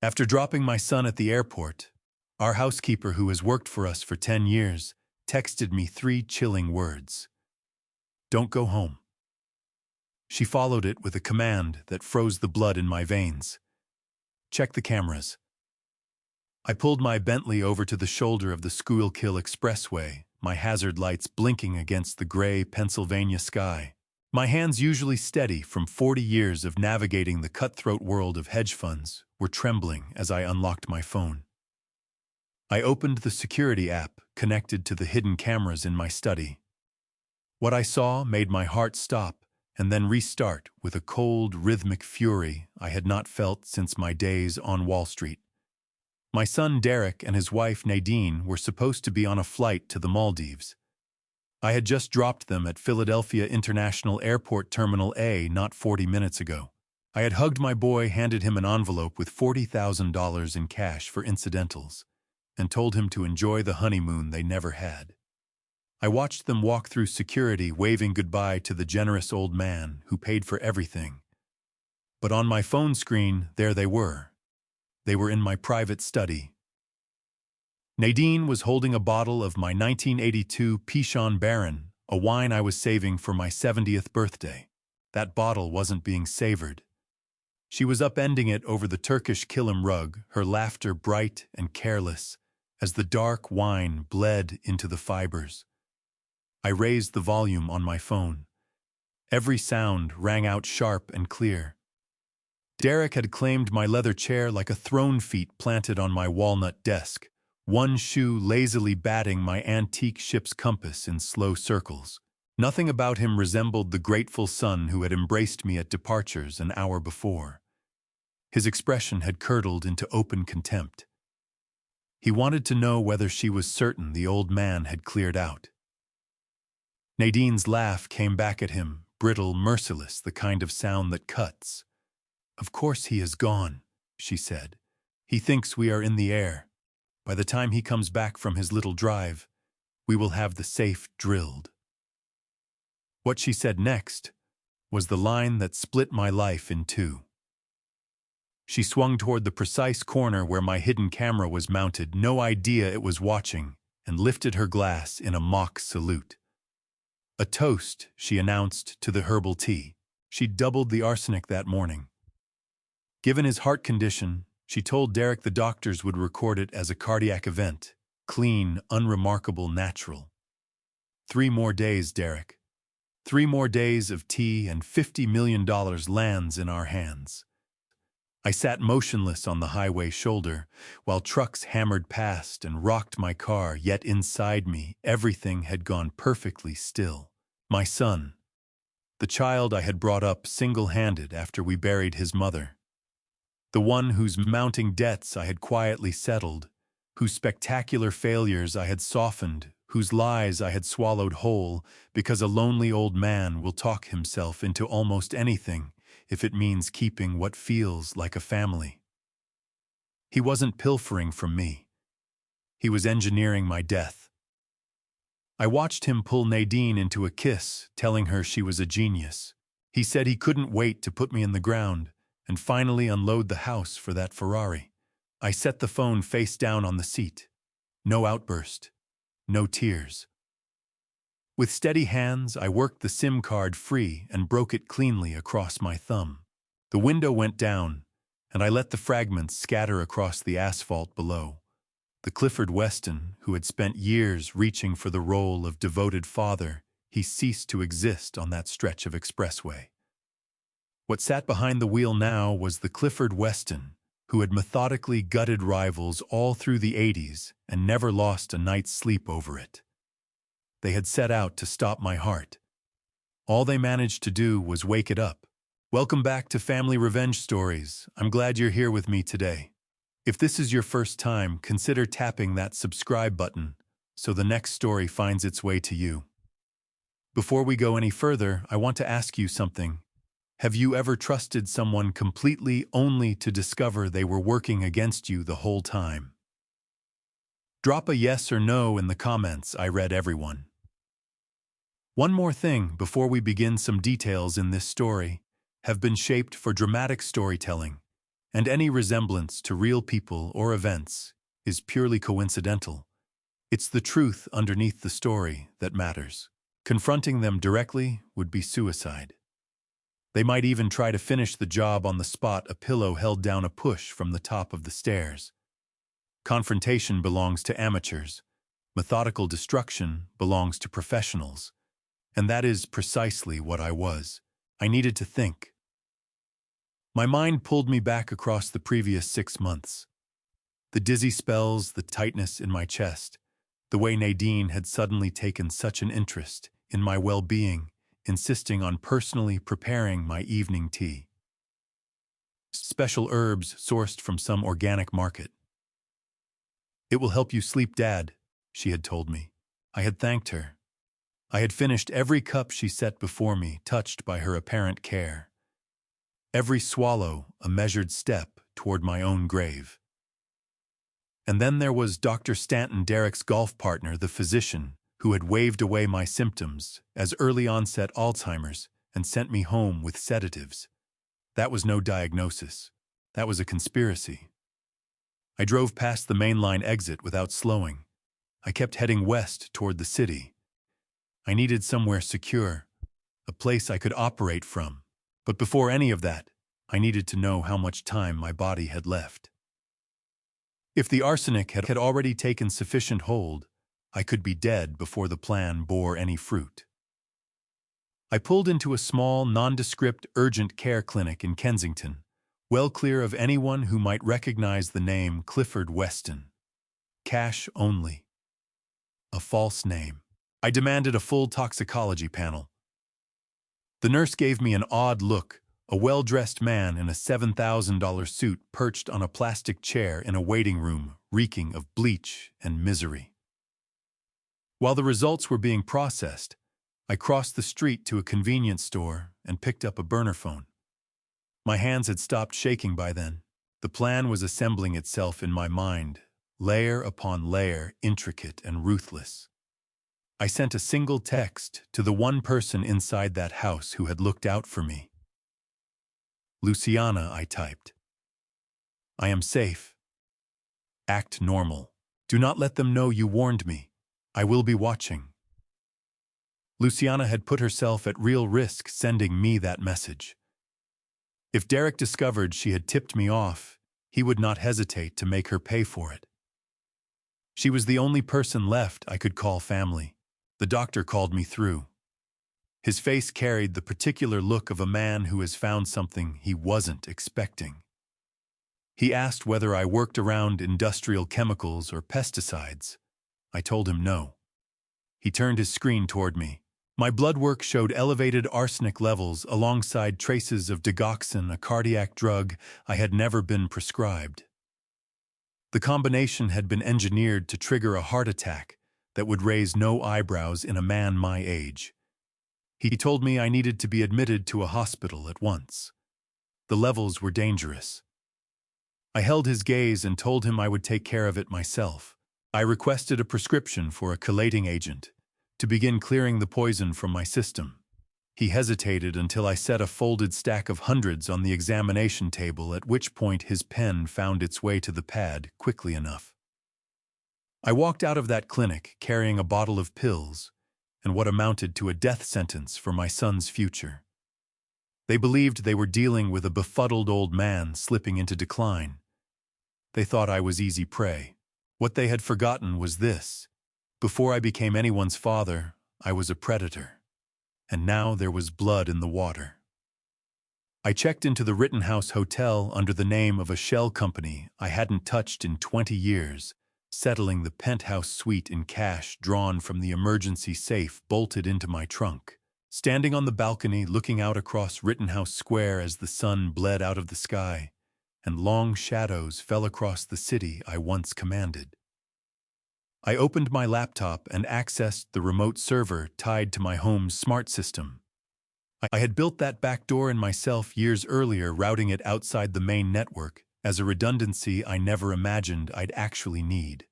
After dropping my son at the airport, our housekeeper, who has worked for us for 10 years, texted me 3 chilling words. Don't go home. She followed it with a command that froze the blood in my veins. Check the cameras. I pulled my Bentley over to the shoulder of the Schuylkill Expressway, my hazard lights blinking against the gray Pennsylvania sky. My hands, usually steady from 40 years of navigating the cutthroat world of hedge funds, were trembling as I unlocked my phone. I opened the security app connected to the hidden cameras in my study. What I saw made my heart stop and then restart with a cold, rhythmic fury I had not felt since my days on Wall Street. My son Derek and his wife Nadine were supposed to be on a flight to the Maldives. I had just dropped them at Philadelphia International Airport Terminal A not 40 minutes ago. I had hugged my boy, handed him an envelope with $40,000 in cash for incidentals, and told him to enjoy the honeymoon they never had. I watched them walk through security, waving goodbye to the generous old man who paid for everything. But on my phone screen, there they were. They were in my private study. Nadine was holding a bottle of my 1982 Pichon Baron, a wine I was saving for my 70th birthday. That bottle wasn't being savored. She was upending it over the Turkish kilim rug, her laughter bright and careless, as the dark wine bled into the fibers. I raised the volume on my phone. Every sound rang out sharp and clear. Derek had claimed my leather chair like a throne feet planted on my walnut desk, one shoe lazily batting my antique ship's compass in slow circles. Nothing about him resembled the grateful son who had embraced me at departures an hour before. His expression had curdled into open contempt. He wanted to know whether she was certain the old man had cleared out. Nadine's laugh came back at him, brittle, merciless, the kind of sound that cuts. "Of course he is gone," she said. "He thinks we are in the air. By the time he comes back from his little drive, we will have the safe drilled." What she said next was the line that split my life in two. She swung toward the precise corner where my hidden camera was mounted, no idea it was watching, and lifted her glass in a mock salute. "A toast," she announced, "to the herbal tea." She'd doubled the arsenic that morning. Given his heart condition, she told Derek the doctors would record it as a cardiac event, clean, unremarkable, natural. 3 more days, Derek. 3 more days of tea and $50 million lands in our hands. I sat motionless on the highway shoulder, while trucks hammered past and rocked my car, yet inside me everything had gone perfectly still. My son, the child I had brought up single-handed after we buried his mother. The one whose mounting debts I had quietly settled, whose spectacular failures I had softened, whose lies I had swallowed whole, because a lonely old man will talk himself into almost anything if it means keeping what feels like a family. He wasn't pilfering from me. He was engineering my death. I watched him pull Nadine into a kiss, telling her she was a genius. He said he couldn't wait to put me in the ground and finally unload the house for that Ferrari. I set the phone face down on the seat. No outburst. No tears. With steady hands, I worked the SIM card free and broke it cleanly across my thumb. The window went down, and I let the fragments scatter across the asphalt below. The Clifford Weston, who had spent years reaching for the role of devoted father, he ceased to exist on that stretch of expressway. What sat behind the wheel now was the Clifford Weston, who had methodically gutted rivals all through the 80s and never lost a night's sleep over it. They had set out to stop my heart. All they managed to do was wake it up. Welcome back to Family Revenge Stories. I'm glad you're here with me today. If this is your first time, consider tapping that subscribe button so the next story finds its way to you. Before we go any further, I want to ask you something. Have you ever trusted someone completely only to discover they were working against you the whole time? Drop a yes or no in the comments. I read everyone. One more thing before we begin. Some details in this story have been shaped for dramatic storytelling. And any resemblance to real people or events is purely coincidental. It's the truth underneath the story that matters. Confronting them directly would be suicide. They might even try to finish the job on the spot, a pillow held down a push from the top of the stairs. Confrontation belongs to amateurs. Methodical destruction belongs to professionals. And that is precisely what I was. I needed to think. My mind pulled me back across the previous 6 months. The dizzy spells, the tightness in my chest, the way Nadine had suddenly taken such an interest in my well-being, insisting on personally preparing my evening tea. Special herbs sourced from some organic market. "It will help you sleep, Dad," she had told me. I had thanked her. I had finished every cup she set before me, touched by her apparent care. Every swallow a measured step toward my own grave. And then there was Dr. Stanton, Derek's golf partner, the physician, who had waved away my symptoms as early-onset Alzheimer's and sent me home with sedatives. That was no diagnosis. That was a conspiracy. I drove past the mainline exit without slowing. I kept heading west toward the city. I needed somewhere secure, a place I could operate from. But before any of that, I needed to know how much time my body had left. If the arsenic had already taken sufficient hold, I could be dead before the plan bore any fruit. I pulled into a small, nondescript urgent care clinic in Kensington, well clear of anyone who might recognize the name Clifford Weston. Cash only. A false name. I demanded a full toxicology panel. The nurse gave me an odd look, a well-dressed man in a $7,000 suit perched on a plastic chair in a waiting room, reeking of bleach and misery. While the results were being processed, I crossed the street to a convenience store and picked up a burner phone. My hands had stopped shaking by then. The plan was assembling itself in my mind, layer upon layer, intricate and ruthless. I sent a single text to the one person inside that house who had looked out for me. "Luciana," I typed. "I am safe. Act normal. Do not let them know you warned me. I will be watching." Luciana had put herself at real risk sending me that message. If Derek discovered she had tipped me off, he would not hesitate to make her pay for it. She was the only person left I could call family. The doctor called me through. His face carried the particular look of a man who has found something he wasn't expecting. He asked whether I worked around industrial chemicals or pesticides. I told him no. He turned his screen toward me. My blood work showed elevated arsenic levels alongside traces of digoxin, a cardiac drug I had never been prescribed. The combination had been engineered to trigger a heart attack that would raise no eyebrows in a man my age. He told me I needed to be admitted to a hospital at once. The levels were dangerous. I held his gaze and told him I would take care of it myself. I requested a prescription for a chelating agent to begin clearing the poison from my system. He hesitated until I set a folded stack of hundreds on the examination table, at which point his pen found its way to the pad quickly enough. I walked out of that clinic carrying a bottle of pills and what amounted to a death sentence for my son's future. They believed they were dealing with a befuddled old man slipping into decline. They thought I was easy prey. What they had forgotten was this: before I became anyone's father, I was a predator. And now there was blood in the water. I checked into the Rittenhouse Hotel under the name of a shell company I hadn't touched in 20 years, settling the penthouse suite in cash drawn from the emergency safe bolted into my trunk. Standing on the balcony looking out across Rittenhouse Square as the sun bled out of the sky, and long shadows fell across the city I once commanded. I opened my laptop and accessed the remote server tied to my home's smart system. I had built that backdoor in myself years earlier, routing it outside the main network as a redundancy I never imagined I'd actually need.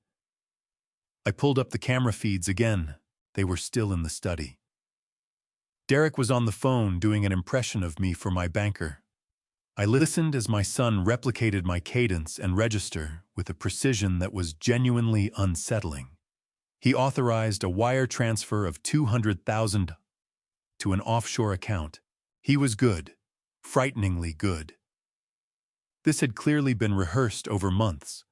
I pulled up the camera feeds again. They were still in the study. Derek was on the phone doing an impression of me for my banker. I listened as my son replicated my cadence and register with a precision that was genuinely unsettling. He authorized a wire transfer of $200,000 to an offshore account. He was good, frighteningly good. This had clearly been rehearsed over months.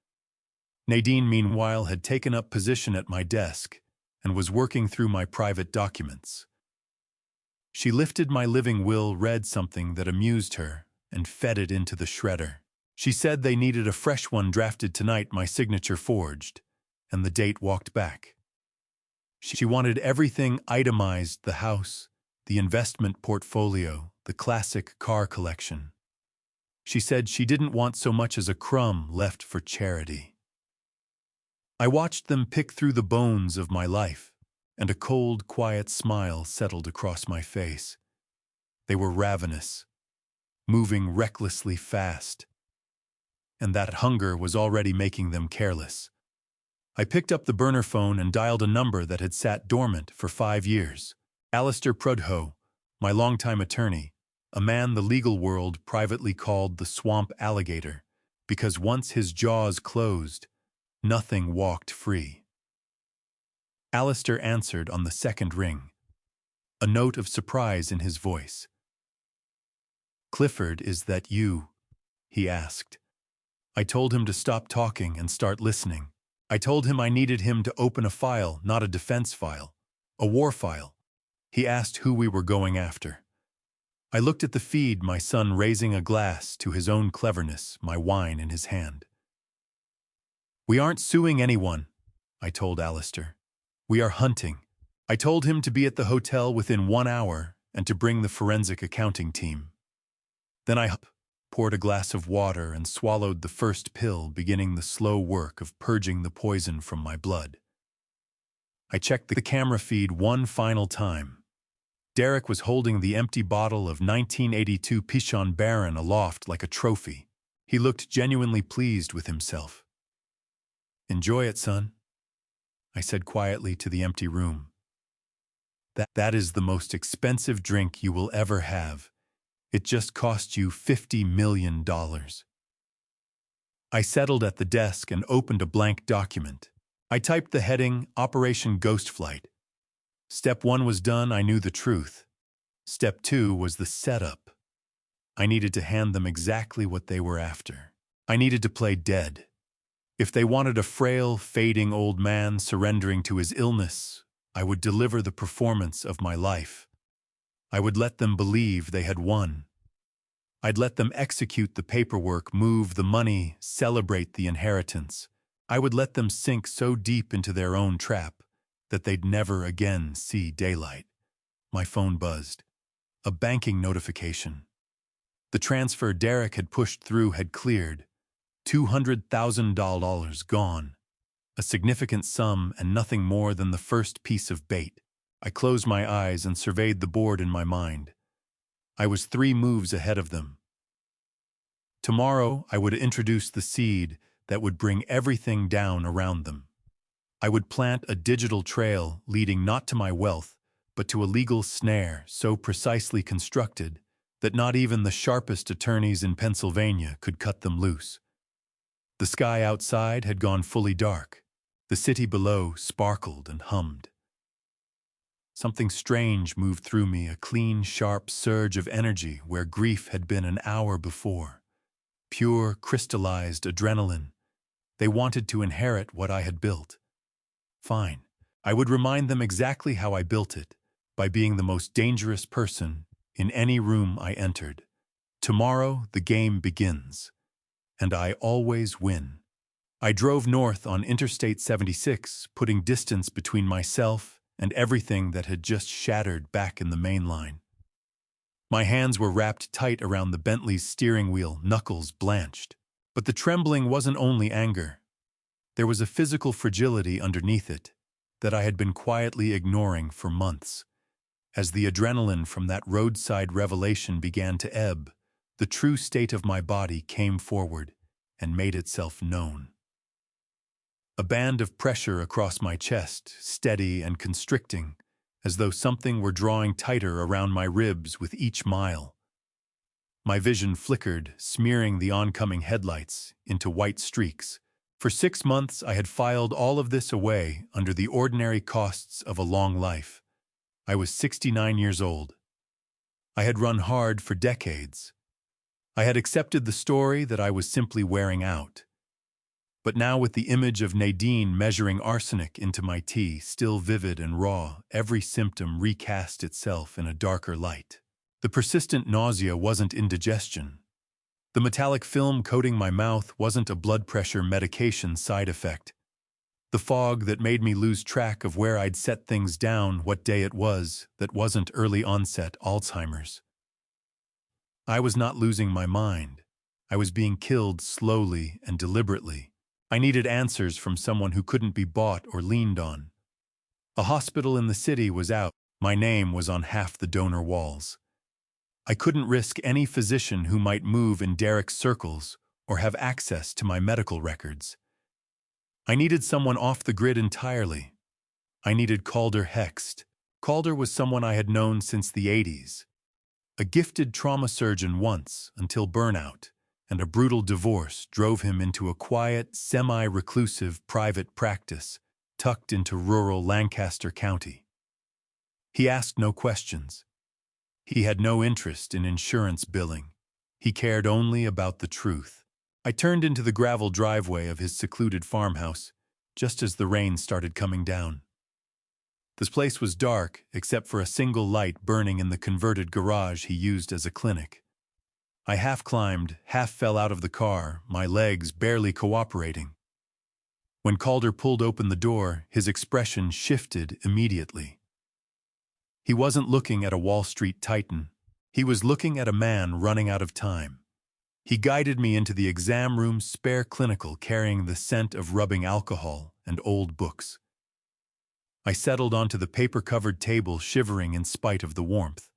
Nadine, meanwhile, had taken up position at my desk and was working through my private documents. She lifted my living will, read something that amused her, and fed it into the shredder. She said they needed a fresh one drafted tonight, my signature forged, and the date walked back. She wanted everything itemized: the house, the investment portfolio, the classic car collection. She said she didn't want so much as a crumb left for charity. I watched them pick through the bones of my life, and a cold, quiet smile settled across my face. They were ravenous, moving recklessly fast, and that hunger was already making them careless. I picked up the burner phone and dialed a number that had sat dormant for 5 years. Alistair Prudhoe, my longtime attorney, a man the legal world privately called the swamp alligator, because once his jaws closed, nothing walked free. Alistair answered on the second ring, a note of surprise in his voice. "Clifford, is that you?" he asked. I told him to stop talking and start listening. I told him I needed him to open a file, not a defense file, a war file. He asked who we were going after. I looked at the feed, my son raising a glass to his own cleverness, my wine in his hand. "We aren't suing anyone," I told Alistair. "We are hunting." I told him to be at the hotel within 1 hour and to bring the forensic accounting team. Then I poured a glass of water and swallowed the first pill, beginning the slow work of purging the poison from my blood. I checked the camera feed one final time. Derek was holding the empty bottle of 1982 Pichon Baron aloft like a trophy. He looked genuinely pleased with himself. "Enjoy it, son," I said quietly to the empty room. That is the most expensive drink you will ever have. It just cost you $50 million. I settled at the desk and opened a blank document. I typed the heading, Operation Ghost Flight. Step 1 was done, I knew the truth. Step 2 was the setup. I needed to hand them exactly what they were after. I needed to play dead. If they wanted a frail, fading old man surrendering to his illness, I would deliver the performance of my life. I would let them believe they had won. I'd let them execute the paperwork, move the money, celebrate the inheritance. I would let them sink so deep into their own trap that they'd never again see daylight. My phone buzzed. A banking notification. The transfer Derek had pushed through had cleared. $200,000 gone. A significant sum and nothing more than the first piece of bait. I closed my eyes and surveyed the board in my mind. I was 3 moves ahead of them. Tomorrow I would introduce the seed that would bring everything down around them. I would plant a digital trail leading not to my wealth, but to a legal snare so precisely constructed that not even the sharpest attorneys in Pennsylvania could cut them loose. The sky outside had gone fully dark. The city below sparkled and hummed. Something strange moved through me, a clean, sharp surge of energy where grief had been an hour before. Pure, crystallized adrenaline. They wanted to inherit what I had built. Fine. I would remind them exactly how I built it, by being the most dangerous person in any room I entered. Tomorrow the game begins, and I always win. I drove north on Interstate 76, putting distance between myself and everything that had just shattered back in the main line. My hands were wrapped tight around the Bentley's steering wheel, knuckles blanched. But the trembling wasn't only anger. There was a physical fragility underneath it that I had been quietly ignoring for months. As the adrenaline from that roadside revelation began to ebb, the true state of my body came forward and made itself known. A band of pressure across my chest, steady and constricting, as though something were drawing tighter around my ribs with each mile. My vision flickered, smearing the oncoming headlights into white streaks. For 6 months, I had filed all of this away under the ordinary costs of a long life. I was 69 years old. I had run hard for decades. I had accepted the story that I was simply wearing out. But now, with the image of Nadine measuring arsenic into my tea, still vivid and raw, every symptom recast itself in a darker light. The persistent nausea wasn't indigestion. The metallic film coating my mouth wasn't a blood pressure medication side effect. The fog that made me lose track of where I'd set things down, what day it was, that wasn't early onset Alzheimer's. I was not losing my mind. I was being killed slowly and deliberately. I needed answers from someone who couldn't be bought or leaned on. A hospital in the city was out. My name was on half the donor walls. I couldn't risk any physician who might move in Derek's circles or have access to my medical records. I needed someone off the grid entirely. I needed Calder Hext. Calder was someone I had known since the 80s. A gifted trauma surgeon once, until burnout and a brutal divorce drove him into a quiet, semi-reclusive private practice tucked into rural Lancaster County. He asked no questions. He had no interest in insurance billing. He cared only about the truth. I turned into the gravel driveway of his secluded farmhouse, just as the rain started coming down. This place was dark, except for a single light burning in the converted garage he used as a clinic. I half climbed, half fell out of the car, my legs barely cooperating. When Calder pulled open the door, his expression shifted immediately. He wasn't looking at a Wall Street titan. He was looking at a man running out of time. He guided me into the exam room's spare clinical, carrying the scent of rubbing alcohol and old books. I settled onto the paper-covered table, shivering in spite of the warmth.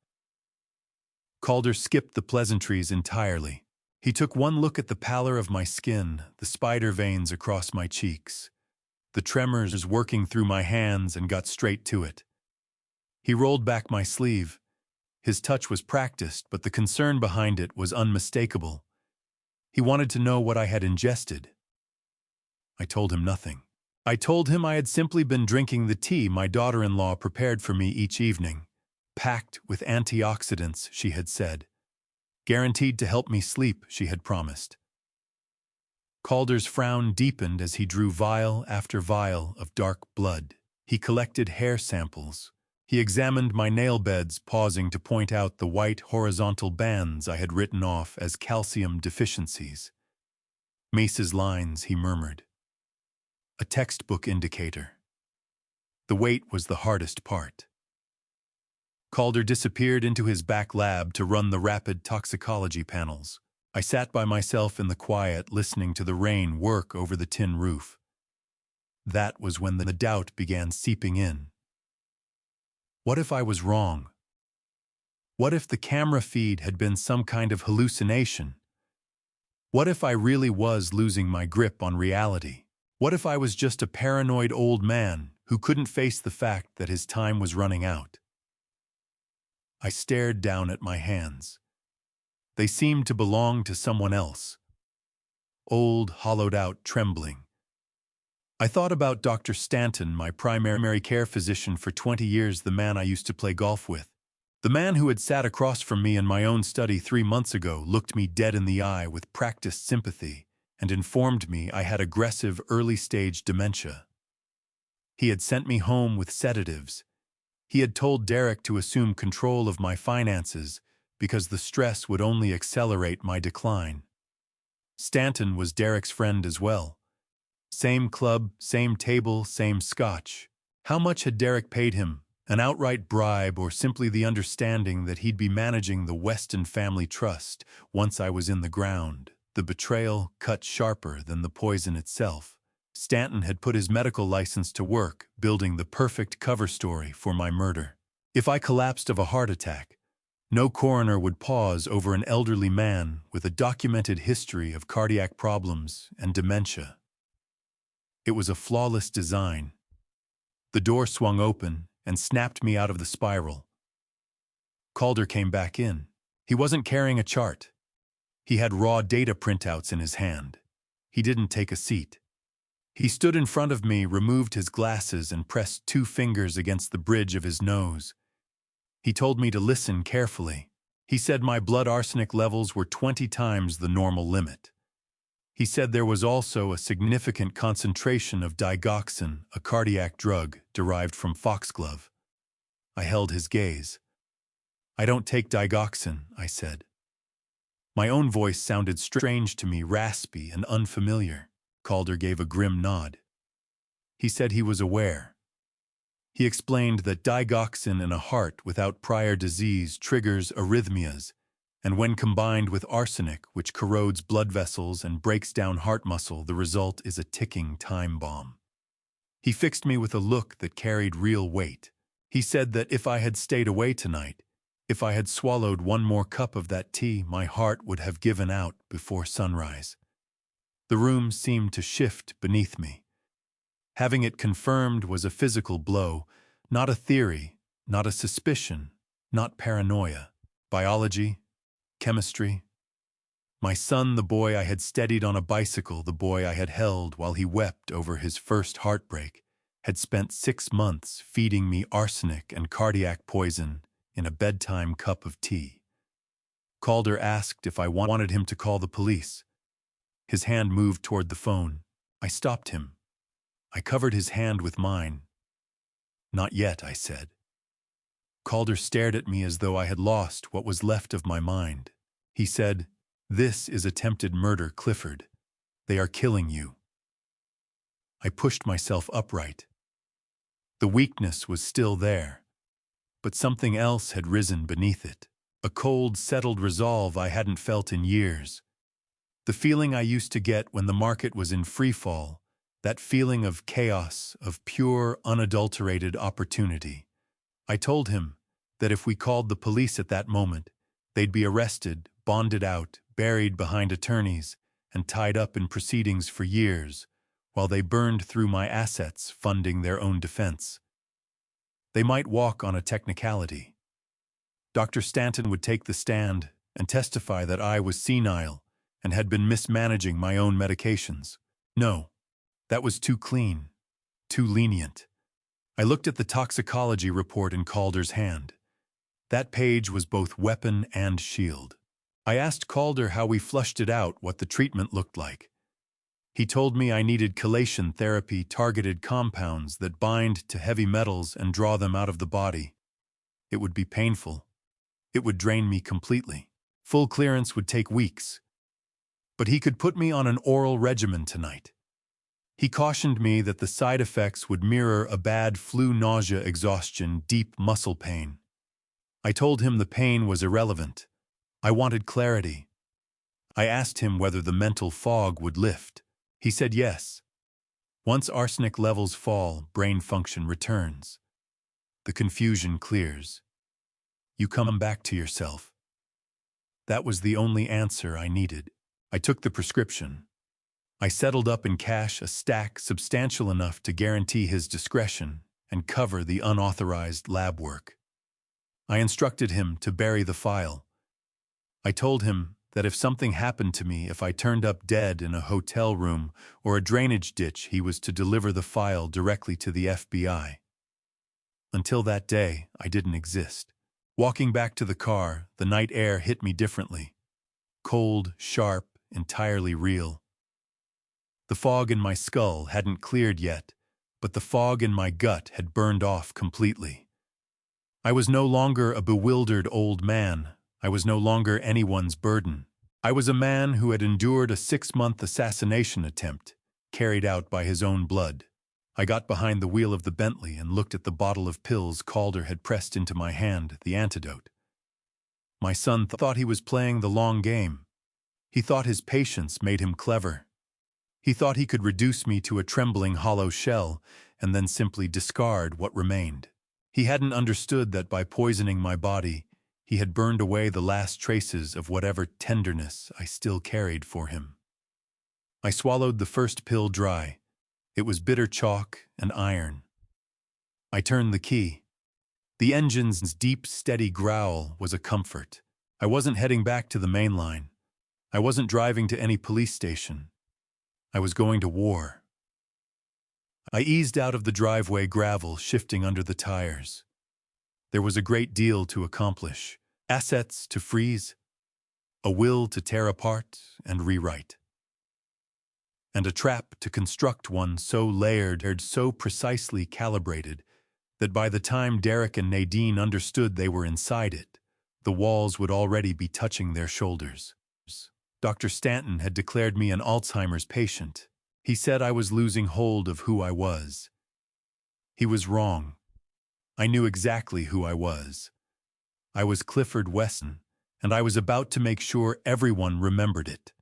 Calder skipped the pleasantries entirely. He took one look at the pallor of my skin, the spider veins across my cheeks, the tremors working through my hands, and got straight to it. He rolled back my sleeve. His touch was practiced, but the concern behind it was unmistakable. He wanted to know what I had ingested. I told him nothing. I told him I had simply been drinking the tea my daughter-in-law prepared for me each evening, packed with antioxidants, she had said. Guaranteed to help me sleep, she had promised. Calder's frown deepened as he drew vial after vial of dark blood. He collected hair samples. He examined my nail beds, pausing to point out the white horizontal bands I had written off as calcium deficiencies. Mace's lines, he murmured. A textbook indicator. The weight was the hardest part. Calder disappeared into his back lab to run the rapid toxicology panels. I sat by myself in the quiet, listening to the rain work over the tin roof. That was when the doubt began seeping in. What if I was wrong? What if the camera feed had been some kind of hallucination? What if I really was losing my grip on reality? What if I was just a paranoid old man who couldn't face the fact that his time was running out? I stared down at my hands. They seemed to belong to someone else. Old, hollowed out, trembling. I thought about Dr. Stanton, my primary care physician for 20 years, the man I used to play golf with. The man who had sat across from me in my own study 3 months ago looked me dead in the eye with practiced sympathy and informed me I had aggressive early-stage dementia. He had sent me home with sedatives. He had told Derek to assume control of my finances because the stress would only accelerate my decline. Stanton was Derek's friend as well. Same club, same table, same scotch. How much had Derek paid him? An outright bribe, or simply the understanding that he'd be managing the Weston family trust once I was in the ground? The betrayal cut sharper than the poison itself. Stanton had put his medical license to work, building the perfect cover story for my murder. If I collapsed of a heart attack, no coroner would pause over an elderly man with a documented history of cardiac problems and dementia. It was a flawless design. The door swung open and snapped me out of the spiral. Calder came back in. He wasn't carrying a chart. He had raw data printouts in his hand. He didn't take a seat. He stood in front of me, removed his glasses, and pressed 2 fingers against the bridge of his nose. He told me to listen carefully. He said my blood arsenic levels were 20 times the normal limit. He said there was also a significant concentration of digoxin, a cardiac drug derived from foxglove. I held his gaze. "I don't take digoxin," I said. My own voice sounded strange to me, raspy and unfamiliar. Calder gave a grim nod. He said he was aware. He explained that digoxin in a heart without prior disease triggers arrhythmias, and when combined with arsenic, which corrodes blood vessels and breaks down heart muscle, the result is a ticking time bomb. He fixed me with a look that carried real weight. He said that if I had stayed away tonight, if I had swallowed 1 more cup of that tea, my heart would have given out before sunrise. The room seemed to shift beneath me. Having it confirmed was a physical blow, not a theory, not a suspicion, not paranoia. Biology, chemistry. My son, the boy I had steadied on a bicycle, the boy I had held while he wept over his first heartbreak, had spent 6 months feeding me arsenic and cardiac poison in a bedtime cup of tea. Calder asked if I wanted him to call the police. His hand moved toward the phone. I stopped him. I covered his hand with mine. "Not yet," I said. Calder stared at me as though I had lost what was left of my mind. He said, "This is attempted murder, Clifford. They are killing you." I pushed myself upright. The weakness was still there, but something else had risen beneath it. A cold, settled resolve I hadn't felt in years. The feeling I used to get when the market was in freefall, that feeling of chaos, of pure, unadulterated opportunity. I told him that if we called the police at that moment, they'd be arrested, bonded out, buried behind attorneys, and tied up in proceedings for years, while they burned through my assets funding their own defense. They might walk on a technicality. Dr. Stanton would take the stand and testify that I was senile and had been mismanaging my own medications. No, that was too clean, too lenient. I looked at the toxicology report in Calder's hand. That page was both weapon and shield. I asked Calder how we flushed it out, what the treatment looked like. He told me I needed chelation therapy, targeted compounds that bind to heavy metals and draw them out of the body. It would be painful. It would drain me completely. Full clearance would take weeks. But he could put me on an oral regimen tonight. He cautioned me that the side effects would mirror a bad flu, nausea, exhaustion, deep muscle pain. I told him the pain was irrelevant. I wanted clarity. I asked him whether the mental fog would lift. He said yes. Once arsenic levels fall, brain function returns. The confusion clears. You come back to yourself. That was the only answer I needed. I took the prescription. I settled up in cash a stack substantial enough to guarantee his discretion and cover the unauthorized lab work. I instructed him to bury the file. I told him that if something happened to me, if I turned up dead in a hotel room or a drainage ditch, he was to deliver the file directly to the FBI. Until that day, I didn't exist. Walking back to the car, the night air hit me differently. Cold, sharp, entirely real. The fog in my skull hadn't cleared yet, but the fog in my gut had burned off completely. I was no longer a bewildered old man. I was no longer anyone's burden. I was a man who had endured a 6-month assassination attempt, carried out by his own blood. I got behind the wheel of the Bentley and looked at the bottle of pills Calder had pressed into my hand, the antidote. My son thought he was playing the long game. He thought his patience made him clever. He thought he could reduce me to a trembling hollow shell and then simply discard what remained. He hadn't understood that by poisoning my body, he had burned away the last traces of whatever tenderness I still carried for him. I swallowed the first pill dry. It was bitter chalk and iron. I turned the key. The engine's deep, steady growl was a comfort. I wasn't heading back to the main line. I wasn't driving to any police station. I was going to war. I eased out of the driveway, gravel shifting under the tires. There was a great deal to accomplish, assets to freeze, a will to tear apart and rewrite, and a trap to construct, one so layered, so precisely calibrated, that by the time Derek and Nadine understood they were inside it, the walls would already be touching their shoulders. Dr. Stanton had declared me an Alzheimer's patient. He said I was losing hold of who I was. He was wrong. I knew exactly who I was. I was Clifford Wesson, and I was about to make sure everyone remembered it.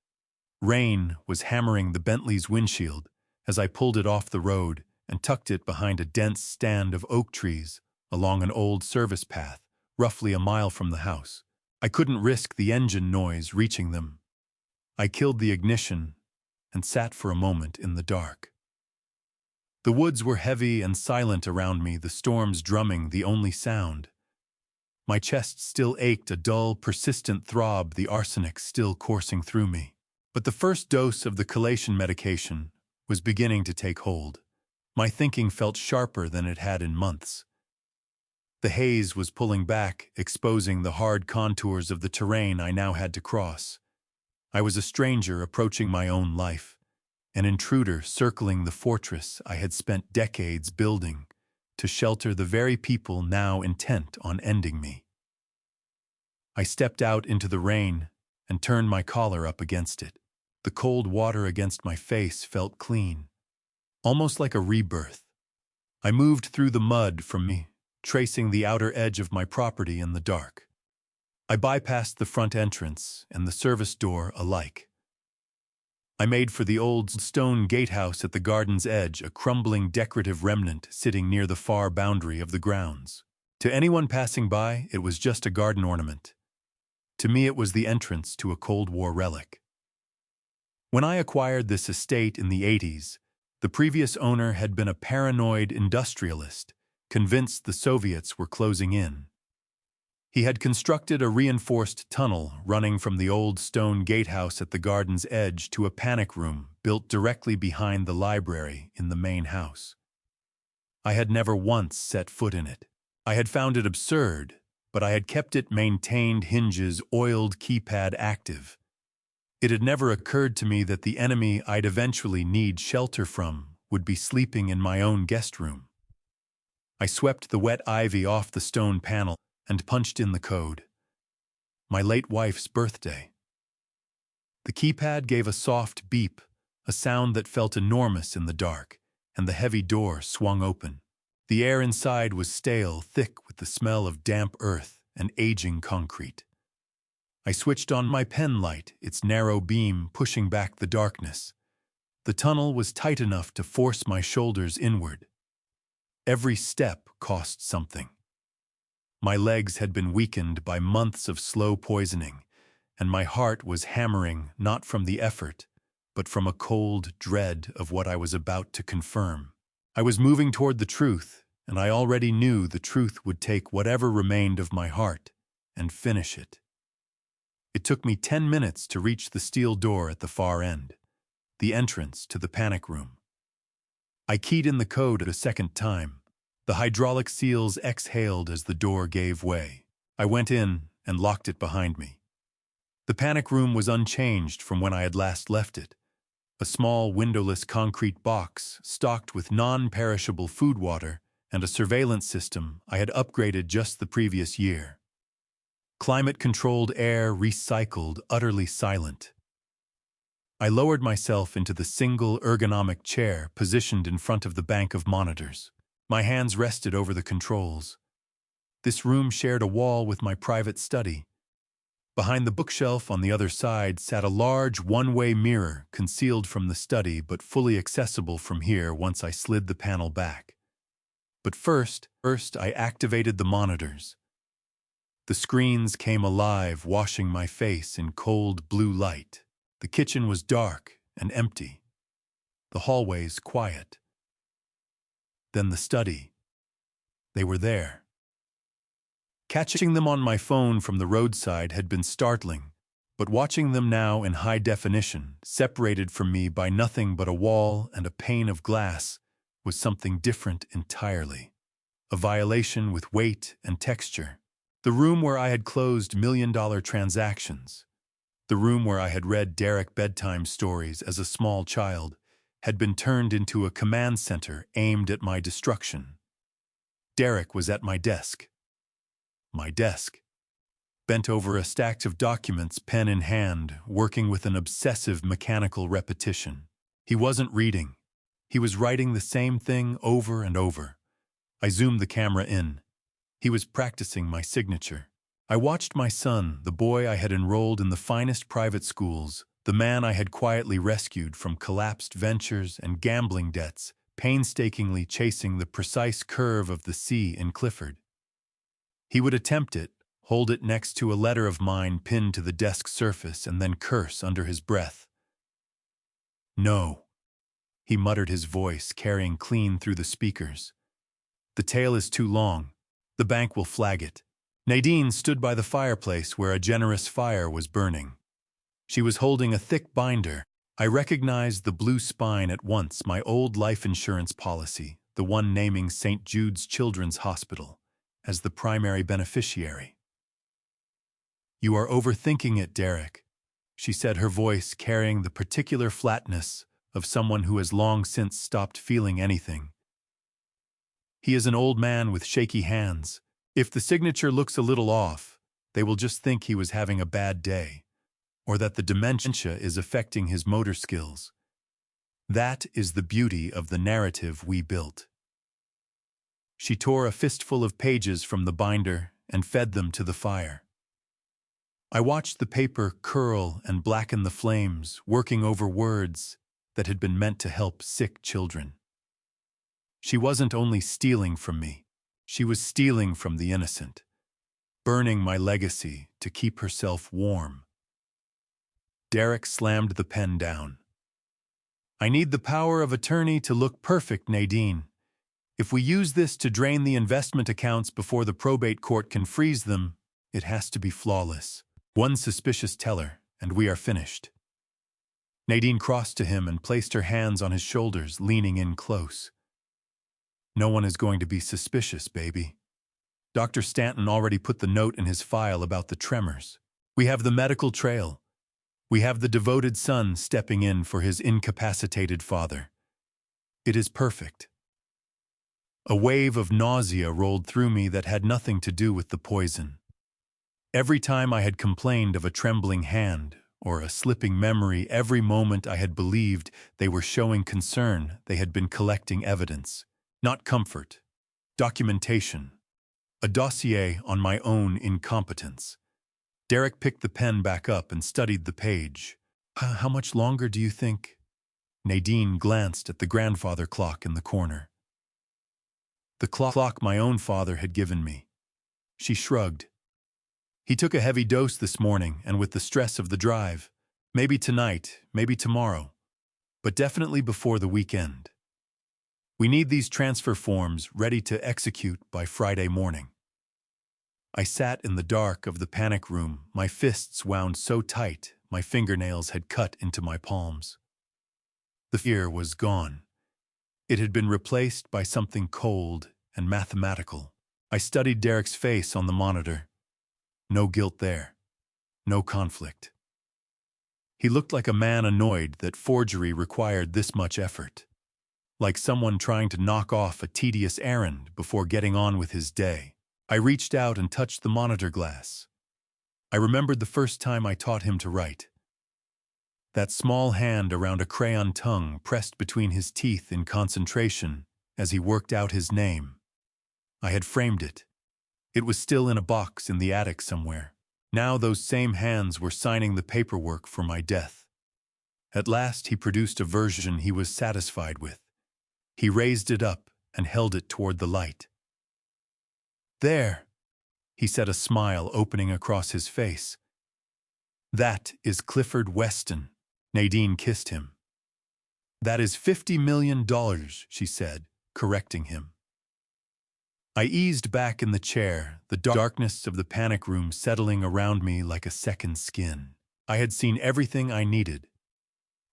Rain was hammering the Bentley's windshield as I pulled it off the road and tucked it behind a dense stand of oak trees along an old service path, roughly a mile from the house. I couldn't risk the engine noise reaching them. I killed the ignition and sat for a moment in the dark. The woods were heavy and silent around me, the storms drumming the only sound. My chest still ached, a dull, persistent throb, the arsenic still coursing through me. But the first dose of the chelation medication was beginning to take hold. My thinking felt sharper than it had in months. The haze was pulling back, exposing the hard contours of the terrain I now had to cross. I was a stranger approaching my own life, an intruder circling the fortress I had spent decades building to shelter the very people now intent on ending me. I stepped out into the rain and turned my collar up against it. The cold water against my face felt clean, almost like a rebirth. I moved through the mud from me, tracing the outer edge of my property in the dark. I bypassed the front entrance and the service door alike. I made for the old stone gatehouse at the garden's edge, a crumbling decorative remnant sitting near the far boundary of the grounds. To anyone passing by, it was just a garden ornament. To me, it was the entrance to a Cold War relic. When I acquired this estate in the 80s, the previous owner had been a paranoid industrialist, convinced the Soviets were closing in. He had constructed a reinforced tunnel running from the old stone gatehouse at the garden's edge to a panic room built directly behind the library in the main house. I had never once set foot in it. I had found it absurd, but I had kept it maintained, hinges, oiled keypad active. It had never occurred to me that the enemy I'd eventually need shelter from would be sleeping in my own guest room. I swept the wet ivy off the stone panel and punched in the code. My late wife's birthday. The keypad gave a soft beep, a sound that felt enormous in the dark, and the heavy door swung open. The air inside was stale, thick with the smell of damp earth and aging concrete. I switched on my pen light, its narrow beam pushing back the darkness. The tunnel was tight enough to force my shoulders inward. Every step cost something. My legs had been weakened by months of slow poisoning, and my heart was hammering not from the effort, but from a cold dread of what I was about to confirm. I was moving toward the truth, and I already knew the truth would take whatever remained of my heart and finish it. It took me 10 minutes to reach the steel door at the far end, the entrance to the panic room. I keyed in the code a second time. The hydraulic seals exhaled as the door gave way. I went in and locked it behind me. The panic room was unchanged from when I had last left it. A small windowless concrete box stocked with non-perishable food, water, and a surveillance system I had upgraded just the previous year. Climate-controlled air, recycled, utterly silent. I lowered myself into the single ergonomic chair positioned in front of the bank of monitors. My hands rested over the controls. This room shared a wall with my private study. Behind the bookshelf on the other side sat a large one-way mirror concealed from the study but fully accessible from here once I slid the panel back. But first I activated the monitors. The screens came alive, washing my face in cold blue light. The kitchen was dark and empty. The hallways quiet. Then the study. They were there. Catching them on my phone from the roadside had been startling, But watching them now in high definition, separated from me by nothing but a wall and a pane of glass, was something different entirely. A violation with weight and texture. The room where I had closed million-dollar transactions, the room where I had read Derek bedtime stories as a small child, had been turned into a command center aimed at my destruction. Derek was at my desk. My desk. Bent over a stack of documents, pen in hand, working with an obsessive mechanical repetition. He wasn't reading. He was writing the same thing over and over. I zoomed the camera in. He was practicing my signature. I watched my son, the boy I had enrolled in the finest private schools, the man I had quietly rescued from collapsed ventures and gambling debts, painstakingly chasing the precise curve of the C in Clifford. He would attempt it, hold it next to a letter of mine pinned to the desk surface, and then curse under his breath. "No," he muttered, his voice carrying clean through the speakers. "The tail is too long. The bank will flag it." Nadine stood by the fireplace where a generous fire was burning. She was holding a thick binder. I recognized the blue spine at once, my old life insurance policy, the one naming St. Jude's Children's Hospital as the primary beneficiary. "You are overthinking it, Derek," she said, her voice carrying the particular flatness of someone who has long since stopped feeling anything. "He is an old man with shaky hands. If the signature looks a little off, they will just think he was having a bad day, or that the dementia is affecting his motor skills. That is the beauty of the narrative we built." She tore a fistful of pages from the binder and fed them to the fire. I watched the paper curl and blacken the flames, working over words that had been meant to help sick children. She wasn't only stealing from me, she was stealing from the innocent, burning my legacy to keep herself warm. Derek slammed the pen down. "I need the power of attorney to look perfect, Nadine. If we use this to drain the investment accounts before the probate court can freeze them, it has to be flawless. One suspicious teller, and we are finished." Nadine crossed to him and placed her hands on his shoulders, leaning in close. "No one is going to be suspicious, baby. Dr. Stanton already put the note in his file about the tremors. We have the medical trail. We have the devoted son stepping in for his incapacitated father. It is perfect." A wave of nausea rolled through me that had nothing to do with the poison. Every time I had complained of a trembling hand or a slipping memory, every moment I had believed they were showing concern, they had been collecting evidence. Not comfort. Documentation. A dossier on my own incompetence. Derek picked the pen back up and studied the page. "How much longer do you think?" Nadine glanced at the grandfather clock in the corner. "The clock my own father had given me." She shrugged. "He took a heavy dose this morning, and with the stress of the drive, maybe tonight, maybe tomorrow, but definitely before the weekend. We need these transfer forms ready to execute by Friday morning." I sat in the dark of the panic room, my fists wound so tight my fingernails had cut into my palms. The fear was gone. It had been replaced by something cold and mathematical. I studied Derek's face on the monitor. No guilt there. No conflict. He looked like a man annoyed that forgery required this much effort. Like someone trying to knock off a tedious errand before getting on with his day. I reached out and touched the monitor glass. I remembered the first time I taught him to write. That small hand around a crayon tongue pressed between his teeth in concentration as he worked out his name. I had framed it. It was still in a box in the attic somewhere. Now those same hands were signing the paperwork for my death. At last he produced a version he was satisfied with. He raised it up and held it toward the light. "There," he said, a smile opening across his face. "That is Clifford Weston." Nadine kissed him. "That is $50 million, she said, correcting him. I eased back in the chair, the darkness of the panic room settling around me like a second skin. I had seen everything I needed.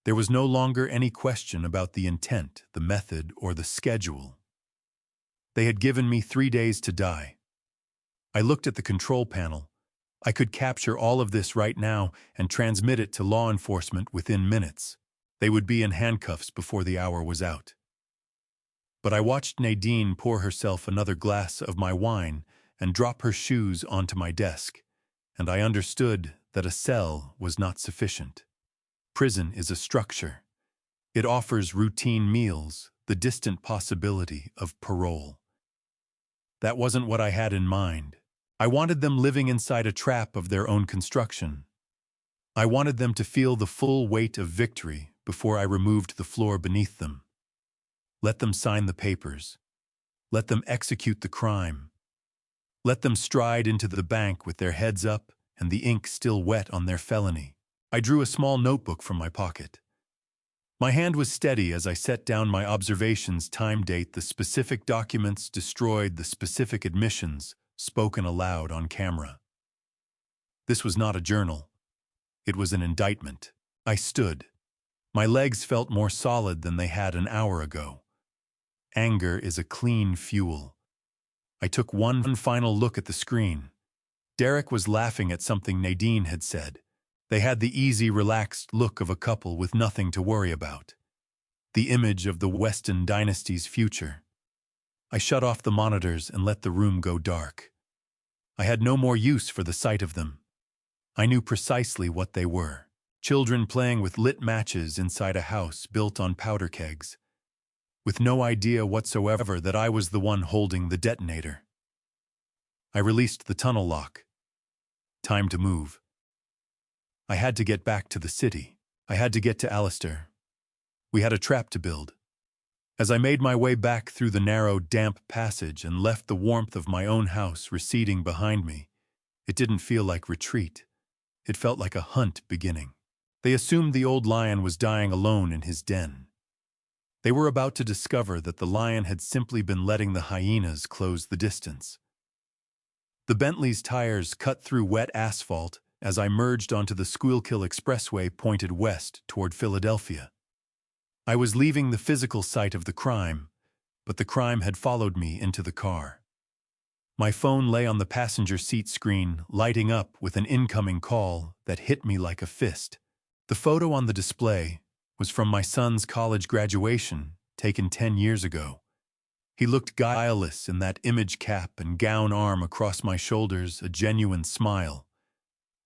There was no longer any question about the intent, the method, or the schedule. They had given me 3 days to die. I looked at the control panel. I could capture all of this right now and transmit it to law enforcement within minutes. They would be in handcuffs before the hour was out. But I watched Nadine pour herself another glass of my wine and drop her shoes onto my desk, and I understood that a cell was not sufficient. Prison is a structure. It offers routine meals, the distant possibility of parole. That wasn't what I had in mind. I wanted them living inside a trap of their own construction. I wanted them to feel the full weight of victory before I removed the floor beneath them. Let them sign the papers. Let them execute the crime. Let them stride into the bank with their heads up and the ink still wet on their felony. I drew a small notebook from my pocket. My hand was steady as I set down my observations, time, date, the specific documents destroyed, the specific admissions spoken aloud on camera. This was not a journal. It was an indictment. I stood. My legs felt more solid than they had an hour ago. Anger is a clean fuel. I took one final look at the screen. Derek was laughing at something Nadine had said. They had the easy, relaxed look of a couple with nothing to worry about. The image of the Weston dynasty's future. I shut off the monitors and let the room go dark. I had no more use for the sight of them. I knew precisely what they were. Children playing with lit matches inside a house built on powder kegs, with no idea whatsoever that I was the one holding the detonator. I released the tunnel lock. Time to move. I had to get back to the city. I had to get to Alistair. We had a trap to build. As I made my way back through the narrow, damp passage and left the warmth of my own house receding behind me, it didn't feel like retreat. It felt like a hunt beginning. They assumed the old lion was dying alone in his den. They were about to discover that the lion had simply been letting the hyenas close the distance. The Bentley's tires cut through wet asphalt as I merged onto the Schuylkill Expressway pointed west toward Philadelphia. I was leaving the physical site of the crime, but the crime had followed me into the car. My phone lay on the passenger seat screen, lighting up with an incoming call that hit me like a fist. The photo on the display was from my son's college graduation, taken 10 years ago. He looked guileless in that image cap and gown, arm across my shoulders, a genuine smile.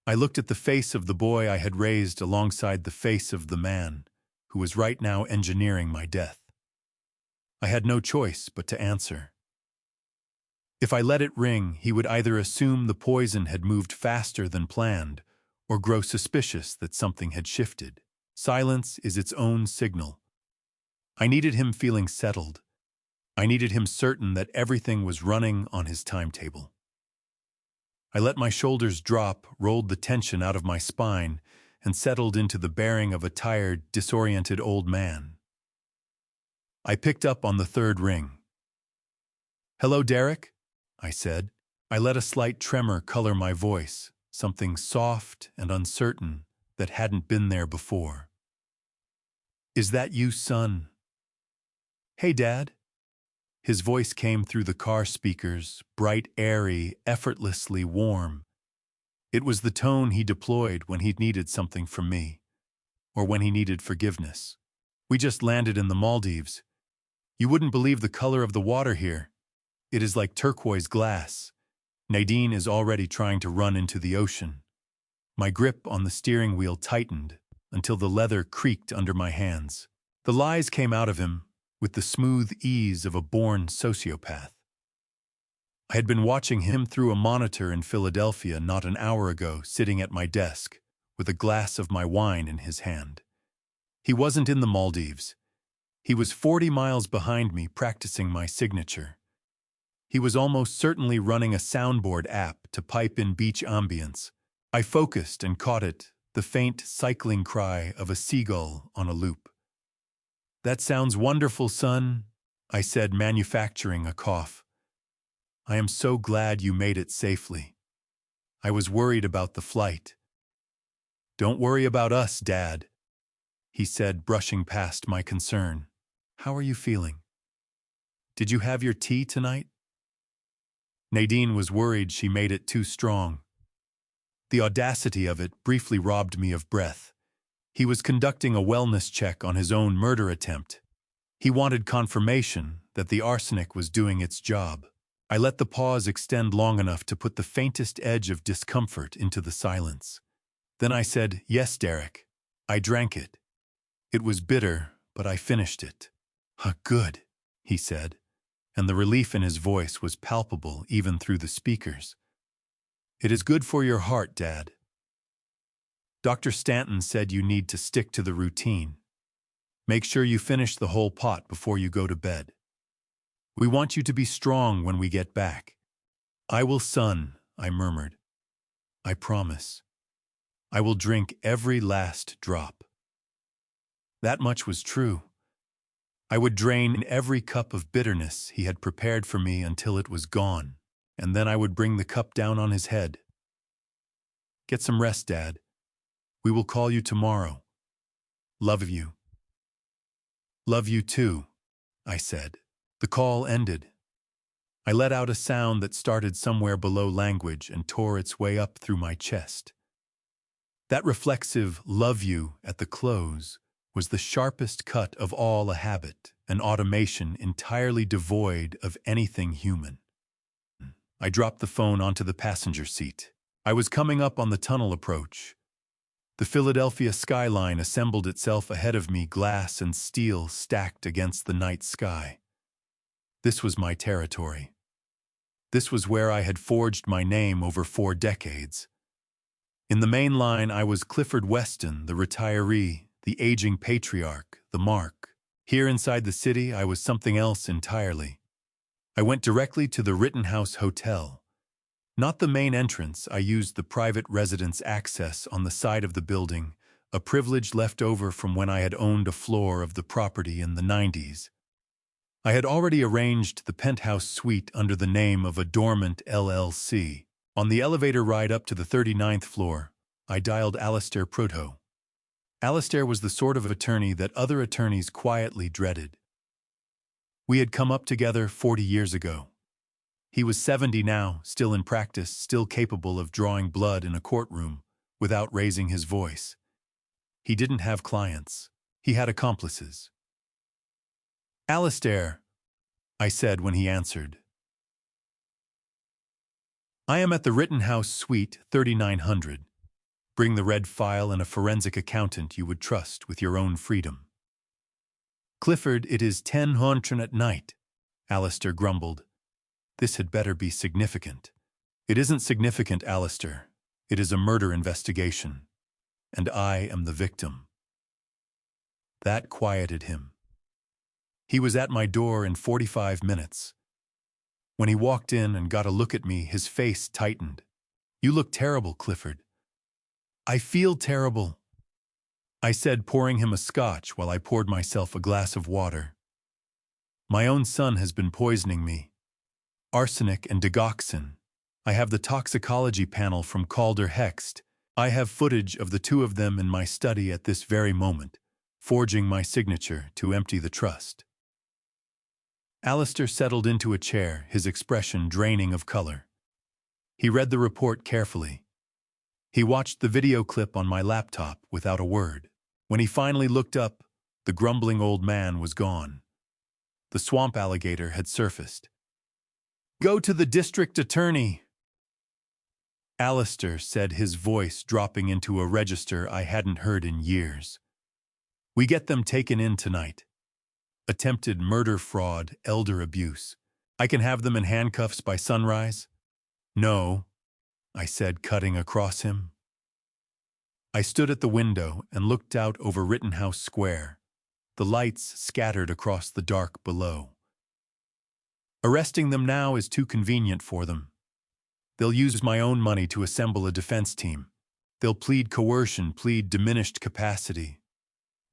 I looked at the face of the boy I had raised alongside the face of the man who was right now engineering my death. I had no choice but to answer. If I let it ring, he would either assume the poison had moved faster than planned or grow suspicious that something had shifted. Silence is its own signal. I needed him feeling settled. I needed him certain that everything was running on his timetable. I let my shoulders drop, rolled the tension out of my spine, and settled into the bearing of a tired, disoriented old man. I picked up on the third ring. "Hello, Derek," I said. I let a slight tremor color my voice, something soft and uncertain that hadn't been there before. "Is that you, son?" "Hey, Dad." His voice came through the car speakers, bright, airy, effortlessly warm. It was the tone he deployed when he needed something from me, or when he needed forgiveness. "We just landed in the Maldives. You wouldn't believe the color of the water here. It is like turquoise glass. Nadine is already trying to run into the ocean." My grip on the steering wheel tightened until the leather creaked under my hands. The lies came out of him with the smooth ease of a born sociopath. I had been watching him through a monitor in Philadelphia not an hour ago, sitting at my desk with a glass of my wine in his hand. He wasn't in the Maldives. He was 40 miles behind me practicing my signature. He was almost certainly running a soundboard app to pipe in beach ambience. I focused and caught it, the faint cycling cry of a seagull on a loop. "That sounds wonderful, son," I said, manufacturing a cough. "I am so glad you made it safely. I was worried about the flight." Don't worry about us, Dad, he said, brushing past my concern. How are you feeling? Did you have your tea tonight? Nadine was worried she made it too strong. The audacity of it briefly robbed me of breath. He was conducting a wellness check on his own murder attempt. He wanted confirmation that the arsenic was doing its job. I let the pause extend long enough to put the faintest edge of discomfort into the silence. Then I said, "Yes, Derek. I drank it. It was bitter, but I finished it." Good," he said, and the relief in his voice was palpable even through the speakers. "It is good for your heart, Dad. Dr. Stanton said you need to stick to the routine. Make sure you finish the whole pot before you go to bed. We want you to be strong when we get back." "I will, son," I murmured. "I promise. I will drink every last drop." That much was true. I would drain every cup of bitterness he had prepared for me until it was gone, and then I would bring the cup down on his head. "Get some rest, Dad. We will call you tomorrow. Love you." "Love you too," I said. The call ended. I let out a sound that started somewhere below language and tore its way up through my chest. That reflexive "love you" at the close was the sharpest cut of all a habit, an automation entirely devoid of anything human. I dropped the phone onto the passenger seat. I was coming up on the tunnel approach. The Philadelphia skyline assembled itself ahead of me, glass and steel stacked against the night sky. This was my territory. This was where I had forged my name over 4 decades. In the main line, I was Clifford Weston, the retiree, the aging patriarch, the mark. Here inside the city, I was something else entirely. I went directly to the Rittenhouse Hotel. Not the main entrance, I used the private residence access on the side of the building, a privilege left over from when I had owned a floor of the property in the 90s. I had already arranged the penthouse suite under the name of a dormant LLC. On the elevator ride up to the 39th floor, I dialed Alistair Prudhoe. Alistair was the sort of attorney that other attorneys quietly dreaded. We had come up together 40 years ago. He was 70 now, still in practice, still capable of drawing blood in a courtroom without raising his voice. He didn't have clients. He had accomplices. "Alistair," I said when he answered. "I am at the Rittenhouse Suite 3900. Bring the red file and a forensic accountant you would trust with your own freedom." "Clifford, it is 10:00 at night," Alistair grumbled. "This had better be significant." "It isn't significant, Alistair. It is a murder investigation. And I am the victim." That quieted him. He was at my door in 45 minutes. When he walked in and got a look at me, his face tightened. "You look terrible, Clifford." "I feel terrible," I said, pouring him a scotch while I poured myself a glass of water. "My own son has been poisoning me. Arsenic and digoxin. I have the toxicology panel from Calder Hext. I have footage of the 2 of them in my study at this very moment, forging my signature to empty the trust." Alistair settled into a chair, his expression draining of color. He read the report carefully. He watched the video clip on my laptop without a word. When he finally looked up, the grumbling old man was gone. The swamp alligator had surfaced. "Go to the district attorney," Alistair said, his voice dropping into a register I hadn't heard in years. "We get them taken in tonight. Attempted murder, fraud, elder abuse. I can have them in handcuffs by sunrise?" "No," I said, cutting across him. I stood at the window and looked out over Rittenhouse Square. The lights scattered across the dark below. "Arresting them now is too convenient for them. They'll use my own money to assemble a defense team. They'll plead coercion, plead diminished capacity.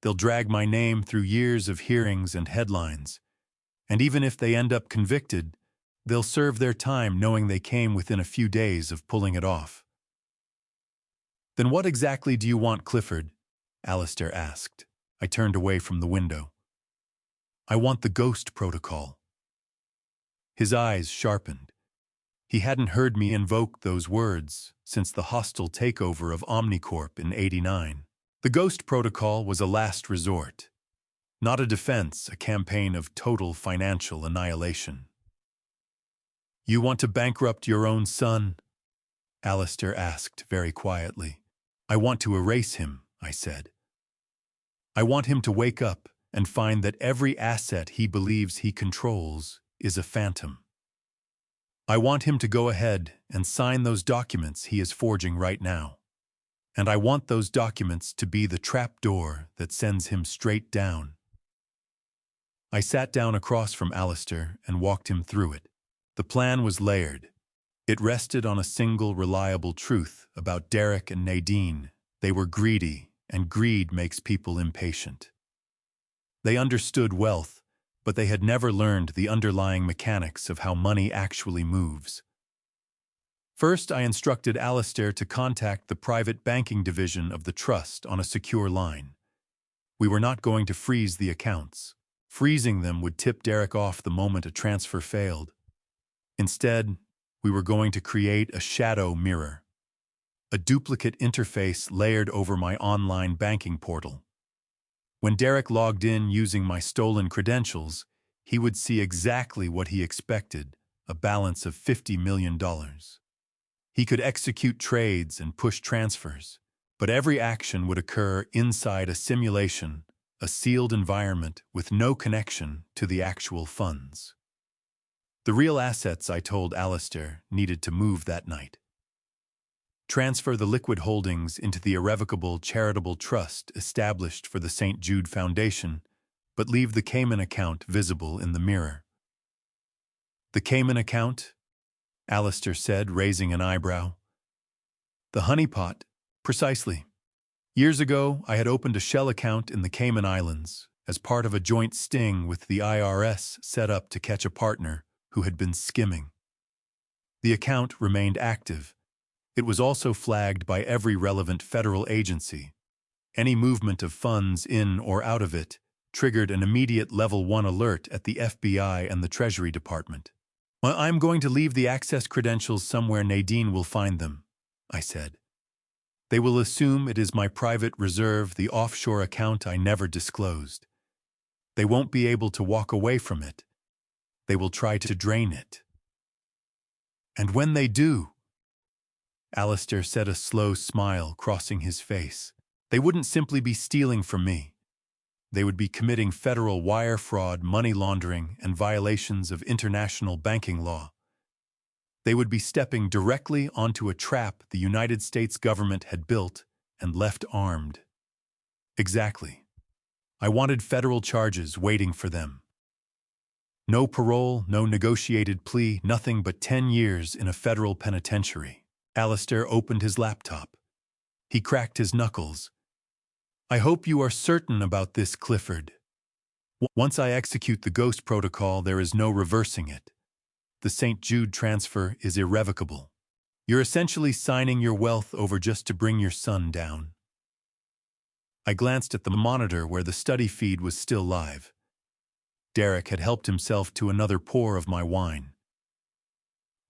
They'll drag my name through years of hearings and headlines. And even if they end up convicted, they'll serve their time knowing they came within a few days of pulling it off." Then what exactly do you want, Clifford? Alistair asked. I turned away from the window. I want the ghost protocol. His eyes sharpened. He hadn't heard me invoke those words since the hostile takeover of Omnicorp in '89. The ghost protocol was a last resort. Not a defense, a campaign of total financial annihilation. You want to bankrupt your own son? Alistair asked very quietly. I want to erase him, I said. I want him to wake up and find that every asset he believes he controls is a phantom. I want him to go ahead and sign those documents he is forging right now. And I want those documents to be the trapdoor that sends him straight down. I sat down across from Alistair and walked him through it. The plan was layered. It rested on a single reliable truth about Derek and Nadine. They were greedy, and greed makes people impatient. They understood wealth, but they had never learned the underlying mechanics of how money actually moves. First, I instructed Alistair to contact the private banking division of the trust on a secure line. We were not going to freeze the accounts. Freezing them would tip Derek off the moment a transfer failed. Instead, we were going to create a shadow mirror, a duplicate interface layered over my online banking portal. When Derek logged in using my stolen credentials, he would see exactly what he expected, a balance of $50 million. He could execute trades and push transfers, but every action would occur inside a simulation, a sealed environment with no connection to the actual funds. The real assets, I told Alistair, needed to move that night. Transfer the liquid holdings into the irrevocable charitable trust established for the St. Jude Foundation, but leave the Cayman account visible in the mirror. The Cayman account? Alistair said, raising an eyebrow. The honeypot, precisely. Years ago, I had opened a shell account in the Cayman Islands as part of a joint sting with the IRS set up to catch a partner who had been skimming. The account remained active. It was also flagged by every relevant federal agency. Any movement of funds in or out of it triggered an immediate Level 1 alert at the FBI and the Treasury Department. Well, I'm going to leave the access credentials somewhere Nadine will find them, I said. They will assume it is my private reserve, the offshore account I never disclosed. They won't be able to walk away from it. They will try to drain it. And when they do, Alistair said, a slow smile crossing his face, they wouldn't simply be stealing from me. They would be committing federal wire fraud, money laundering, and violations of international banking law. They would be stepping directly onto a trap the United States government had built and left armed. Exactly. I wanted federal charges waiting for them. No parole, no negotiated plea, nothing but 10 years in a federal penitentiary. Alistair opened his laptop. He cracked his knuckles. I hope you are certain about this, Clifford. Once I execute the ghost protocol, there is no reversing it. The St. Jude transfer is irrevocable. You're essentially signing your wealth over just to bring your son down. I glanced at the monitor where the study feed was still live. Derek had helped himself to another pour of my wine.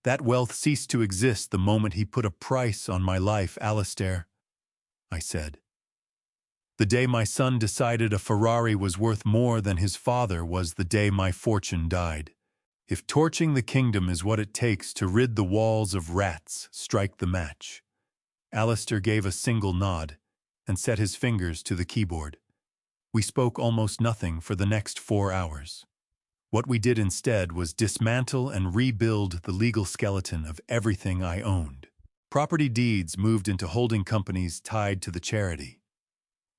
That wealth ceased to exist the moment he put a price on my life, Alistair, I said. The day my son decided a Ferrari was worth more than his father was the day my fortune died. If torching the kingdom is what it takes to rid the walls of rats, strike the match. Alistair gave a single nod and set his fingers to the keyboard. We spoke almost nothing for the next 4 hours. What we did instead was dismantle and rebuild the legal skeleton of everything I owned. Property deeds moved into holding companies tied to the charity.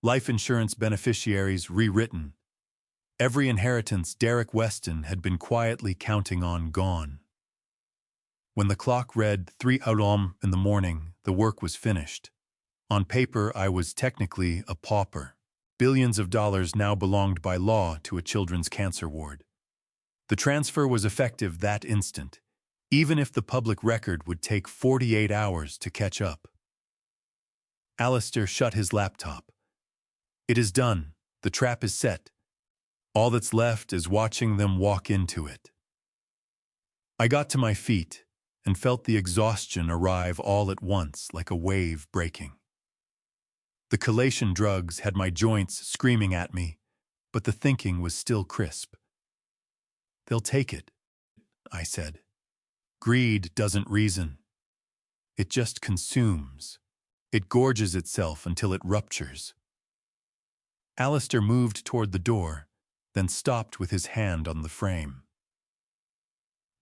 Life insurance beneficiaries rewritten. Every inheritance Derek Weston had been quietly counting on gone. When the clock read 3 a.m. in the morning, the work was finished. On paper, I was technically a pauper. Billions of dollars now belonged by law to a children's cancer ward. The transfer was effective that instant, even if the public record would take 48 hours to catch up. Alistair shut his laptop. It is done. The trap is set. All that's left is watching them walk into it. I got to my feet and felt the exhaustion arrive all at once like a wave breaking. The chelation drugs had my joints screaming at me, but the thinking was still crisp. They'll take it, I said. Greed doesn't reason. It just consumes. It gorges itself until it ruptures. Alistair moved toward the door, then stopped with his hand on the frame.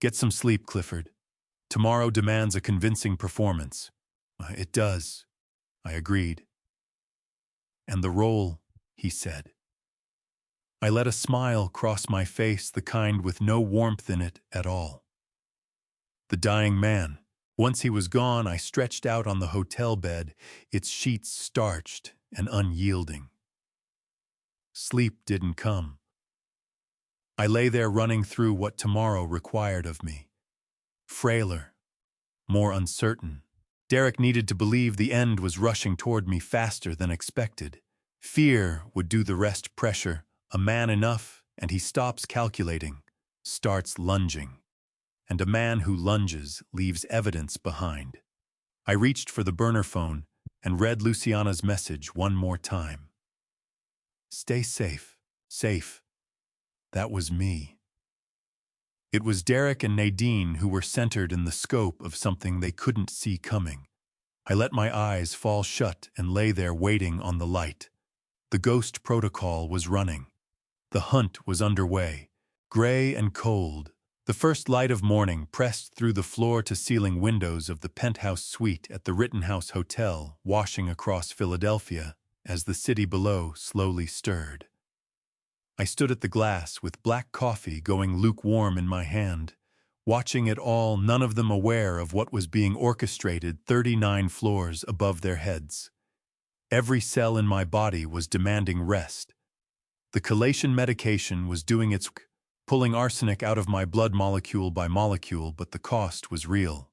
Get some sleep, Clifford. Tomorrow demands a convincing performance. It does, I agreed. And the role, he said. I let a smile cross my face, the kind with no warmth in it at all. The dying man. Once he was gone, I stretched out on the hotel bed, its sheets starched and unyielding. Sleep didn't come. I lay there running through what tomorrow required of me. Frailer, more uncertain. Derek needed to believe the end was rushing toward me faster than expected. Fear would do the rest. Pressure, a man enough, and he stops calculating, starts lunging. And a man who lunges leaves evidence behind. I reached for the burner phone and read Luciana's message one more time. Stay safe, safe. That was me. It was Derek and Nadine who were centered in the scope of something they couldn't see coming. I let my eyes fall shut and lay there waiting on the light. The ghost protocol was running. The hunt was underway, gray and cold. The first light of morning pressed through the floor-to-ceiling windows of the penthouse suite at the Rittenhouse Hotel, washing across Philadelphia as the city below slowly stirred. I stood at the glass with black coffee going lukewarm in my hand, watching it all, none of them aware of what was being orchestrated 39 floors above their heads. Every cell in my body was demanding rest. The chelation medication was doing its work, pulling arsenic out of my blood molecule by molecule, but the cost was real.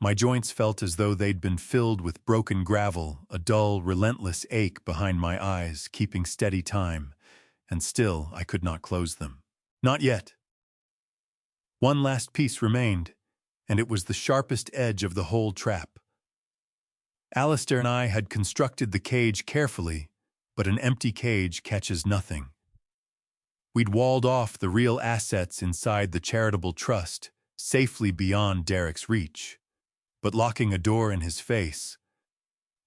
My joints felt as though they'd been filled with broken gravel, a dull, relentless ache behind my eyes, keeping steady time, and still I could not close them. Not yet. One last piece remained, and it was the sharpest edge of the whole trap. Alistair and I had constructed the cage carefully, but an empty cage catches nothing. We'd walled off the real assets inside the charitable trust, safely beyond Derek's reach. But locking a door in his face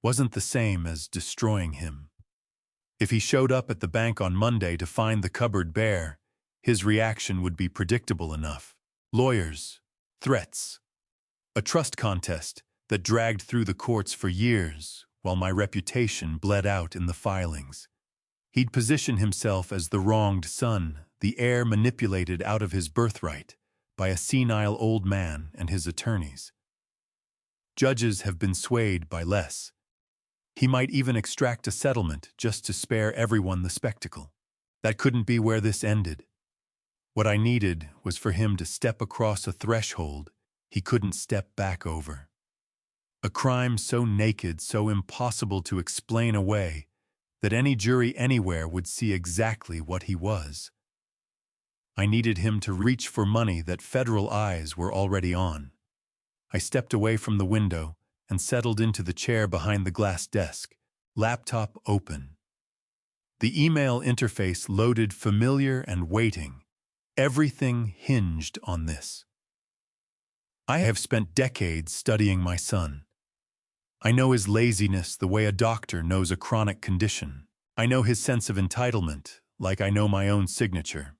wasn't the same as destroying him. If he showed up at the bank on Monday to find the cupboard bare, his reaction would be predictable enough. Lawyers, threats, a trust contest that dragged through the courts for years while my reputation bled out in the filings. He'd position himself as the wronged son, the heir manipulated out of his birthright by a senile old man and his attorneys. Judges have been swayed by less. He might even extract a settlement just to spare everyone the spectacle. That couldn't be where this ended. What I needed was for him to step across a threshold he couldn't step back over. A crime so naked, so impossible to explain away, that any jury anywhere would see exactly what he was. I needed him to reach for money that federal eyes were already on. I stepped away from the window and settled into the chair behind the glass desk, laptop open. The email interface loaded, familiar and waiting. Everything hinged on this. I have spent decades studying my son. I know his laziness the way a doctor knows a chronic condition. I know his sense of entitlement, like I know my own signature.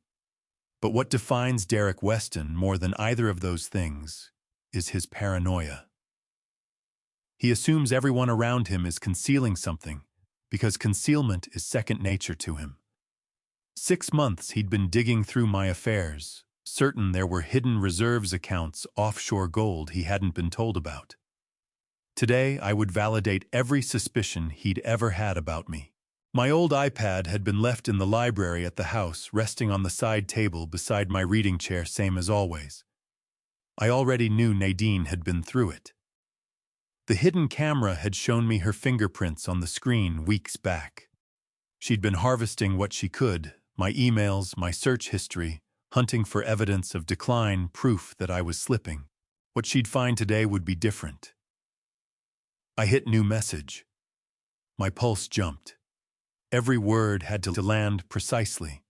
But what defines Derek Weston more than either of those things is his paranoia. He assumes everyone around him is concealing something, because concealment is second nature to him. 6 months he'd been digging through my affairs, certain there were hidden reserves accounts, offshore gold he hadn't been told about. Today, I would validate every suspicion he'd ever had about me. My old iPad had been left in the library at the house, resting on the side table beside my reading chair, same as always. I already knew Nadine had been through it. The hidden camera had shown me her fingerprints on the screen weeks back. She'd been harvesting what she could, my emails, my search history, hunting for evidence of decline, proof that I was slipping. What she'd find today would be different. I hit new message. My pulse jumped. Every word had to land precisely.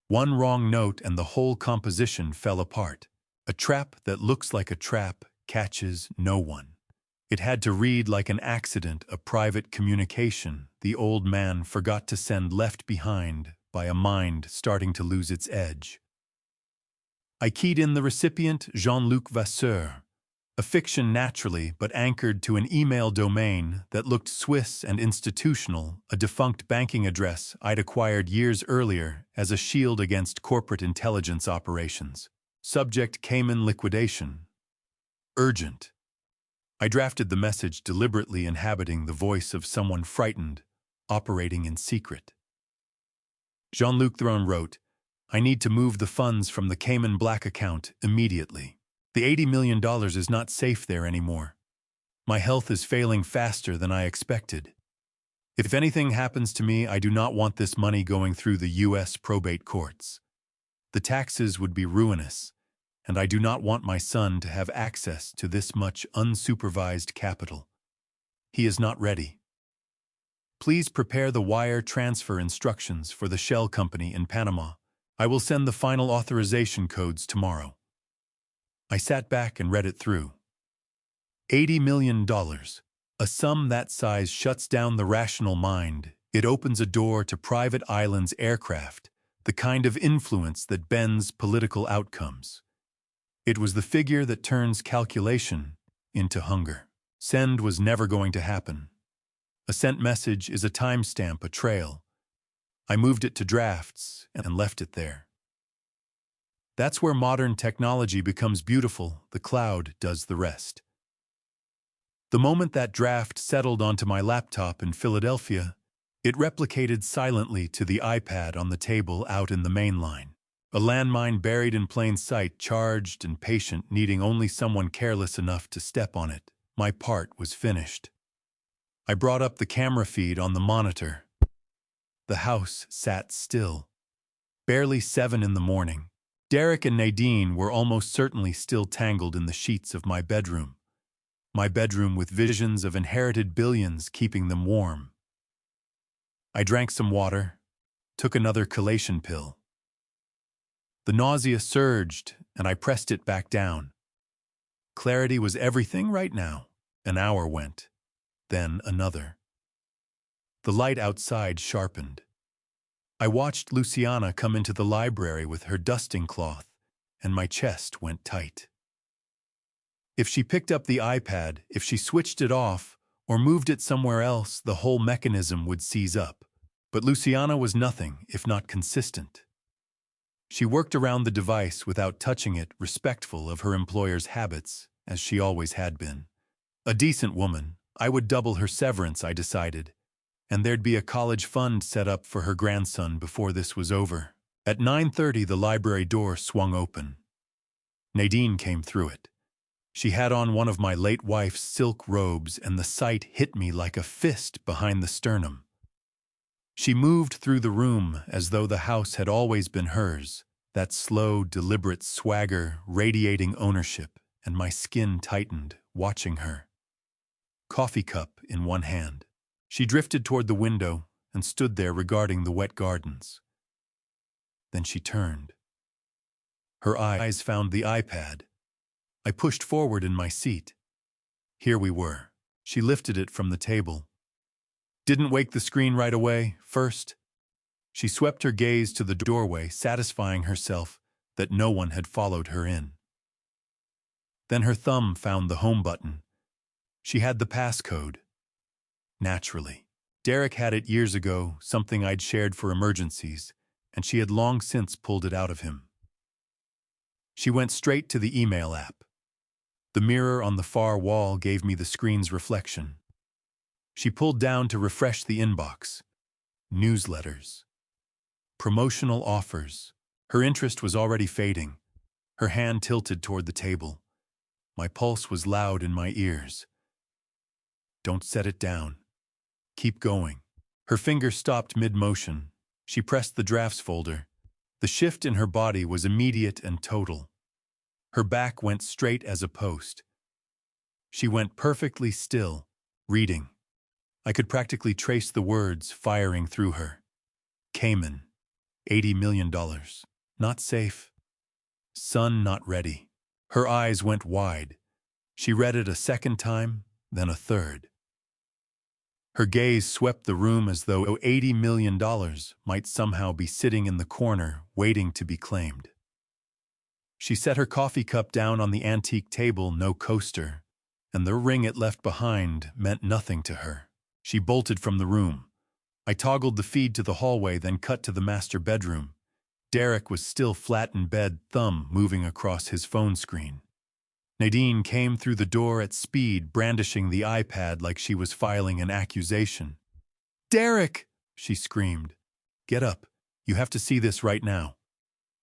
One wrong note and the whole composition fell apart. A trap that looks like a trap catches no one. It had to read like an accident, a private communication the old man forgot to send, left behind by a mind starting to lose its edge. I keyed in the recipient, Jean-Luc Vasseur, a fiction naturally but anchored to an email domain that looked Swiss and institutional, a defunct banking address I'd acquired years earlier as a shield against corporate intelligence operations. Subject: Cayman liquidation. Urgent. I drafted the message deliberately inhabiting the voice of someone frightened, operating in secret. Jean-Luc Throne wrote, "I need to move the funds from the Cayman Black account immediately. The $80 million is not safe there anymore. My health is failing faster than I expected. If anything happens to me, I do not want this money going through the U.S. probate courts. The taxes would be ruinous, and I do not want my son to have access to this much unsupervised capital. He is not ready. Please prepare the wire transfer instructions for the shell company in Panama. I will send the final authorization codes tomorrow." I sat back and read it through. $80 million. A sum that size shuts down the rational mind. It opens a door to private islands aircraft, the kind of influence that bends political outcomes. It was the figure that turns calculation into hunger. Send was never going to happen. A sent message is a timestamp, a trail. I moved it to drafts and left it there. That's where modern technology becomes beautiful. The cloud does the rest. The moment that draft settled onto my laptop in Philadelphia, it replicated silently to the iPad on the table out in the main line. A landmine buried in plain sight, charged and patient, needing only someone careless enough to step on it. My part was finished. I brought up the camera feed on the monitor. The house sat still. Barely 7 in the morning. Derek and Nadine were almost certainly still tangled in the sheets of my bedroom. My bedroom with visions of inherited billions keeping them warm. I drank some water, took another chelation pill. The nausea surged, and I pressed it back down. Clarity was everything right now. An hour went, then another. The light outside sharpened. I watched Luciana come into the library with her dusting cloth, and my chest went tight. If she picked up the iPad, if she switched it off, or moved it somewhere else, the whole mechanism would seize up. But Luciana was nothing if not consistent. She worked around the device without touching it, respectful of her employer's habits, as she always had been. A decent woman. I would double her severance, I decided, and there'd be a college fund set up for her grandson before this was over. At 9:30, the library door swung open. Nadine came through it. She had on one of my late wife's silk robes, and the sight hit me like a fist behind the sternum. She moved through the room as though the house had always been hers, that slow, deliberate swagger radiating ownership, and my skin tightened, watching her. Coffee cup in one hand. She drifted toward the window and stood there regarding the wet gardens. Then she turned. Her eyes found the iPad. I pushed forward in my seat. Here we were. She lifted it from the table. Didn't wake the screen right away, first. She swept her gaze to the doorway, satisfying herself that no one had followed her in. Then her thumb found the home button. She had the passcode. Naturally. Derek had it years ago, something I'd shared for emergencies, and she had long since pulled it out of him. She went straight to the email app. The mirror on the far wall gave me the screen's reflection. She pulled down to refresh the inbox. Newsletters. Promotional offers. Her interest was already fading. Her hand tilted toward the table. My pulse was loud in my ears. Don't set it down. Keep going. Her finger stopped mid-motion. She pressed the drafts folder. The shift in her body was immediate and total. Her back went straight as a post. She went perfectly still, reading. I could practically trace the words firing through her. Cayman. $80 million. Not safe. Son not ready. Her eyes went wide. She read it a second time, then a third. Her gaze swept the room as though $80 million might somehow be sitting in the corner, waiting to be claimed. She set her coffee cup down on the antique table, no coaster, and the ring it left behind meant nothing to her. She bolted from the room. I toggled the feed to the hallway, then cut to the master bedroom. Derek was still flat in bed, thumb moving across his phone screen. Nadine came through the door at speed, brandishing the iPad like she was filing an accusation. "Derek!" she screamed. "Get up. You have to see this right now."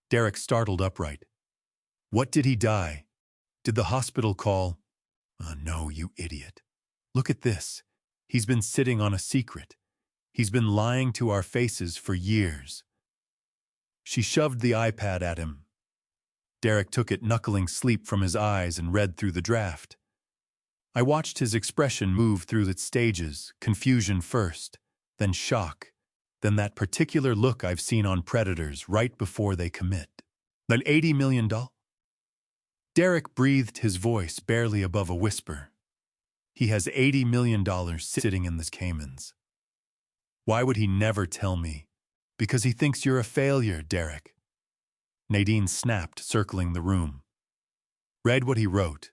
Derek startled upright. "What, did he die? Did the hospital call?" No, you idiot. Look at this. He's been sitting on a secret. He's been lying to our faces for years." She shoved the iPad at him. Derek took it, knuckling sleep from his eyes, and read through the draft. I watched his expression move through its stages, confusion first, then shock, then that particular look I've seen on predators right before they commit. "Then $80 million? Derek breathed, his voice barely above a whisper. "He has $80 million sitting in the Caymans. Why would he never tell me? Because he thinks you're a failure, Derek." Nadine snapped, circling the room. Read what he wrote.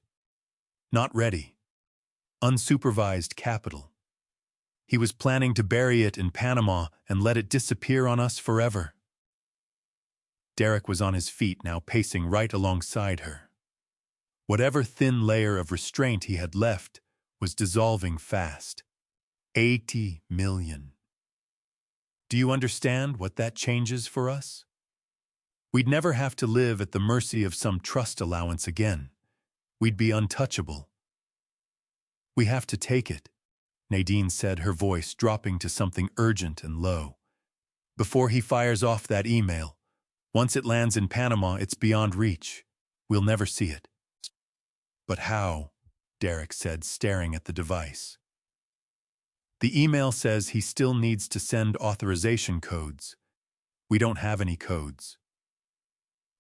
"Not ready. Unsupervised capital. He was planning to bury it in Panama and let it disappear on us forever." Derek was on his feet now, pacing right alongside her. Whatever thin layer of restraint he had left was dissolving fast. 80 million. Do you understand what that changes for us? We'd never have to live at the mercy of some trust allowance again. We'd be untouchable. "We have to take it," Nadine said, her voice dropping to something urgent and low. "Before he fires off that email. Once it lands in Panama, it's beyond reach. We'll never see it." "But how?" Derek said, staring at the device. "The email says he still needs to send authorization codes. We don't have any codes."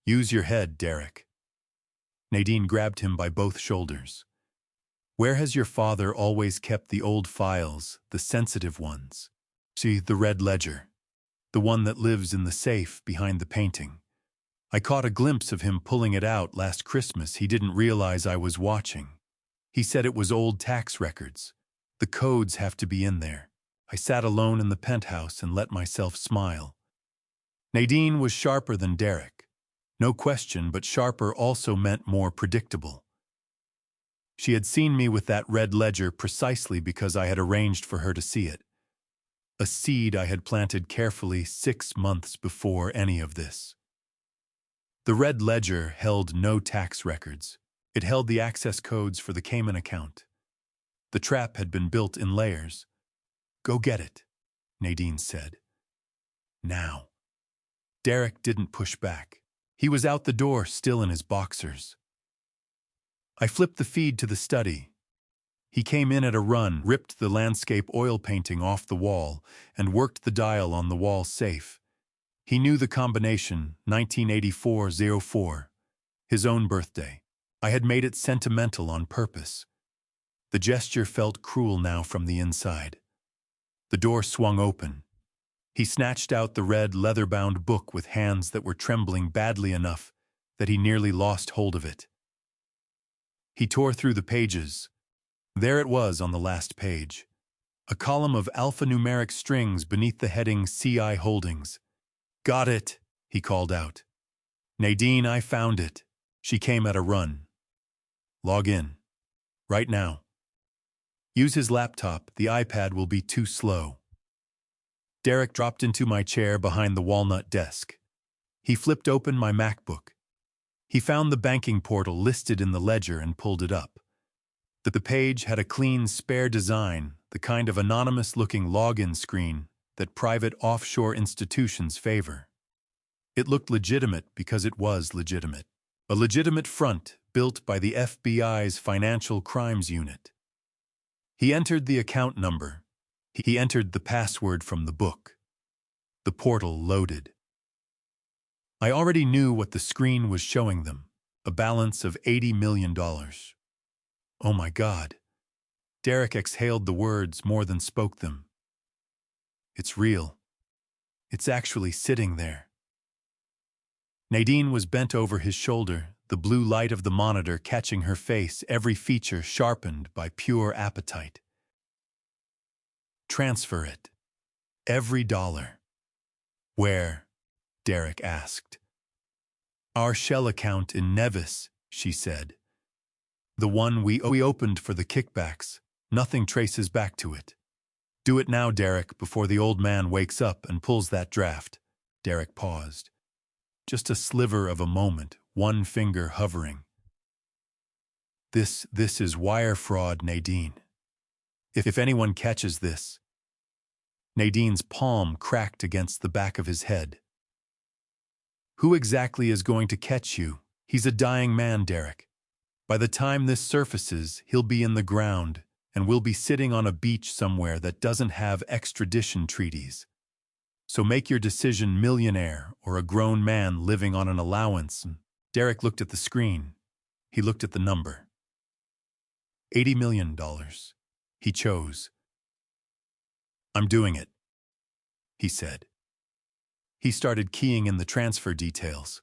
"Use your head, Derek." Nadine grabbed him by both shoulders. "Where has your father always kept the old files, the sensitive ones? See, the red ledger. The one that lives in the safe behind the painting. I caught a glimpse of him pulling it out last Christmas. He didn't realize I was watching. He said it was old tax records. The codes have to be in there." I sat alone in the penthouse and let myself smile. Nadine was sharper than Derek. No question, but sharper also meant more predictable. She had seen me with that red ledger precisely because I had arranged for her to see it. A seed I had planted carefully 6 months before any of this. The red ledger held no tax records. It held the access codes for the Cayman account. The trap had been built in layers. "Go get it," Nadine said. "Now." Derek didn't push back. He was out the door, still in his boxers. I flipped the feed to the study. He came in at a run, ripped the landscape oil painting off the wall, and worked the dial on the wall safe. He knew the combination, 1984-04, his own birthday. I had made it sentimental on purpose. The gesture felt cruel now from the inside. The door swung open. He snatched out the red, leather-bound book with hands that were trembling badly enough that he nearly lost hold of it. He tore through the pages. There it was on the last page. A column of alphanumeric strings beneath the heading CI Holdings. "Got it," he called out. "Nadine, I found it." She came at a run. "Log in. Right now. Use his laptop. The iPad will be too slow." Derek dropped into my chair behind the walnut desk. He flipped open my MacBook. He found the banking portal listed in the ledger and pulled it up. The page had a clean, spare design, the kind of anonymous-looking login screen that private offshore institutions favor. It looked legitimate because it was legitimate. A legitimate front built by the FBI's Financial Crimes Unit. He entered the account number. He entered the password from the book. The portal loaded. I already knew what the screen was showing them, a balance of $80 million. Oh my God. Derek exhaled the words more than spoke them. It's real. It's actually sitting there. Nadine was bent over his shoulder, the blue light of the monitor catching her face, every feature sharpened by pure appetite. Transfer it. Every dollar. Where? Derek asked. Our shell account in Nevis, she said. The one we opened for the kickbacks. Nothing traces back to it. Do it now, Derek, before the old man wakes up and pulls that draft. Derek paused. Just a sliver of a moment, one finger hovering. This is wire fraud, Nadine. If anyone catches this. Nadine's palm cracked against the back of his head. Who exactly is going to catch you? He's a dying man, Derek. By the time this surfaces, he'll be in the ground, and we'll be sitting on a beach somewhere that doesn't have extradition treaties. So make your decision, millionaire or a grown man living on an allowance. Derek looked at the screen. He looked at the number. $80 million. He chose. I'm doing it, he said. He started keying in the transfer details.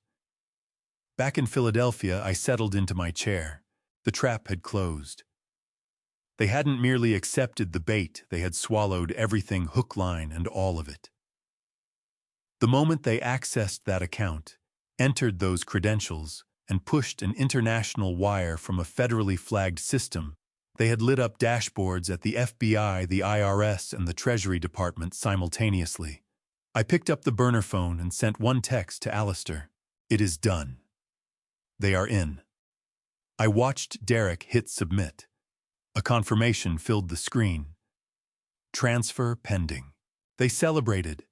Back in Philadelphia, I settled into my chair. The trap had closed. They hadn't merely accepted the bait, they had swallowed everything, hook, line, and all of it. The moment they accessed that account, entered those credentials, and pushed an international wire from a federally flagged system, they had lit up dashboards at the FBI, the IRS, and the Treasury Department simultaneously. I picked up the burner phone and sent one text to Alistair. It is done. They are in. I watched Derek hit submit. A confirmation filled the screen. Transfer pending. They celebrated.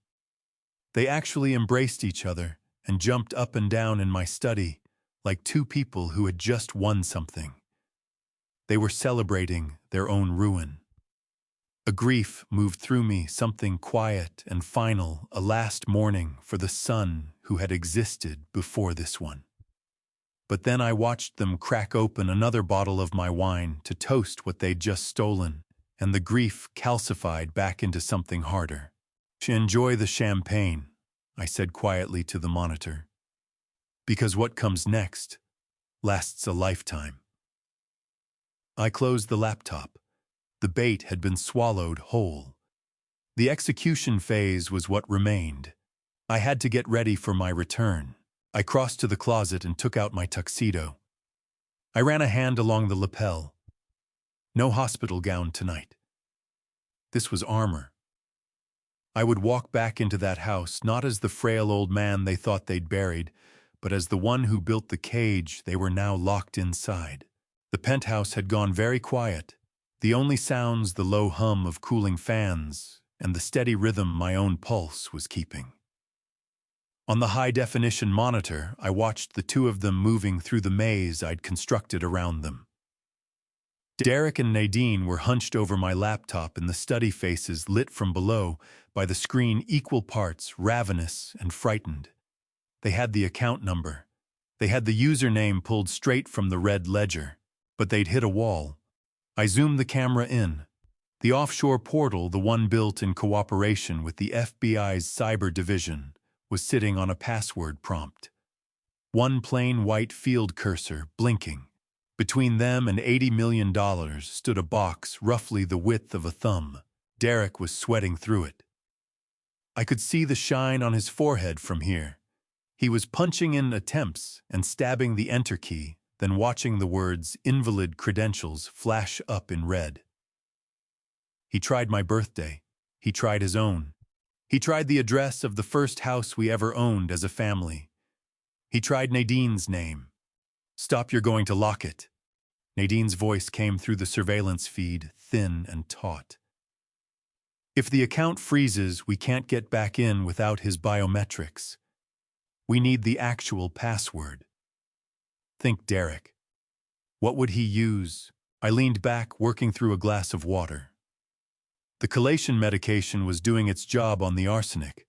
They actually embraced each other and jumped up and down in my study like two people who had just won something. They were celebrating their own ruin. A grief moved through me, something quiet and final, a last mourning for the son who had existed before this one. But then I watched them crack open another bottle of my wine to toast what they'd just stolen, and the grief calcified back into something harder. Enjoy the champagne, I said quietly to the monitor. Because what comes next lasts a lifetime. I closed the laptop. The bait had been swallowed whole. The execution phase was what remained. I had to get ready for my return. I crossed to the closet and took out my tuxedo. I ran a hand along the lapel. No hospital gown tonight. This was armor. I would walk back into that house not as the frail old man they thought they'd buried, but as the one who built the cage they were now locked inside. The penthouse had gone very quiet. The only sounds the low hum of cooling fans and the steady rhythm my own pulse was keeping. On the high-definition monitor, I watched the two of them moving through the maze I'd constructed around them. Derek and Nadine were hunched over my laptop in the study, faces lit from below by the screen, equal parts ravenous and frightened. They had the account number. They had the username pulled straight from the red ledger, but they'd hit a wall. I zoomed the camera in. The offshore portal, the one built in cooperation with the FBI's cyber division, was sitting on a password prompt. One plain white field cursor blinking. Between them and $80 million stood a box roughly the width of a thumb. Derek was sweating through it. I could see the shine on his forehead from here. He was punching in attempts and stabbing the enter key, then watching the words "invalid credentials" flash up in red. He tried my birthday. He tried his own. He tried the address of the first house we ever owned as a family. He tried Nadine's name. Stop, you're going to lock it. Nadine's voice came through the surveillance feed, thin and taut. If the account freezes, we can't get back in without his biometrics. We need the actual password. Think Derek. What would he use? I leaned back, working through a glass of water. The chelation medication was doing its job on the arsenic,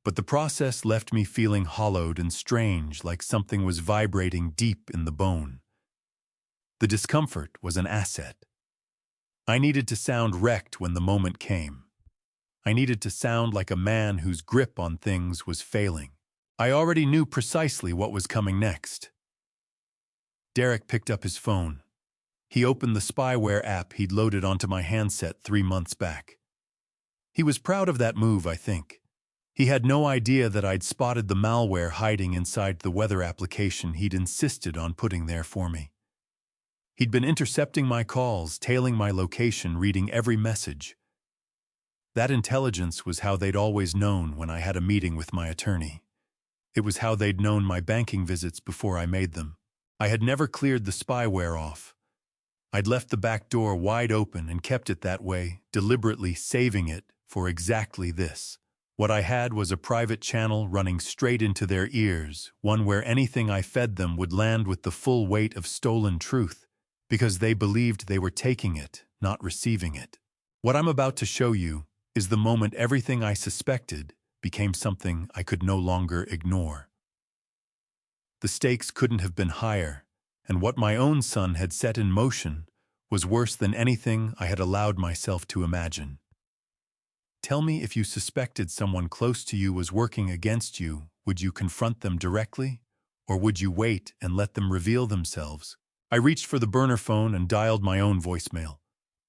but the process left me feeling hollowed and strange, like something was vibrating deep in the bone. The discomfort was an asset. I needed to sound wrecked when the moment came. I needed to sound like a man whose grip on things was failing. I already knew precisely what was coming next. Derek picked up his phone. He opened the spyware app he'd loaded onto my handset 3 months back. He was proud of that move, I think. He had no idea that I'd spotted the malware hiding inside the weather application he'd insisted on putting there for me. He'd been intercepting my calls, tailing my location, reading every message. That intelligence was how they'd always known when I had a meeting with my attorney. It was how they'd known my banking visits before I made them. I had never cleared the spyware off. I'd left the back door wide open and kept it that way, deliberately saving it for exactly this. What I had was a private channel running straight into their ears, one where anything I fed them would land with the full weight of stolen truth, because they believed they were taking it, not receiving it. What I'm about to show you is the moment everything I suspected became something I could no longer ignore. The stakes couldn't have been higher, and what my own son had set in motion was worse than anything I had allowed myself to imagine. Tell me, if you suspected someone close to you was working against you, would you confront them directly, or would you wait and let them reveal themselves? I reached for the burner phone and dialed my own voicemail.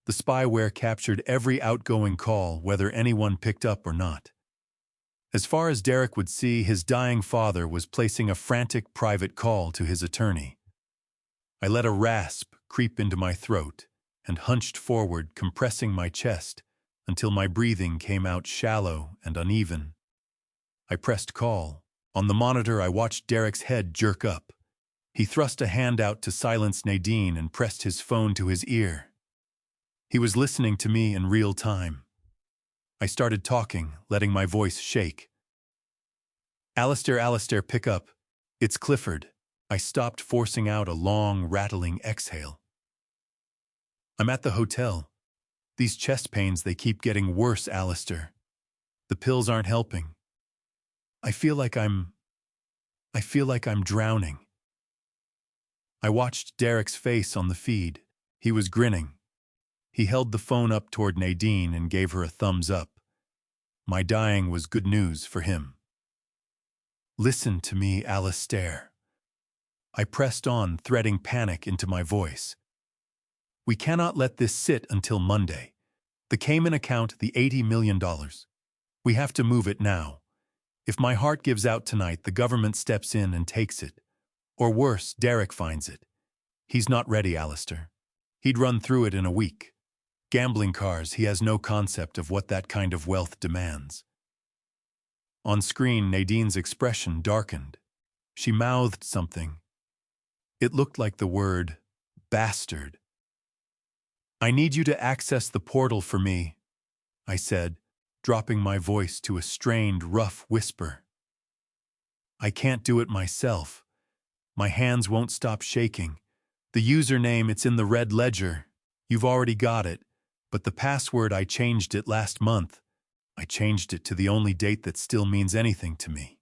The spyware captured every outgoing call, whether anyone picked up or not. As far as Derek would see, his dying father was placing a frantic private call to his attorney. I let a rasp creep into my throat and hunched forward, compressing my chest until my breathing came out shallow and uneven. I pressed call. On the monitor, I watched Derek's head jerk up. He thrust a hand out to silence Nadine and pressed his phone to his ear. He was listening to me in real time. I started talking, letting my voice shake. Alistair, pick up. It's Clifford." I stopped, forcing out a long, rattling exhale. "I'm at the hotel. These chest pains, they keep getting worse, Alistair. The pills aren't helping. I feel like I'm drowning." I watched Derek's face on the feed. He was grinning. He held the phone up toward Nadine and gave her a thumbs up. My dying was good news for him. "Listen to me, Alistair." I pressed on, threading panic into my voice. "We cannot let this sit until Monday. The Cayman account, the $80 million. We have to move it now. If my heart gives out tonight, the government steps in and takes it. Or worse, Derek finds it. He's not ready, Alistair. He'd run through it in a week. Gambling cars, he has no concept of what that kind of wealth demands." On screen, Nadine's expression darkened. She mouthed something. It looked like the word bastard. "I need you to access the portal for me," I said, dropping my voice to a strained, rough whisper. "I can't do it myself. My hands won't stop shaking. The username, it's in the red ledger. You've already got it. But the password, I changed it last month. I changed it to the only date that still means anything to me."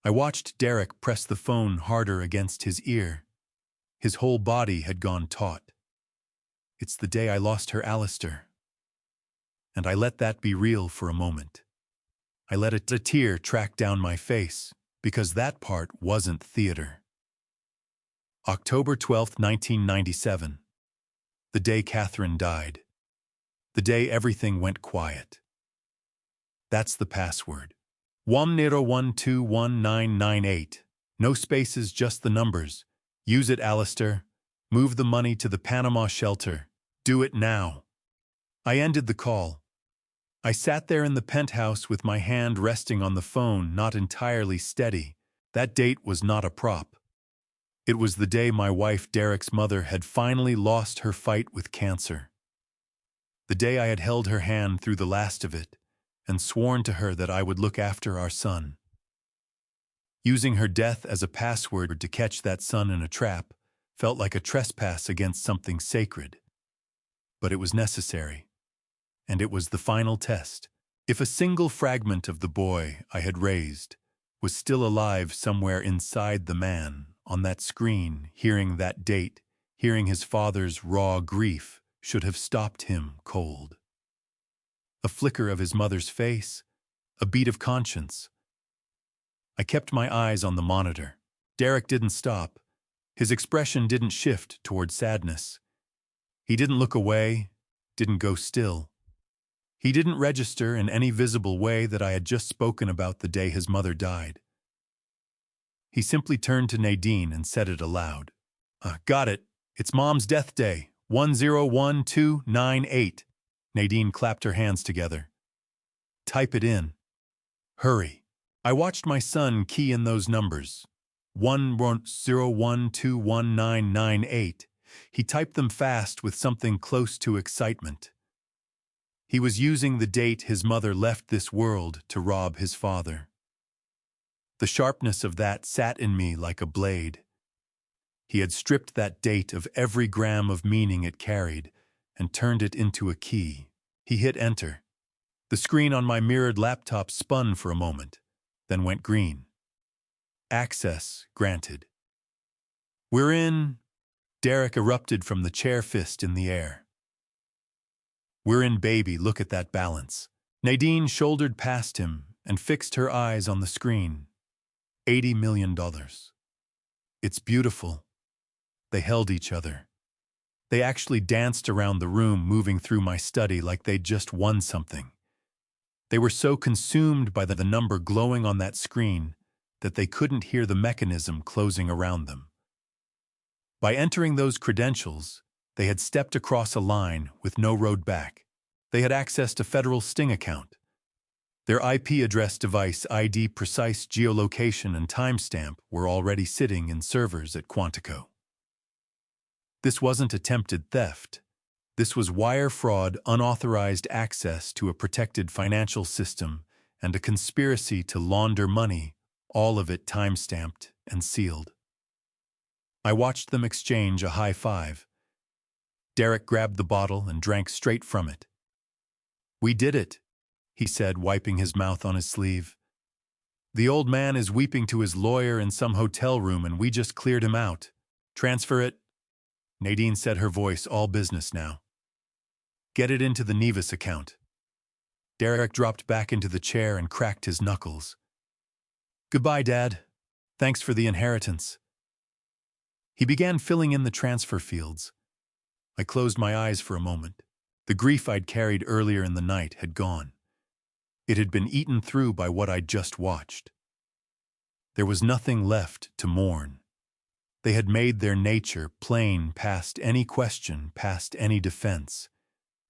I watched Derek press the phone harder against his ear. His whole body had gone taut. "It's the day I lost her, Alistair." And I let that be real for a moment. I let a tear track down my face, because that part wasn't theater. October 12th, 1997. The day Catherine died. The day everything went quiet. That's the password. 10121998. No spaces, just the numbers. Use it, Alistair. Move the money to the Panama shelter. Do it now. I ended the call. I sat there in the penthouse with my hand resting on the phone, not entirely steady. That date was not a prop. It was the day my wife Derek's mother had finally lost her fight with cancer. The day I had held her hand through the last of it and sworn to her that I would look after our son. Using her death as a password to catch that son in a trap felt like a trespass against something sacred. But it was necessary, and it was the final test. If a single fragment of the boy I had raised was still alive somewhere inside the man, on that screen, hearing that date, hearing his father's raw grief, should have stopped him cold. A flicker of his mother's face, a beat of conscience. I kept my eyes on the monitor. Derek didn't stop. His expression didn't shift toward sadness. He didn't look away, didn't go still. He didn't register in any visible way that I had just spoken about the day his mother died. He simply turned to Nadine and said it aloud. Got it. It's Mom's death day. 101298. Nadine clapped her hands together. Type it in. Hurry. I watched my son key in those numbers. 10121998. He typed them fast with something close to excitement. He was using the date his mother left this world to rob his father. The sharpness of that sat in me like a blade. He had stripped that date of every gram of meaning it carried and turned it into a key. He hit enter. The screen on my mirrored laptop spun for a moment, then went green. Access granted. We're in. Derek erupted from the chair, fist in the air. We're in, baby, look at that balance. Nadine shouldered past him and fixed her eyes on the screen. $80 million. It's beautiful. They held each other. They actually danced around the room, moving through my study like they'd just won something. They were so consumed by the number glowing on that screen that they couldn't hear the mechanism closing around them. By entering those credentials, they had stepped across a line with no road back. They had accessed a federal Sting account. Their IP address, device ID, precise geolocation, and timestamp were already sitting in servers at Quantico. This wasn't attempted theft. This was wire fraud, unauthorized access to a protected financial system, and a conspiracy to launder money, all of it time-stamped and sealed. I watched them exchange a high five. Derek grabbed the bottle and drank straight from it. We did it, he said, wiping his mouth on his sleeve. The old man is weeping to his lawyer in some hotel room and we just cleared him out. Transfer it. Nadine said, her voice all business now. Get it into the Nevis account. Derek dropped back into the chair and cracked his knuckles. Goodbye, Dad. Thanks for the inheritance. He began filling in the transfer fields. I closed my eyes for a moment. The grief I'd carried earlier in the night had gone. It had been eaten through by what I'd just watched. There was nothing left to mourn. They had made their nature plain past any question, past any defense.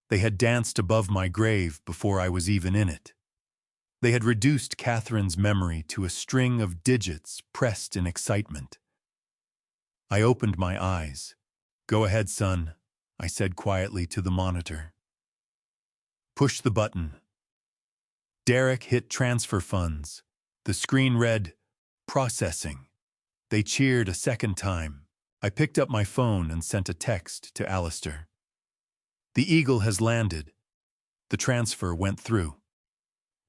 They had danced above my grave before I was even in it. They had reduced Catherine's memory to a string of digits pressed in excitement. I opened my eyes. Go ahead, son, I said quietly to the monitor. Push the button. Derek hit transfer funds. The screen read, processing. They cheered a second time. I picked up my phone and sent a text to Alistair. The Eagle has landed. The transfer went through.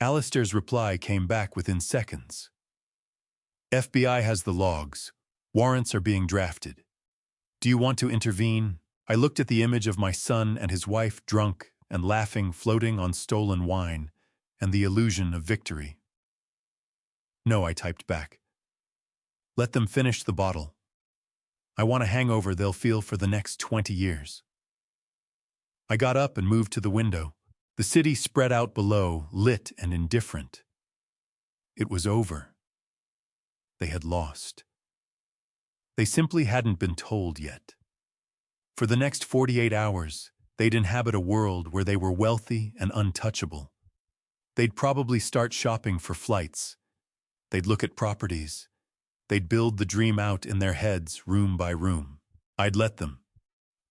Alistair's reply came back within seconds. FBI has the logs. Warrants are being drafted. Do you want to intervene? I looked at the image of my son and his wife drunk and laughing, floating on stolen wine, and the illusion of victory. No, I typed back. Let them finish the bottle. I want a hangover they'll feel for the next 20 years. I got up and moved to the window. The city spread out below, lit and indifferent. It was over. They had lost. They simply hadn't been told yet. For the next 48 hours, they'd inhabit a world where they were wealthy and untouchable. They'd probably start shopping for flights. They'd look at properties. They'd build the dream out in their heads, room by room. I'd let them.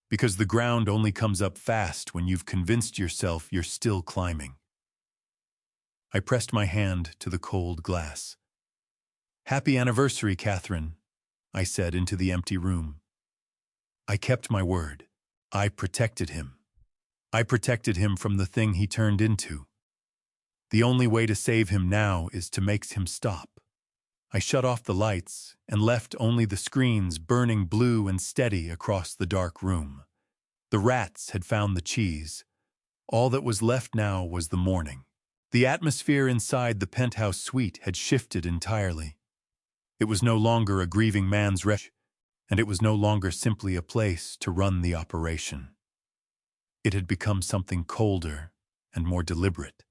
Because the ground only comes up fast when you've convinced yourself you're still climbing. I pressed my hand to the cold glass. "Happy anniversary, Catherine," I said into the empty room. I kept my word. I protected him. I protected him from the thing he turned into. The only way to save him now is to make him stop. I shut off the lights and left only the screens burning blue and steady across the dark room. The rats had found the cheese. All that was left now was the morning. The atmosphere inside the penthouse suite had shifted entirely. It was no longer a grieving man's wreck, and it was no longer simply a place to run the operation. It had become something colder and more deliberate.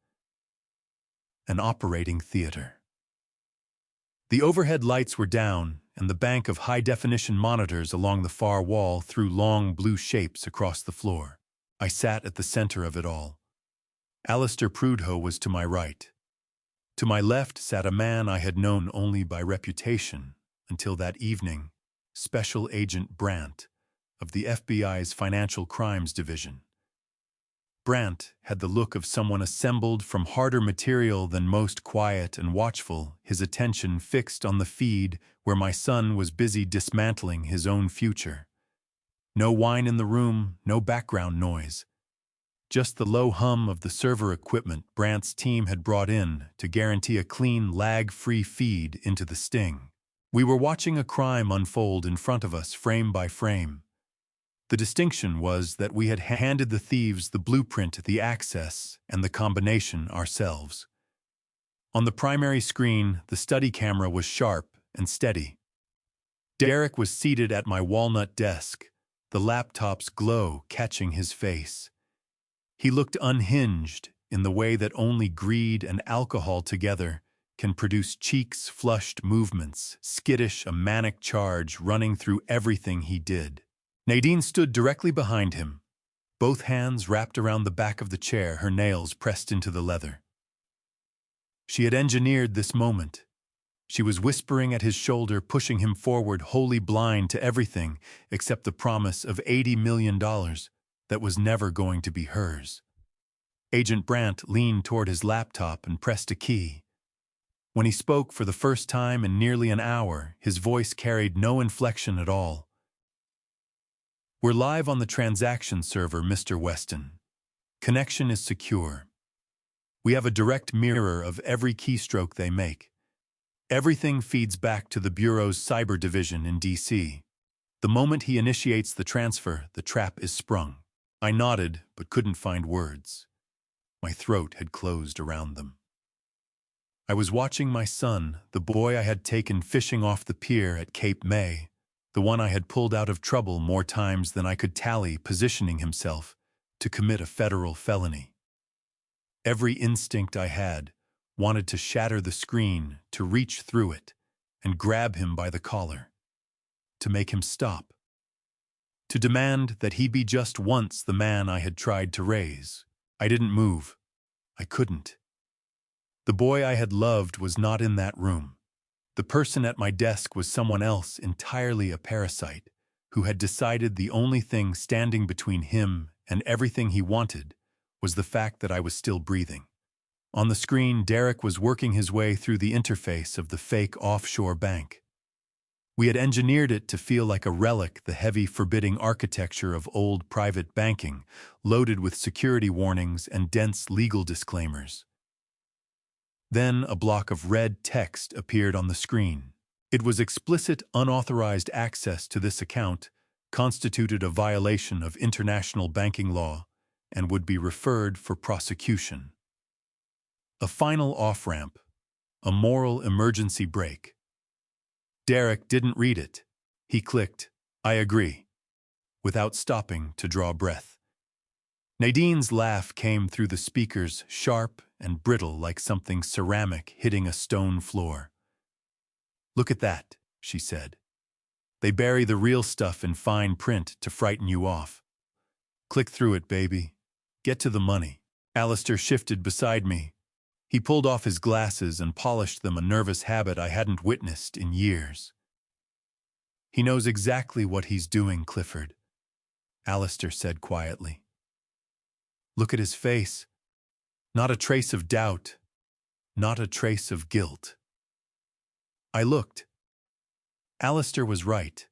An operating theater. The overhead lights were down, and the bank of high-definition monitors along the far wall threw long blue shapes across the floor. I sat at the center of it all. Alistair Prudhoe was to my right. To my left sat a man I had known only by reputation until that evening, Special Agent Brandt of the FBI's Financial Crimes Division. Brandt had the look of someone assembled from harder material than most, quiet and watchful, his attention fixed on the feed where my son was busy dismantling his own future. No whine in the room, no background noise. Just the low hum of the server equipment Brandt's team had brought in to guarantee a clean, lag-free feed into the sting. We were watching a crime unfold in front of us, frame by frame. The distinction was that we had handed the thieves the blueprint, the access, and the combination ourselves. On the primary screen, the study camera was sharp and steady. Derek was seated at my walnut desk, the laptop's glow catching his face. He looked unhinged in the way that only greed and alcohol together can produce cheeks flushed movements, skittish, a manic charge running through everything he did. Nadine stood directly behind him, both hands wrapped around the back of the chair, her nails pressed into the leather. She had engineered this moment. She was whispering at his shoulder, pushing him forward, wholly blind to everything except the promise of $80 million that was never going to be hers. Agent Brandt leaned toward his laptop and pressed a key. When he spoke for the first time in nearly an hour, his voice carried no inflection at all. "We're live on the transaction server, Mr. Weston. Connection is secure. We have a direct mirror of every keystroke they make. Everything feeds back to the Bureau's cyber division in D.C. The moment he initiates the transfer, the trap is sprung." I nodded, but couldn't find words. My throat had closed around them. I was watching my son, the boy I had taken fishing off the pier at Cape May, the one I had pulled out of trouble more times than I could tally, positioning himself to commit a federal felony. Every instinct I had wanted to shatter the screen, to reach through it, and grab him by the collar, to make him stop, to demand that he be just once the man I had tried to raise. I didn't move. I couldn't. The boy I had loved was not in that room. The person at my desk was someone else, entirely a parasite, who had decided the only thing standing between him and everything he wanted was the fact that I was still breathing. On the screen, Derek was working his way through the interface of the fake offshore bank. We had engineered it to feel like a relic, the heavy, forbidding architecture of old private banking, loaded with security warnings and dense legal disclaimers. Then a block of red text appeared on the screen. It was explicit. Unauthorized access to this account constituted a violation of international banking law and would be referred for prosecution. A final off-ramp, a moral emergency brake. Derek didn't read it. He clicked, "I agree," without stopping to draw breath. Nadine's laugh came through the speakers, sharp and brittle like something ceramic hitting a stone floor. "Look at that," she said. "They bury the real stuff in fine print to frighten you off. Click through it, baby. Get to the money." Alistair shifted beside me. He pulled off his glasses and polished them, a nervous habit I hadn't witnessed in years. "He knows exactly what he's doing, Clifford," Alistair said quietly. "Look at his face. Not a trace of doubt. Not a trace of guilt." I looked. Alistair was right.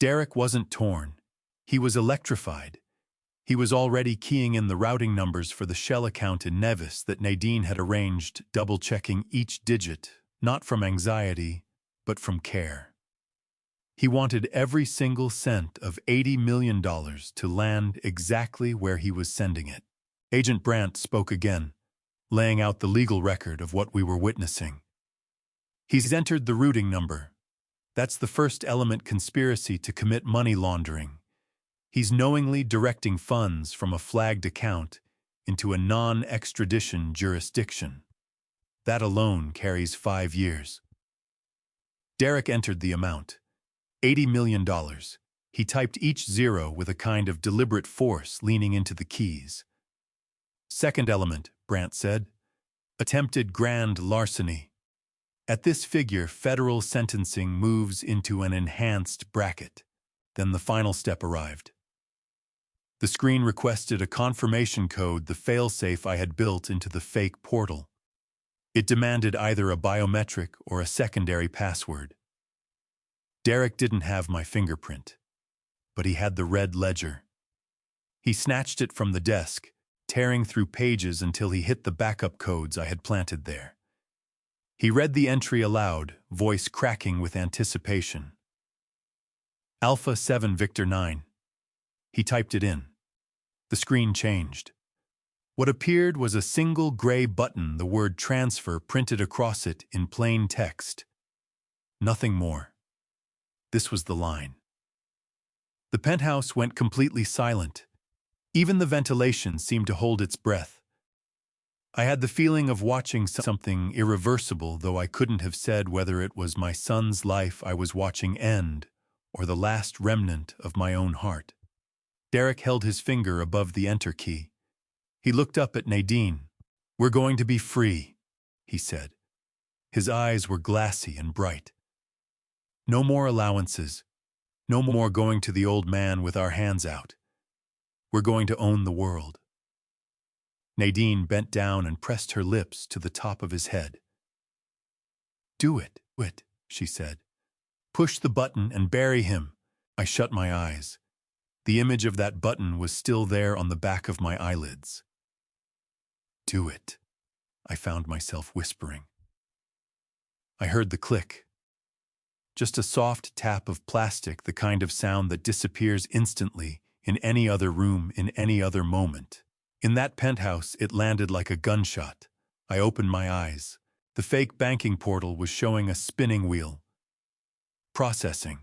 Derek wasn't torn. He was electrified. He was already keying in the routing numbers for the shell account in Nevis that Nadine had arranged, double-checking each digit, not from anxiety, but from care. He wanted every single cent of $80 million to land exactly where he was sending it. Agent Brandt spoke again, laying out the legal record of what we were witnessing. "He's entered the routing number. That's the first element: conspiracy to commit money laundering. He's knowingly directing funds from a flagged account into a non-extradition jurisdiction. That alone carries 5 years." Derek entered the amount. $80 million. He typed each zero with a kind of deliberate force, leaning into the keys. "Second element," Brandt said. "Attempted grand larceny. At this figure, federal sentencing moves into an enhanced bracket." Then the final step arrived. The screen requested a confirmation code, the failsafe I had built into the fake portal. It demanded either a biometric or a secondary password. Derek didn't have my fingerprint, but he had the red ledger. He snatched it from the desk, tearing through pages until he hit the backup codes I had planted there. He read the entry aloud, voice cracking with anticipation. "Alpha 7 Victor 9. He typed it in. The screen changed. What appeared was a single gray button, the word transfer printed across it in plain text. Nothing more. This was the line. The penthouse went completely silent. Even the ventilation seemed to hold its breath. I had the feeling of watching something irreversible, though I couldn't have said whether it was my son's life I was watching end or the last remnant of my own heart. Derek held his finger above the enter key. He looked up at Nadine. "We're going to be free," he said. His eyes were glassy and bright. "No more allowances. No more going to the old man with our hands out. We're going to own the world." Nadine bent down and pressed her lips to the top of his head. Do it," she said. "Push the button and bury him." I shut my eyes. The image of that button was still there on the back of my eyelids. "Do it," I found myself whispering. I heard the click. Just a soft tap of plastic, the kind of sound that disappears instantly in any other room, in any other moment. In that penthouse, it landed like a gunshot. I opened my eyes. The fake banking portal was showing a spinning wheel. Processing.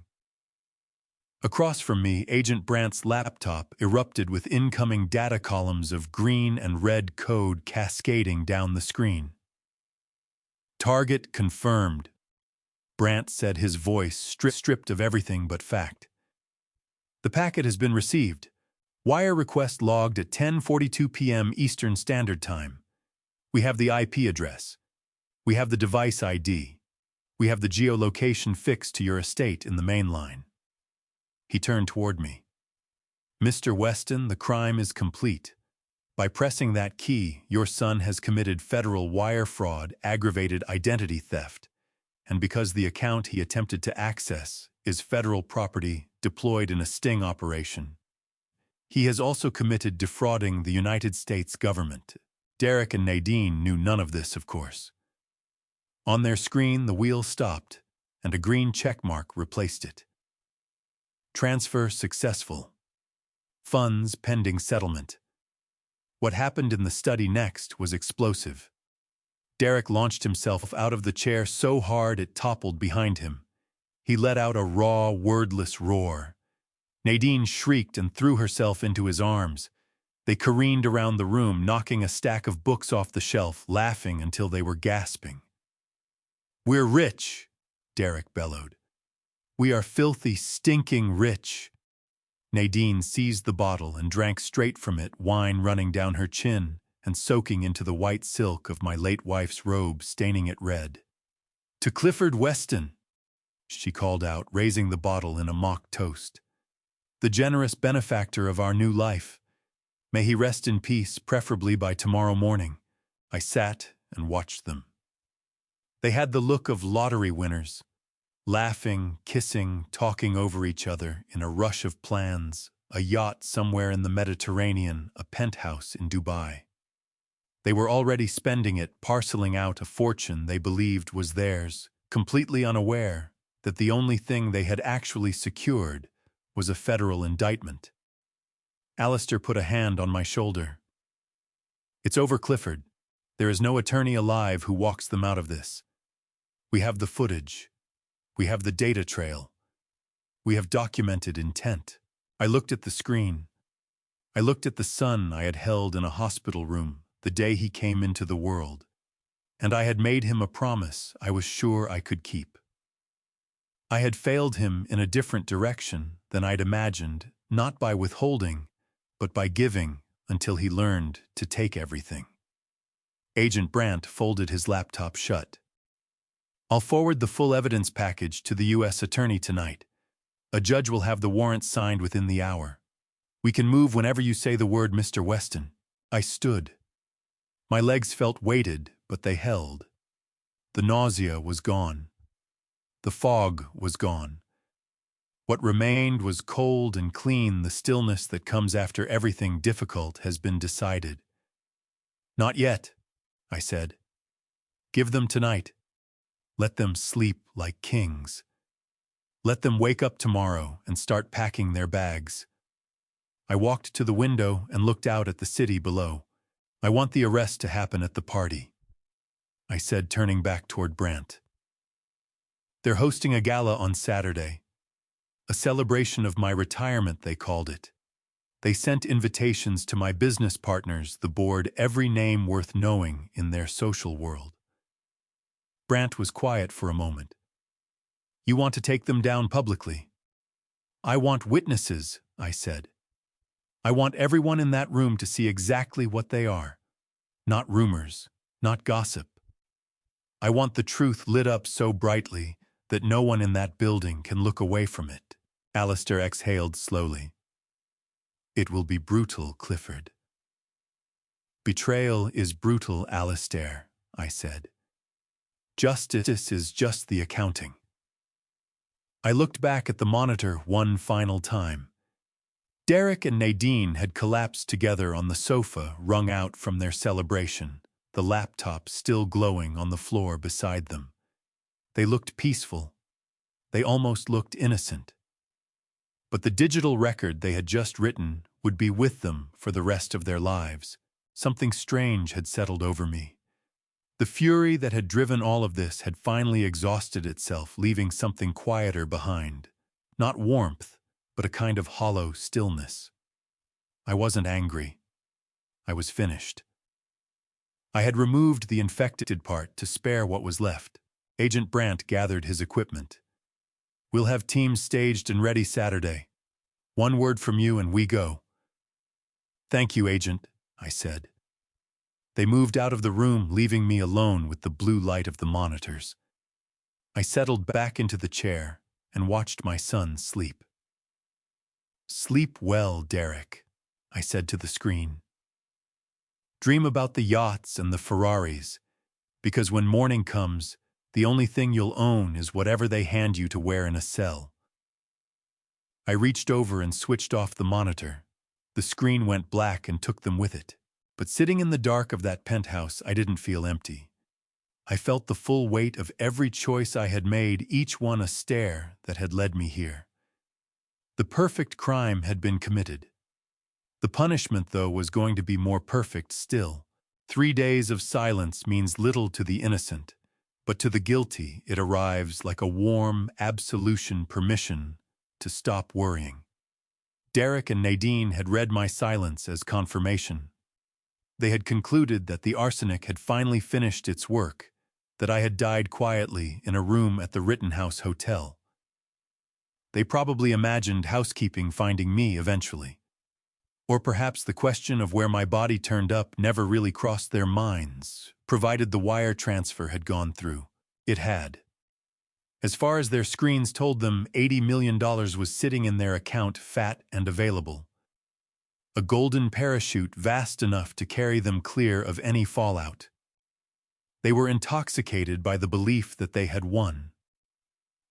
Across from me, Agent Brandt's laptop erupted with incoming data columns of green and red code cascading down the screen. "Target confirmed," Brandt said, his voice stripped of everything but fact. "The packet has been received. Wire request logged at 10:42 p.m. Eastern Standard Time. We have the IP address. We have the device ID. We have the geolocation fixed to your estate in the main line." He turned toward me. "Mr. Weston, the crime is complete. By pressing that key, your son has committed federal wire fraud, aggravated identity theft, and because the account he attempted to access is federal property deployed in a sting operation, he has also committed defrauding the United States government." Derek and Nadine knew none of this, of course. On their screen, the wheel stopped, and a green checkmark replaced it. Transfer successful. Funds pending settlement. What happened in the study next was explosive. Derek launched himself out of the chair so hard it toppled behind him. He let out a raw, wordless roar. Nadine shrieked and threw herself into his arms. They careened around the room, knocking a stack of books off the shelf, laughing until they were gasping. "We're rich," Derek bellowed. "We are filthy, stinking rich." Nadine seized the bottle and drank straight from it, wine running down her chin and soaking into the white silk of my late wife's robe, staining it red. "To Clifford Weston," she called out, raising the bottle in a mock toast. "The generous benefactor of our new life. May he rest in peace, preferably by tomorrow morning." I sat and watched them. They had the look of lottery winners, laughing, kissing, talking over each other in a rush of plans, a yacht somewhere in the Mediterranean, a penthouse in Dubai. They were already spending it, parceling out a fortune they believed was theirs, completely unaware that the only thing they had actually secured was a federal indictment. Alistair put a hand on my shoulder. "It's over, Clifford. There is no attorney alive who walks them out of this. We have the footage. We have the data trail. We have documented intent." I looked at the screen. I looked at the son I had held in a hospital room the day he came into the world, and I had made him a promise I was sure I could keep. I had failed him in a different direction than I'd imagined, not by withholding, but by giving until he learned to take everything. Agent Brandt folded his laptop shut. "I'll forward the full evidence package to the U.S. Attorney tonight. A judge will have the warrant signed within the hour. We can move whenever you say the word, Mr. Weston." I stood. My legs felt weighted, but they held. The nausea was gone. The fog was gone. What remained was cold and clean. The stillness that comes after everything difficult has been decided. "Not yet," I said. "Give them tonight. Let them sleep like kings. Let them wake up tomorrow and start packing their bags." I walked to the window and looked out at the city below. "I want the arrest to happen at the party," I said, turning back toward Brandt. "They're hosting a gala on Saturday. A celebration of my retirement, they called it. They sent invitations to my business partners, the board, every name worth knowing in their social world." Brandt was quiet for a moment. "You want to take them down publicly?" "I want witnesses," I said. "I want everyone in that room to see exactly what they are. Not rumors, not gossip. I want the truth lit up so brightly that no one in that building can look away from it." Alistair exhaled slowly. "It will be brutal, Clifford." "Betrayal is brutal, Alistair," I said. "Justice is just the accounting." I looked back at the monitor one final time. Derek and Nadine had collapsed together on the sofa, wrung out from their celebration, the laptop still glowing on the floor beside them. They looked peaceful. They almost looked innocent. But the digital record they had just written would be with them for the rest of their lives. Something strange had settled over me. The fury that had driven all of this had finally exhausted itself, leaving something quieter behind. Not warmth, but a kind of hollow stillness. I wasn't angry. I was finished. I had removed the infected part to spare what was left. Agent Brandt gathered his equipment. "We'll have teams staged and ready Saturday. One word from you and we go." "Thank you, Agent," I said. They moved out of the room, leaving me alone with the blue light of the monitors. I settled back into the chair and watched my son sleep. "Sleep well, Derek," I said to the screen. "Dream about the yachts and the Ferraris, because when morning comes, the only thing you'll own is whatever they hand you to wear in a cell." I reached over and switched off the monitor. The screen went black and took them with it. But sitting in the dark of that penthouse, I didn't feel empty. I felt the full weight of every choice I had made, each one a stair that had led me here. The perfect crime had been committed. The punishment, though, was going to be more perfect still. 3 days of silence means little to the innocent, but to the guilty it arrives like a warm absolution, permission to stop worrying. Derek and Nadine had read my silence as confirmation. They had concluded that the arsenic had finally finished its work, that I had died quietly in a room at the Rittenhouse Hotel. They probably imagined housekeeping finding me eventually. Or perhaps the question of where my body turned up never really crossed their minds, provided the wire transfer had gone through. It had. As far as their screens told them, $80 million was sitting in their account, fat and available. A golden parachute vast enough to carry them clear of any fallout. They were intoxicated by the belief that they had won.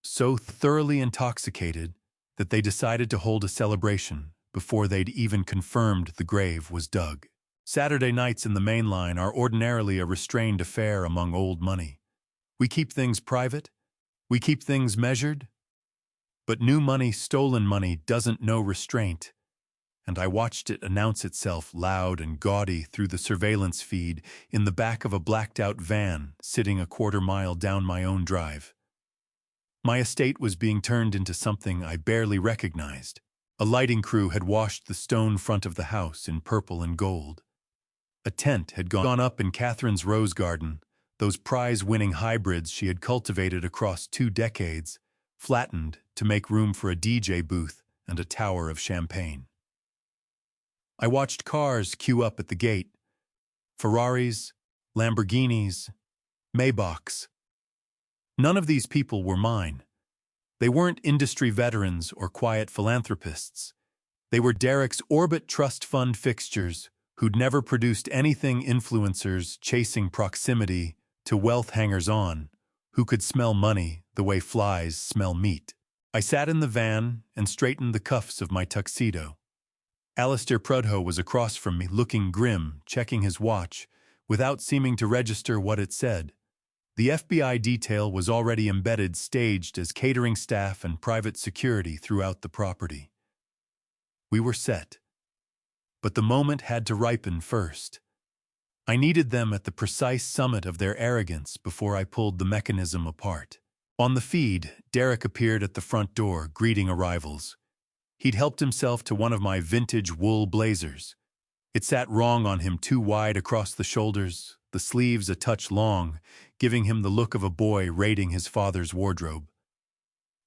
So thoroughly intoxicated that they decided to hold a celebration before they'd even confirmed the grave was dug. Saturday nights in the main line are ordinarily a restrained affair among old money. We keep things private. We keep things measured. But new money, stolen money, doesn't know restraint. And I watched it announce itself loud and gaudy through the surveillance feed in the back of a blacked-out van sitting a quarter-mile down my own drive. My estate was being turned into something I barely recognized. A lighting crew had washed the stone front of the house in purple and gold. A tent had gone up in Catherine's rose garden, those prize-winning hybrids she had cultivated across 2 decades, flattened to make room for a DJ booth and a tower of champagne. I watched cars queue up at the gate. Ferraris, Lamborghinis, Maybachs. None of these people were mine. They weren't industry veterans or quiet philanthropists. They were Derek's Orbit Trust Fund fixtures who'd never produced anything influencers chasing proximity to wealth hangers-on who could smell money the way flies smell meat. I sat in the van and straightened the cuffs of my tuxedo. Alistair Prudhoe was across from me, looking grim, checking his watch, without seeming to register what it said. The FBI detail was already embedded, staged as catering staff and private security throughout the property. We were set. But the moment had to ripen first. I needed them at the precise summit of their arrogance before I pulled the mechanism apart. On the feed, Derek appeared at the front door, greeting arrivals. He'd helped himself to one of my vintage wool blazers. It sat wrong on him, too wide across the shoulders, the sleeves a touch long, giving him the look of a boy raiding his father's wardrobe.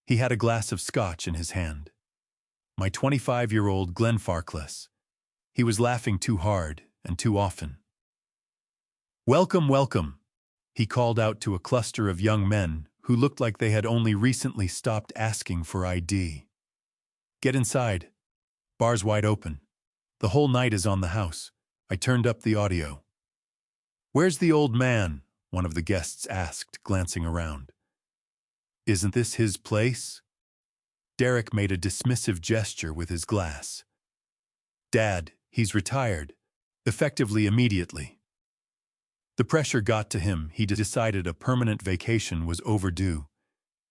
He had a glass of scotch in his hand. My 25-year-old Glenfarclas. He was laughing too hard and too often. "Welcome, welcome," he called out to a cluster of young men who looked like they had only recently stopped asking for ID. "Get inside. Bar's wide open. The whole night is on the house." I turned up the audio. "Where's the old man?" one of the guests asked, glancing around. "Isn't this his place?" Derek made a dismissive gesture with his glass. "Dad, he's retired. Effectively immediately." The pressure got to him. He decided a permanent vacation was overdue.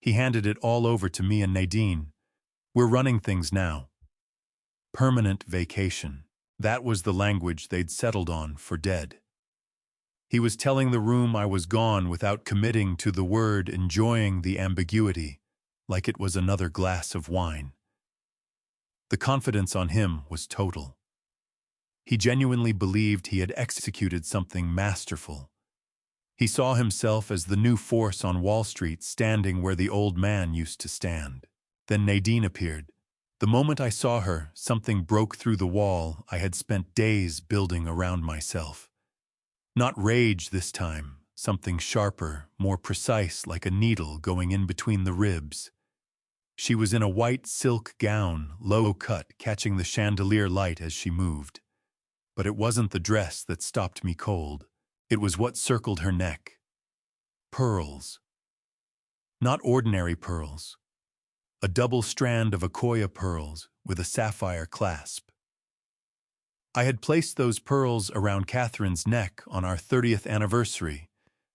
He handed it all over to me and Nadine. "We're running things now." Permanent vacation. That was the language they'd settled on for dead. He was telling the room I was gone without committing to the word, enjoying the ambiguity, like it was another glass of wine. The confidence on him was total. He genuinely believed he had executed something masterful. He saw himself as the new force on Wall Street, standing where the old man used to stand. Then Nadine appeared. The moment I saw her, something broke through the wall I had spent days building around myself. Not rage this time, something sharper, more precise, like a needle going in between the ribs. She was in a white silk gown, low cut, catching the chandelier light as she moved. But it wasn't the dress that stopped me cold. It was what circled her neck. Pearls. Not ordinary pearls. A double strand of Akoya pearls with a sapphire clasp. I had placed those pearls around Catherine's neck on our 30th anniversary,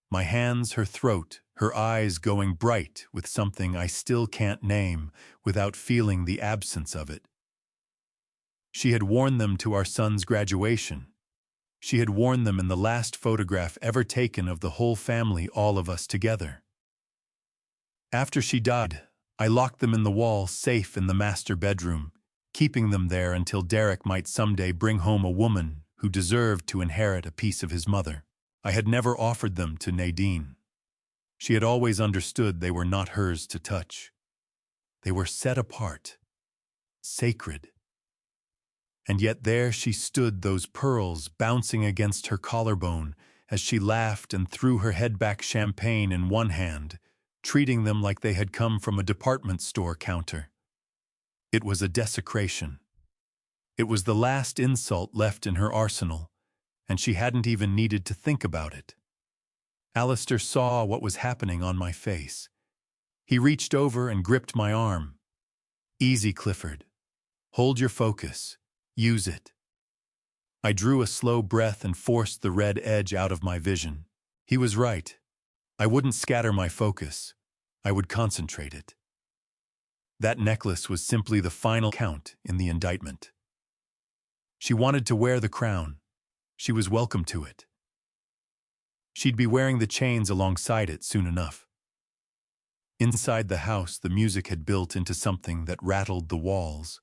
my hands her throat, her eyes going bright with something I still can't name without feeling the absence of it. She had worn them to our son's graduation. She had worn them in the last photograph ever taken of the whole family, all of us together. After she died, I locked them in the wall, safe in the master bedroom, keeping them there until Derek might someday bring home a woman who deserved to inherit a piece of his mother. I had never offered them to Nadine. She had always understood they were not hers to touch. They were set apart, sacred. And yet there she stood, those pearls bouncing against her collarbone, as she laughed and threw her head back, champagne in one hand, treating them like they had come from a department store counter. It was a desecration. It was the last insult left in her arsenal, and she hadn't even needed to think about it. Alistair saw what was happening on my face. He reached over and gripped my arm. "Easy, Clifford. Hold your focus. Use it." I drew a slow breath and forced the red edge out of my vision. He was right. I wouldn't scatter my focus. I would concentrate it. That necklace was simply the final count in the indictment. She wanted to wear the crown. She was welcome to it. She'd be wearing the chains alongside it soon enough. Inside the house, the music had built into something that rattled the walls.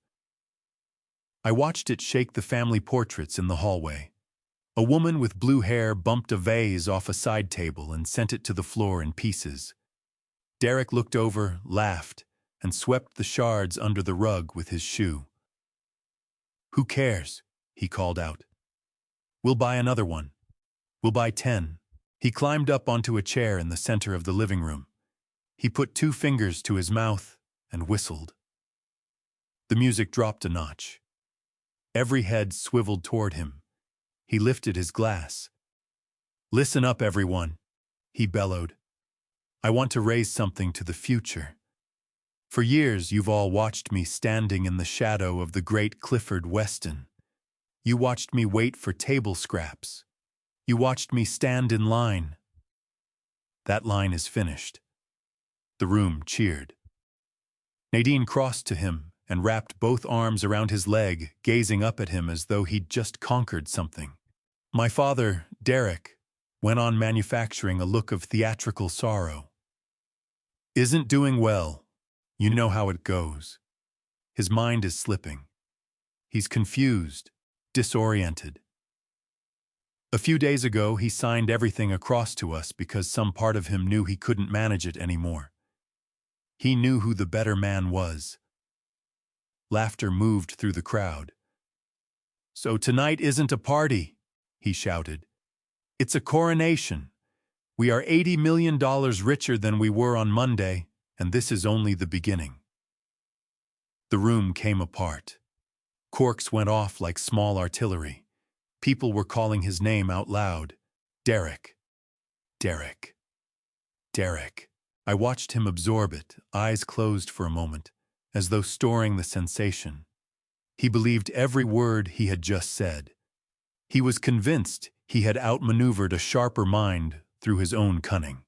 I watched it shake the family portraits in the hallway. A woman with blue hair bumped a vase off a side table and sent it to the floor in pieces. Derek looked over, laughed, and swept the shards under the rug with his shoe. "Who cares?" he called out. "We'll buy another one. We'll buy 10. He climbed up onto a chair in the center of the living room. He put 2 fingers to his mouth and whistled. The music dropped a notch. Every head swiveled toward him. He lifted his glass. "Listen up, everyone," he bellowed. "I want to raise something to the future. For years, you've all watched me standing in the shadow of the great Clifford Weston. You watched me wait for table scraps. You watched me stand in line. That line is finished." The room cheered. Nadine crossed to him and wrapped both arms around his leg, gazing up at him as though he'd just conquered something. My father, Derek, went on manufacturing a look of theatrical sorrow. "Isn't doing well. You know how it goes. His mind is slipping. He's confused, disoriented. A few days ago, he signed everything across to us because some part of him knew he couldn't manage it anymore. He knew who the better man was." Laughter moved through the crowd. "So tonight isn't a party," he shouted. "It's a coronation. We are $80 million richer than we were on Monday, and this is only the beginning." The room came apart. Corks went off like small artillery. People were calling his name out loud. "Derek. Derek. Derek." I watched him absorb it, eyes closed for a moment, as though storing the sensation. He believed every word he had just said. He was convinced he had outmaneuvered a sharper mind through his own cunning.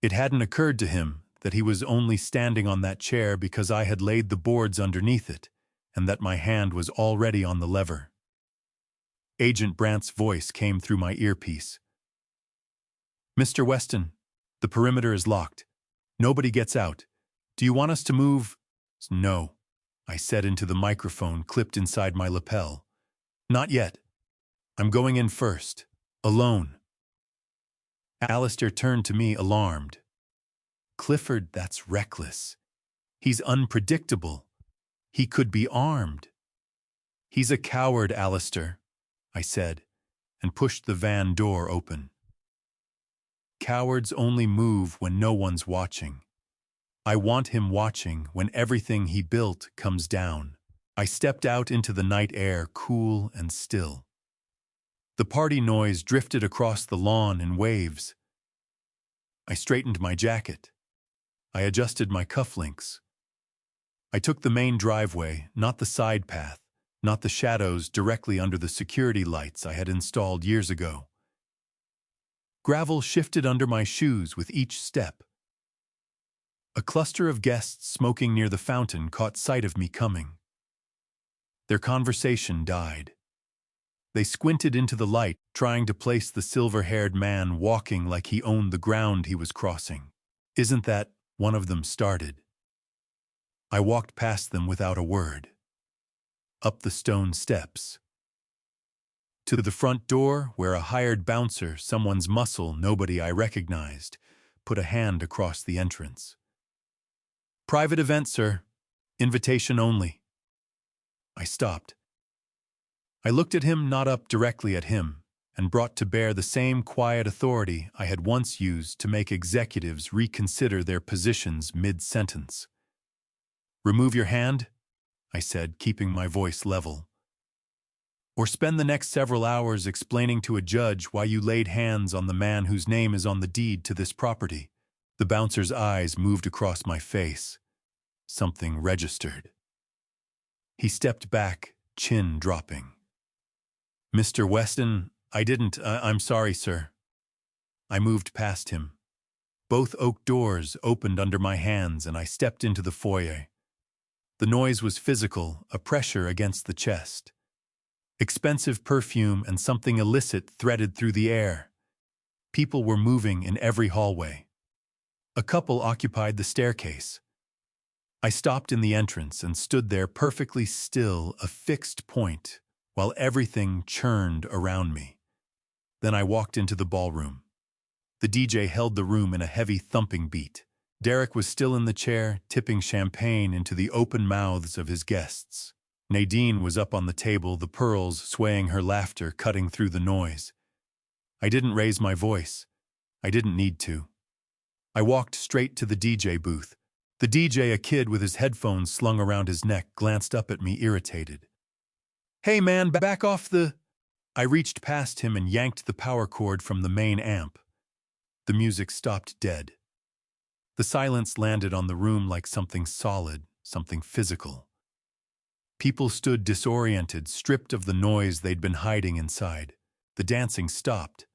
It hadn't occurred to him that he was only standing on that chair because I had laid the boards underneath it, and that my hand was already on the lever. Agent Brandt's voice came through my earpiece. "Mr. Weston, the perimeter is locked. Nobody gets out. Do you want us to move?" "No," I said into the microphone clipped inside my lapel. "Not yet. I'm going in first. Alone." Alistair turned to me, alarmed. "Clifford, that's reckless. He's unpredictable. He could be armed." "He's a coward, Alistair," I said, and pushed the van door open. Cowards only move when no one's watching. I want him watching when everything he built comes down. I stepped out into the night air, cool and still. The party noise drifted across the lawn in waves. I straightened my jacket. I adjusted my cufflinks. I took the main driveway, not the side path, not the shadows directly under the security lights I had installed years ago. Gravel shifted under my shoes with each step. A cluster of guests smoking near the fountain caught sight of me coming. Their conversation died. They squinted into the light, trying to place the silver-haired man walking like he owned the ground he was crossing. "Isn't that," one of them started. I walked past them without a word. Up the stone steps. To the front door, where a hired bouncer, someone's muscle, nobody I recognized, put a hand across the entrance. "Private event, sir. Invitation only." I stopped. I looked at him, not up directly at him, and brought to bear the same quiet authority I had once used to make executives reconsider their positions mid-sentence. "Remove your hand," I said, keeping my voice level. "Or spend the next several hours explaining to a judge why you laid hands on the man whose name is on the deed to this property." The bouncer's eyes moved across my face. Something registered. He stepped back, chin dropping. "Mr. Weston, I'm sorry, sir." I moved past him. Both oak doors opened under my hands and I stepped into the foyer. The noise was physical, a pressure against the chest. Expensive perfume and something illicit threaded through the air. People were moving in every hallway. A couple occupied the staircase. I stopped in the entrance and stood there perfectly still, a fixed point, while everything churned around me. Then I walked into the ballroom. The DJ held the room in a heavy thumping beat. Derek was still in the chair, tipping champagne into the open mouths of his guests. Nadine was up on the table, the pearls swaying her laughter cutting through the noise. I didn't raise my voice. I didn't need to. I walked straight to the DJ booth. The DJ, a kid with his headphones slung around his neck, glanced up at me irritated. "Hey man, back off the—" I reached past him and yanked the power cord from the main amp. The music stopped dead. The silence landed on the room like something solid, something physical. People stood disoriented, stripped of the noise they'd been hiding inside. The dancing stopped.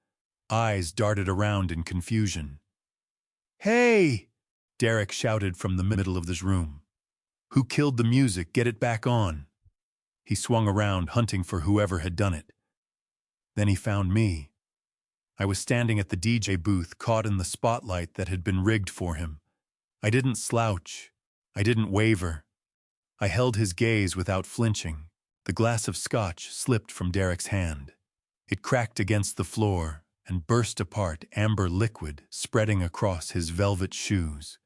Eyes darted around in confusion. "Hey!" Derek shouted from the middle of this room. "Who killed the music? Get it back on." He swung around, hunting for whoever had done it. Then he found me. I was standing at the DJ booth, caught in the spotlight that had been rigged for him. I didn't slouch. I didn't waver. I held his gaze without flinching. The glass of scotch slipped from Derek's hand. It cracked against the floor and burst apart, amber liquid spreading across his velvet shoes.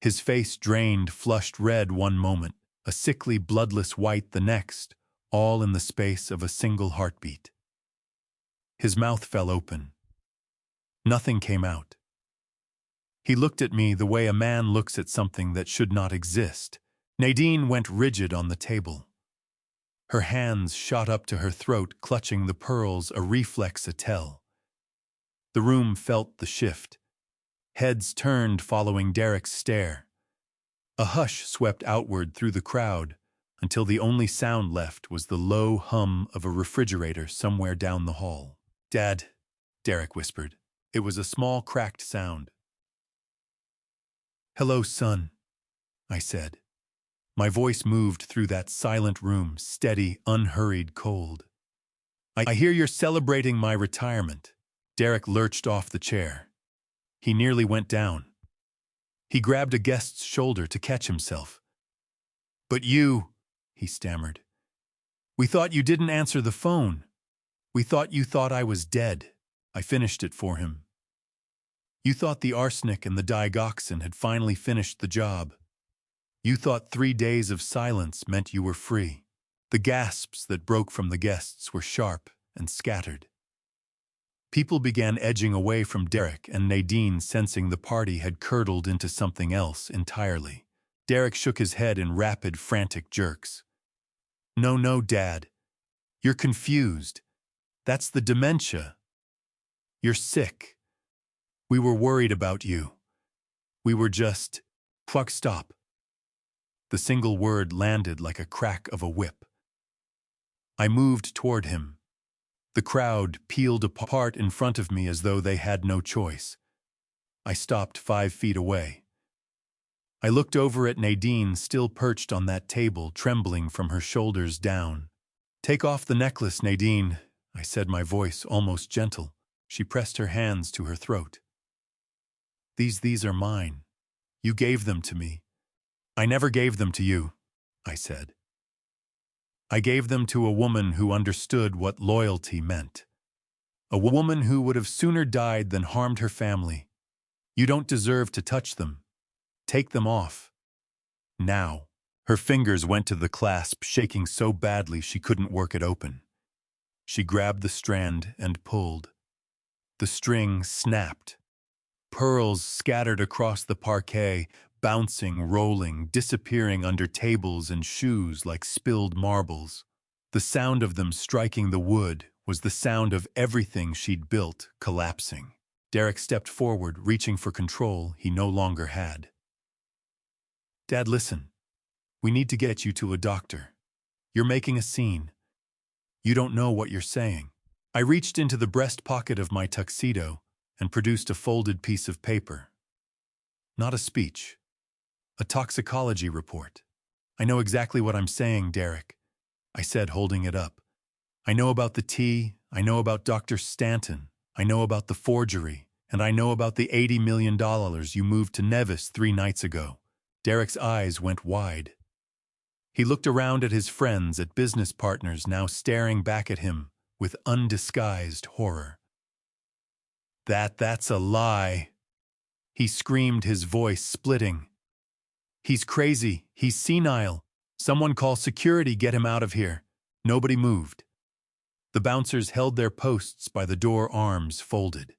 His face drained, flushed red one moment, a sickly, bloodless white the next, all in the space of a single heartbeat. His mouth fell open. Nothing came out. He looked at me the way a man looks at something that should not exist. Nadine went rigid on the table. Her hands shot up to her throat, clutching the pearls, a reflex a tell. The room felt the shift. Heads turned following Derek's stare. A hush swept outward through the crowd until the only sound left was the low hum of a refrigerator somewhere down the hall. "Dad," Derek whispered. It was a small, cracked sound. "Hello, son," I said. My voice moved through that silent room, steady, unhurried, cold. "I hear you're celebrating my retirement." Derek lurched off the chair. He nearly went down. He grabbed a guest's shoulder to catch himself. "But you," he stammered. "We thought you didn't answer the phone. We thought you thought I was dead." I finished it for him. "You thought the arsenic and the digoxin had finally finished the job. You thought 3 days of silence meant you were free." The gasps that broke from the guests were sharp and scattered. People began edging away from Derek and Nadine, sensing the party had curdled into something else entirely. Derek shook his head in rapid, frantic jerks. No, Dad. You're confused. That's the dementia. You're sick. We were worried about you. We were just... Stop." The single word landed like a crack of a whip. I moved toward him. The crowd peeled apart in front of me as though they had no choice. I stopped 5 feet away. I looked over at Nadine, still perched on that table, trembling from her shoulders down. "Take off the necklace, Nadine," I said, my voice almost gentle. She pressed her hands to her throat. These are mine. You gave them to me." "I never gave them to you," I said. "I gave them to a woman who understood what loyalty meant. A woman who would have sooner died than harmed her family. You don't deserve to touch them. Take them off. Now." Her fingers went to the clasp, shaking so badly she couldn't work it open. She grabbed the strand and pulled. The string snapped. Pearls scattered across the parquet, bouncing, rolling, disappearing under tables and shoes like spilled marbles. The sound of them striking the wood was the sound of everything she'd built collapsing. Derek stepped forward, reaching for control he no longer had. "Dad, listen. We need to get you to a doctor. You're making a scene. You don't know what you're saying." I reached into the breast pocket of my tuxedo and produced a folded piece of paper. Not a speech. A toxicology report. "I know exactly what I'm saying, Derek," I said, holding it up. "I know about the tea, I know about Dr. Stanton, I know about the forgery, and I know about the $80 million you moved to Nevis 3 nights ago." Derek's eyes went wide. He looked around at his friends, at business partners now staring back at him with undisguised horror. That's a lie," he screamed, his voice splitting. "He's crazy. He's senile. Someone call security, get him out of here." Nobody moved. The bouncers held their posts by the door, arms folded.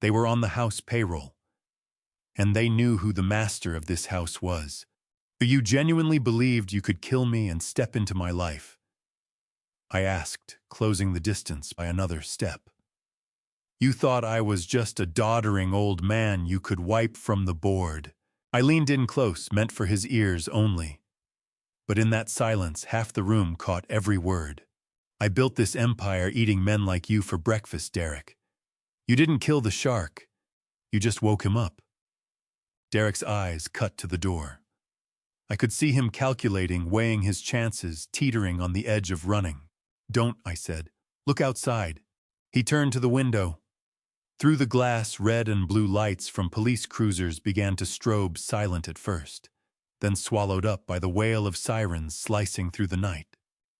They were on the house payroll. And they knew who the master of this house was. "You genuinely believed you could kill me and step into my life?" I asked, closing the distance by another step. "You thought I was just a doddering old man you could wipe from the board." I leaned in close, meant for his ears only. But in that silence, half the room caught every word. "I built this empire eating men like you for breakfast, Derek. You didn't kill the shark. You just woke him up." Derek's eyes cut to the door. I could see him calculating, weighing his chances, teetering on the edge of running. "Don't," I said. "Look outside." He turned to the window. Through the glass, red and blue lights from police cruisers began to strobe, silent at first, then swallowed up by the wail of sirens slicing through the night.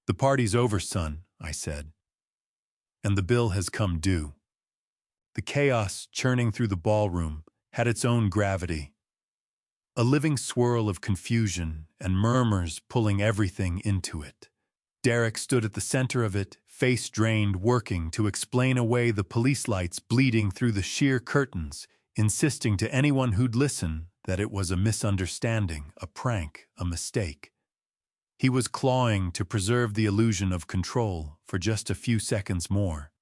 "The party's over, son," I said. "And the bill has come due." The chaos churning through the ballroom had its own gravity. A living swirl of confusion and murmurs pulling everything into it. Derek stood at the center of it, face drained, working to explain away the police lights bleeding through the sheer curtains, insisting to anyone who'd listen that it was a misunderstanding, a prank, a mistake. He was clawing to preserve the illusion of control for just a few seconds more.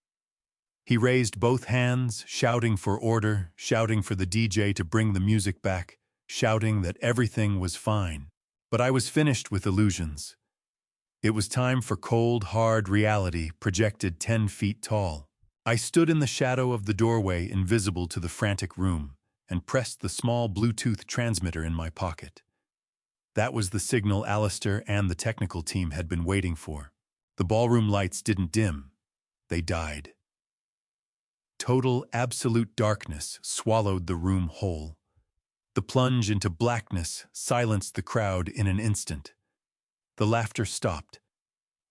He raised both hands, shouting for order, shouting for the DJ to bring the music back, shouting that everything was fine. But I was finished with illusions. It was time for cold, hard reality projected 10 feet tall. I stood in the shadow of the doorway, invisible to the frantic room, and pressed the small Bluetooth transmitter in my pocket. That was the signal Alistair and the technical team had been waiting for. The ballroom lights didn't dim. They died. Total, absolute darkness swallowed the room whole. The plunge into blackness silenced the crowd in an instant. The laughter stopped.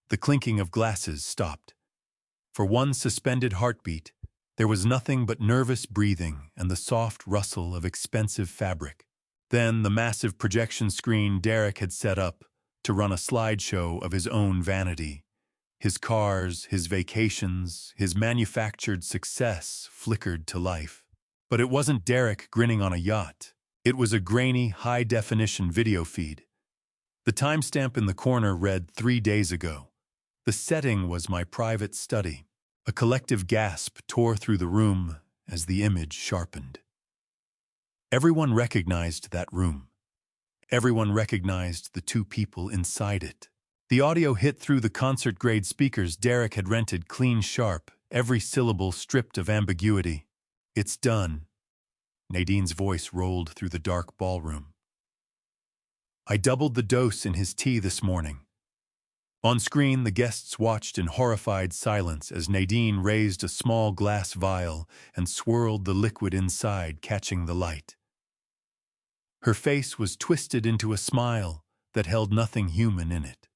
The clinking of glasses stopped. For one suspended heartbeat, there was nothing but nervous breathing and the soft rustle of expensive fabric. Then the massive projection screen Derek had set up to run a slideshow of his own vanity. His cars, his vacations, his manufactured success flickered to life. But it wasn't Derek grinning on a yacht. It was a grainy, high-definition video feed. The timestamp in the corner read 3 days ago. The setting was my private study. A collective gasp tore through the room as the image sharpened. Everyone recognized that room. Everyone recognized the 2 people inside it. The audio hit through the concert-grade speakers Derek had rented, clean, sharp, every syllable stripped of ambiguity. "It's done." Nadine's voice rolled through the dark ballroom. "I doubled the dose in his tea this morning." On screen, the guests watched in horrified silence as Nadine raised a small glass vial and swirled the liquid inside, catching the light. Her face was twisted into a smile that held nothing human in it.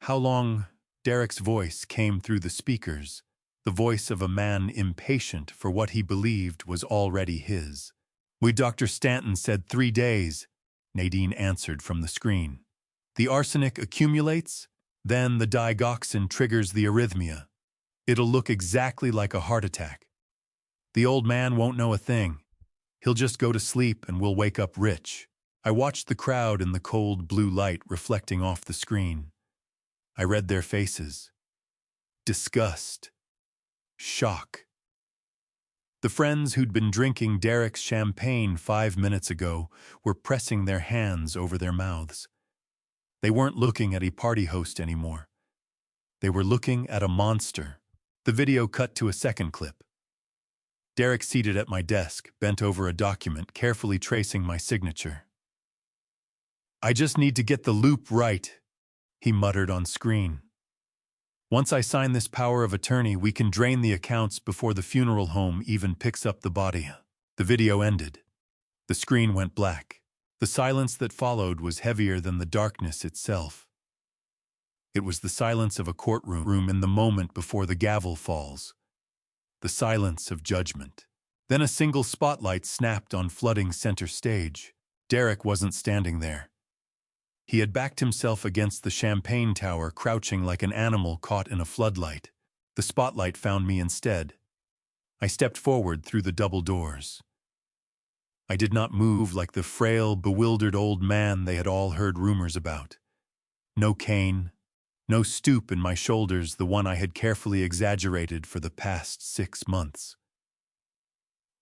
"How long?" Derek's voice came through the speakers, the voice of a man impatient for what he believed was already his. Dr. Stanton said 3 days. Nadine answered from the screen. The arsenic accumulates, then the digoxin triggers the arrhythmia. It'll look exactly like a heart attack. The old man won't know a thing. He'll just go to sleep and we'll wake up rich. I watched the crowd in the cold blue light reflecting off the screen. I read their faces. Disgust. Shock. The friends who'd been drinking Derek's champagne 5 minutes ago were pressing their hands over their mouths. They weren't looking at a party host anymore. They were looking at a monster. The video cut to a second clip. Derek seated at my desk, bent over a document, carefully tracing my signature. "I just need to get the loop right," he muttered on screen. "Once I sign this power of attorney, we can drain the accounts before the funeral home even picks up the body." The video ended. The screen went black. The silence that followed was heavier than the darkness itself. It was the silence of a courtroom in the moment before the gavel falls. The silence of judgment. Then a single spotlight snapped on flooding center stage. Derek wasn't standing there. He had backed himself against the champagne tower, crouching like an animal caught in a floodlight. The spotlight found me instead. I stepped forward through the double doors. I did not move like the frail, bewildered old man they had all heard rumors about. No cane, no stoop in my shoulders, the one I had carefully exaggerated for the past 6 months.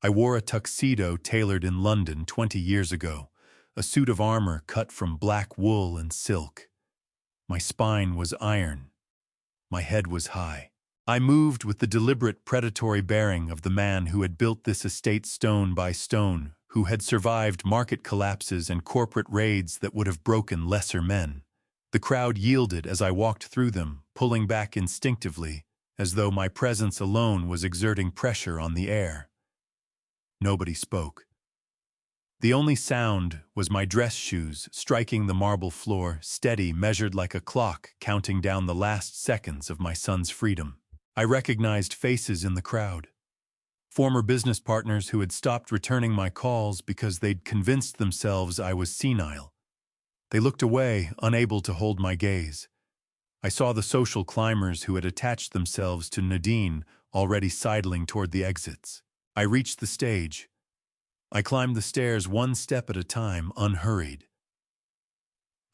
I wore a tuxedo tailored in London 20 years ago, a suit of armor cut from black wool and silk. My spine was iron. My head was high. I moved with the deliberate predatory bearing of the man who had built this estate stone by stone, who had survived market collapses and corporate raids that would have broken lesser men. The crowd yielded as I walked through them, pulling back instinctively, as though my presence alone was exerting pressure on the air. Nobody spoke. The only sound was my dress shoes striking the marble floor, steady, measured like a clock, counting down the last seconds of my son's freedom. I recognized faces in the crowd. Former business partners who had stopped returning my calls because they'd convinced themselves I was senile. They looked away, unable to hold my gaze. I saw the social climbers who had attached themselves to Nadine, already sidling toward the exits. I reached the stage. I climbed the stairs one step at a time, unhurried.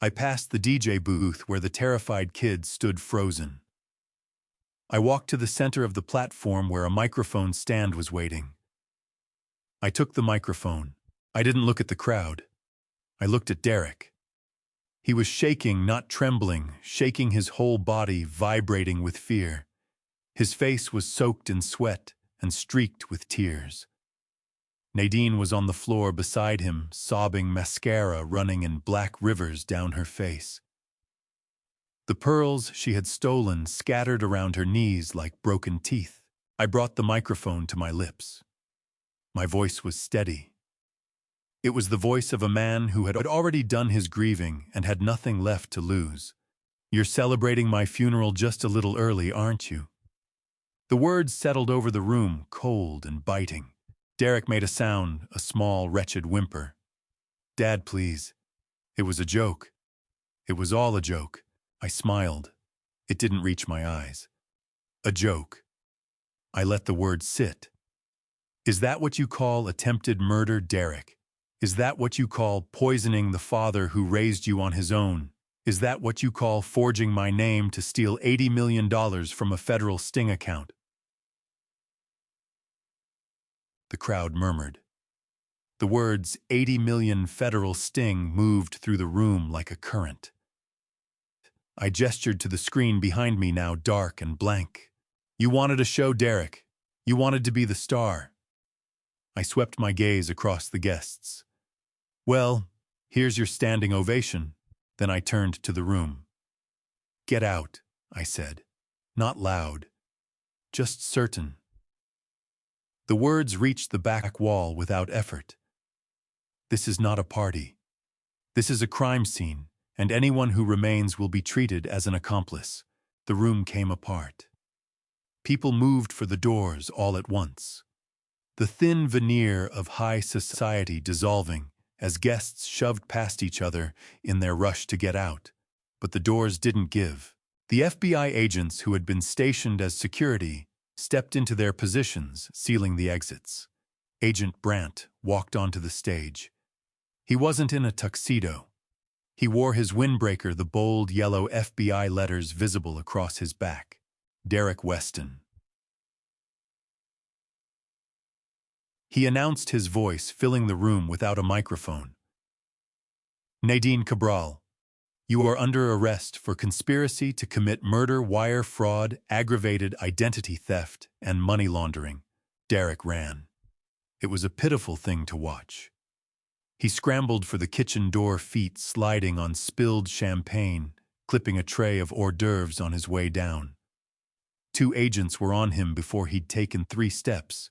I passed the DJ booth where the terrified kids stood frozen. I walked to the center of the platform where a microphone stand was waiting. I took the microphone. I didn't look at the crowd. I looked at Derek. He was shaking, not trembling, shaking his whole body, vibrating with fear. His face was soaked in sweat and streaked with tears. Nadine was on the floor beside him, sobbing, mascara running in black rivers down her face. The pearls she had stolen scattered around her knees like broken teeth. I brought the microphone to my lips. My voice was steady. It was the voice of a man who had already done his grieving and had nothing left to lose. "You're celebrating my funeral just a little early, aren't you?" The words settled over the room, cold and biting. Derek made a sound, a small, wretched whimper. "Dad, please." It was a joke. It was all a joke. I smiled. It didn't reach my eyes. A joke. I let the words sit. "Is that what you call attempted murder, Derek? Is that what you call poisoning the father who raised you on his own? Is that what you call forging my name to steal $80 million from a federal sting account?" The crowd murmured. The words "80 million federal sting" moved through the room like a current. I gestured to the screen behind me, now dark and blank. "You wanted a show, Derek. You wanted to be the star." I swept my gaze across the guests. "Well, here's your standing ovation." Then I turned to the room. "Get out," I said. Not loud, just certain. The words reached the back wall without effort. "This is not a party. This is a crime scene, and anyone who remains will be treated as an accomplice." The room came apart. People moved for the doors all at once. The thin veneer of high society dissolving as guests shoved past each other in their rush to get out. But the doors didn't give. The FBI agents who had been stationed as security stepped into their positions, sealing the exits. Agent Brandt walked onto the stage. He wasn't in a tuxedo. He wore his windbreaker, the bold yellow FBI letters visible across his back. Derek Weston. He announced, his voice filling the room without a microphone. Nadine Cabral, you are under arrest for conspiracy to commit murder, wire fraud, aggravated identity theft, and money laundering. Derek ran. It was a pitiful thing to watch. He scrambled for the kitchen door, feet sliding on spilled champagne, clipping a tray of hors d'oeuvres on his way down. 2 agents were on him before he'd taken 3 steps.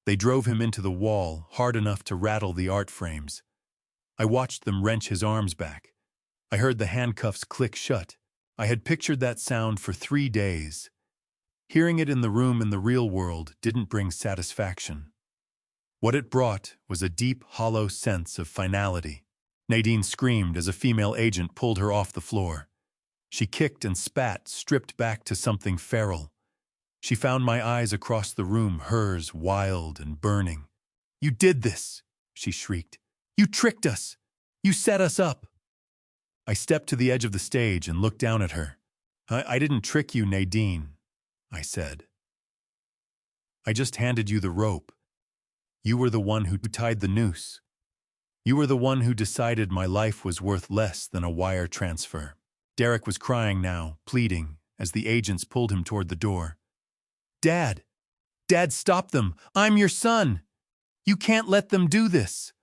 They drove him into the wall, hard enough to rattle the art frames. I watched them wrench his arms back. I heard the handcuffs click shut. I had pictured that sound for 3 days. Hearing it in the room in the real world didn't bring satisfaction. What it brought was a deep, hollow sense of finality. Nadine screamed as a female agent pulled her off the floor. She kicked and spat, stripped back to something feral. She found my eyes across the room, hers wild and burning. "You did this!" she shrieked. "You tricked us! You set us up!" I stepped to the edge of the stage and looked down at her. I didn't trick you, Nadine," I said. "I just handed you the rope. You were the one who tied the noose. You were the one who decided my life was worth less than a wire transfer." Derek was crying now, pleading, as the agents pulled him toward the door. "Dad! Dad, stop them! I'm your son! You can't let them do this!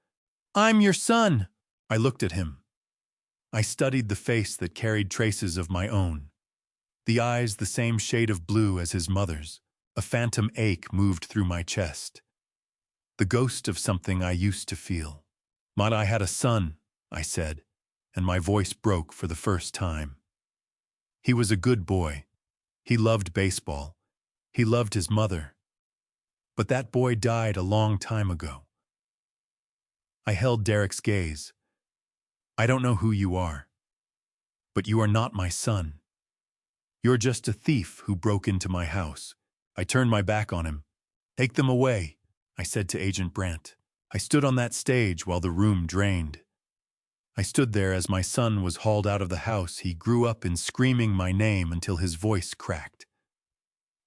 I'm your son!" I looked at him. I studied the face that carried traces of my own. The eyes the same shade of blue as his mother's. A phantom ache moved through my chest. The ghost of something I used to feel. "But I had a son," I said, and my voice broke for the first time. "He was a good boy. He loved baseball. He loved his mother. But that boy died a long time ago." I held Derek's gaze. "I don't know who you are, but you are not my son. You're just a thief who broke into my house." I turned my back on him. "Take them away," I said to Agent Brandt. I stood on that stage while the room drained. I stood there as my son was hauled out of the house he grew up in, screaming my name until his voice cracked.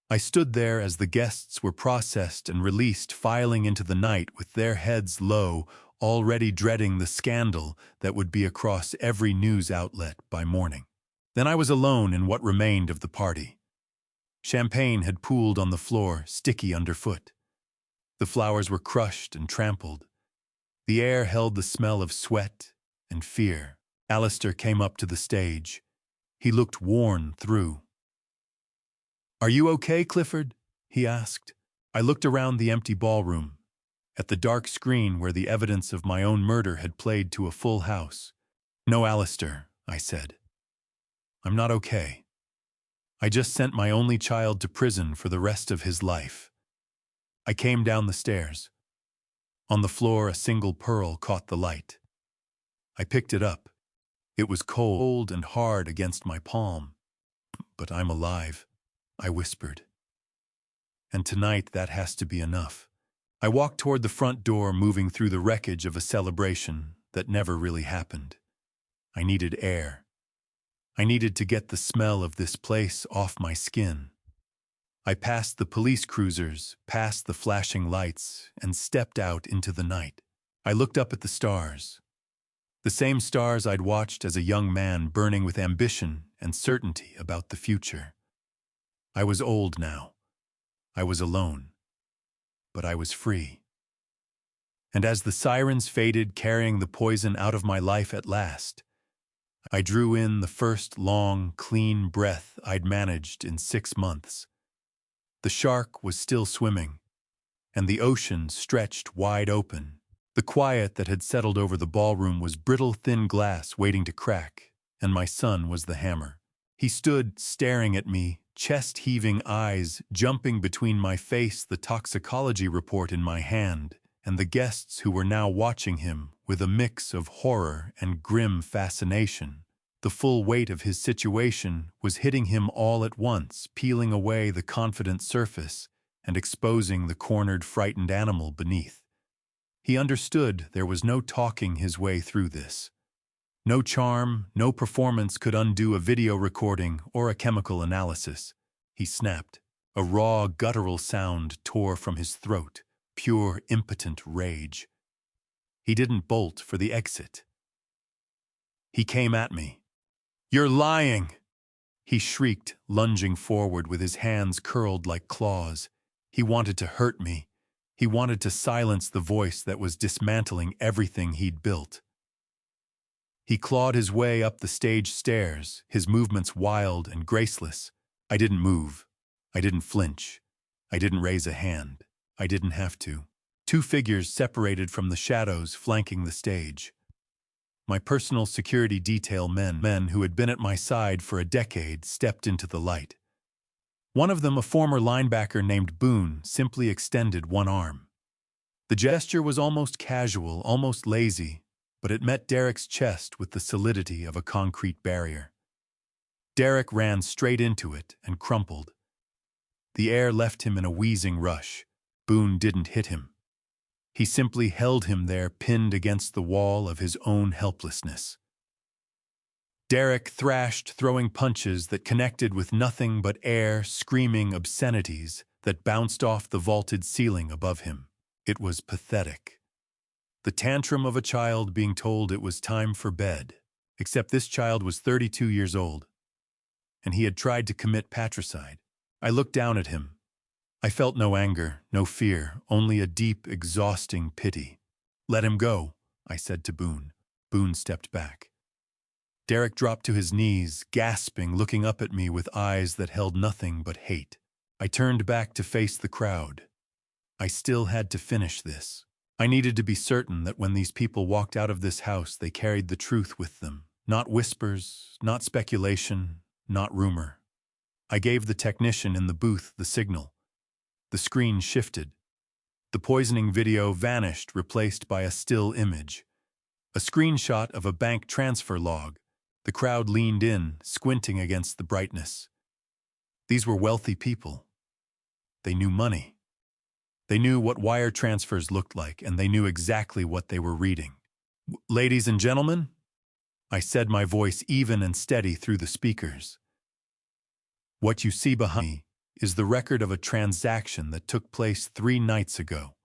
I stood there as the guests were processed and released, filing into the night with their heads low, already dreading the scandal that would be across every news outlet by morning. Then I was alone in what remained of the party. Champagne had pooled on the floor, sticky underfoot. The flowers were crushed and trampled. The air held the smell of sweat and fear. Alistair came up to the stage. He looked worn through. "Are you okay, Clifford?" he asked. I looked around the empty ballroom, at the dark screen where the evidence of my own murder had played to a full house. "No, Alistair," I said. "I'm not okay. I just sent my only child to prison for the rest of his life." I came down the stairs. On the floor, a single pearl caught the light. I picked it up. It was cold and hard against my palm. "But I'm alive," I whispered. "And tonight that has to be enough." I walked toward the front door, moving through the wreckage of a celebration that never really happened. I needed air. I needed to get the smell of this place off my skin. I passed the police cruisers, past the flashing lights, and stepped out into the night. I looked up at the stars. The same stars I'd watched as a young man, burning with ambition and certainty about the future. I was old now. I was alone. But I was free. And as the sirens faded, carrying the poison out of my life at last, I drew in the first long, clean breath I'd managed in 6 months. The shark was still swimming, and the ocean stretched wide open. The quiet that had settled over the ballroom was brittle, thin glass waiting to crack, and my son was the hammer. He stood staring at me, chest-heaving eyes jumping between my face, the toxicology report in my hand, and the guests who were now watching him with a mix of horror and grim fascination. The full weight of his situation was hitting him all at once, peeling away the confident surface and exposing the cornered, frightened animal beneath. He understood there was no talking his way through this. No charm, no performance could undo a video recording or a chemical analysis. He snapped. A raw, guttural sound tore from his throat, pure, impotent rage. He didn't bolt for the exit. He came at me. "You're lying!" He shrieked, lunging forward with his hands curled like claws. He wanted to hurt me. He wanted to silence the voice that was dismantling everything he'd built. He clawed his way up the stage stairs, his movements wild and graceless. I didn't move. I didn't flinch. I didn't raise a hand. I didn't have to. Two figures separated from the shadows flanking the stage. My personal security detail men who had been at my side for a decade, stepped into the light. One of them, a former linebacker named Boone, simply extended one arm. The gesture was almost casual, almost lazy, but it met Derek's chest with the solidity of a concrete barrier. Derek ran straight into it and crumpled. The air left him in a wheezing rush. Boone didn't hit him. He simply held him there, pinned against the wall of his own helplessness. Derek thrashed, throwing punches that connected with nothing but air, screaming obscenities that bounced off the vaulted ceiling above him. It was pathetic. The tantrum of a child being told it was time for bed, except this child was 32 years old, and he had tried to commit patricide. I looked down at him. I felt no anger, no fear, only a deep, exhausting pity. "Let him go," I said to Boone. Boone stepped back. Derek dropped to his knees, gasping, looking up at me with eyes that held nothing but hate. I turned back to face the crowd. I still had to finish this. I needed to be certain that when these people walked out of this house, they carried the truth with them. Not whispers, not speculation, not rumor. I gave the technician in the booth the signal. The screen shifted. The poisoning video vanished, replaced by a still image. A screenshot of a bank transfer log. The crowd leaned in, squinting against the brightness. These were wealthy people. They knew money. They knew what wire transfers looked like, and they knew exactly what they were reading. "Ladies and gentlemen," I said, my voice even and steady through the speakers. "What you see behind me is the record of a transaction that took place 3 nights ago.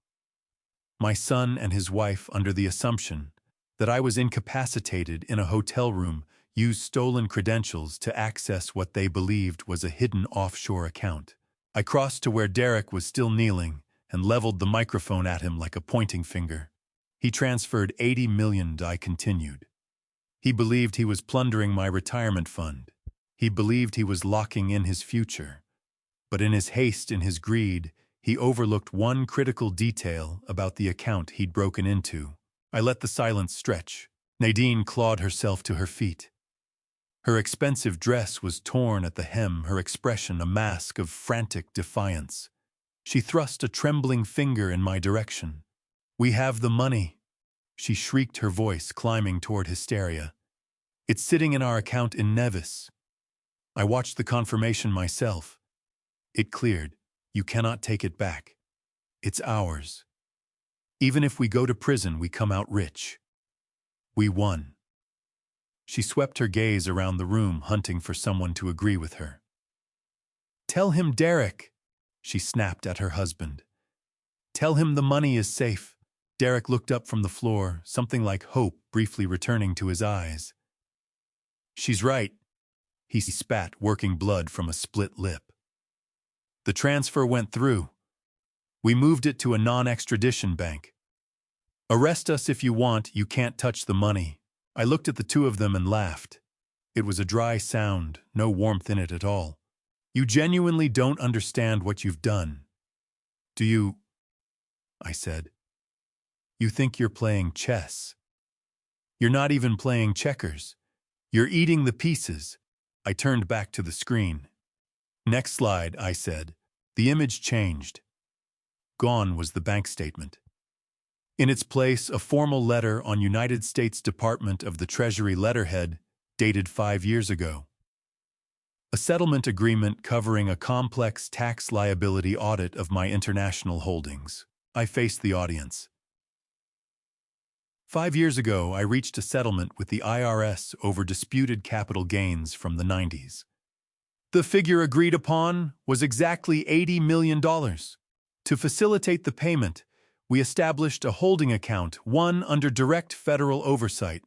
My son and his wife, under the assumption that I was incapacitated in a hotel room, used stolen credentials to access what they believed was a hidden offshore account. I crossed to where Derek was still kneeling and leveled the microphone at him like a pointing finger. He transferred $80 million, I continued. He believed he was plundering my retirement fund. He believed he was locking in his future. But in his haste, in his greed, he overlooked one critical detail about the account he'd broken into. I let the silence stretch. Nadine clawed herself to her feet. Her expensive dress was torn at the hem, her expression a mask of frantic defiance. She thrust a trembling finger in my direction. "We have the money," she shrieked, her voice climbing toward hysteria. "It's sitting in our account in Nevis." I watched the confirmation myself. It cleared. "You cannot take it back. It's ours. Even if we go to prison, we come out rich. We won." She swept her gaze around the room, hunting for someone to agree with her. "Tell him, Derek," she snapped at her husband. "Tell him the money is safe." Derek looked up from the floor, something like hope briefly returning to his eyes. "She's right," he spat, working blood from a split lip. "The transfer went through. We moved it to a non-extradition bank. Arrest us if you want, you can't touch the money." I looked at the two of them and laughed. It was a dry sound, no warmth in it at all. "You genuinely don't understand what you've done, do you?" I said. "You think you're playing chess. You're not even playing checkers. You're eating the pieces." I turned back to the screen. "Next slide," I said. The image changed. Gone was the bank statement. In its place, a formal letter on United States Department of the Treasury letterhead dated 5 years ago. A settlement agreement covering a complex tax liability audit of my international holdings. I faced the audience. 5 years ago, I reached a settlement with the IRS over disputed capital gains from the 90s. The figure agreed upon was exactly $80 million. To facilitate the payment, we established a holding account, one under direct federal oversight.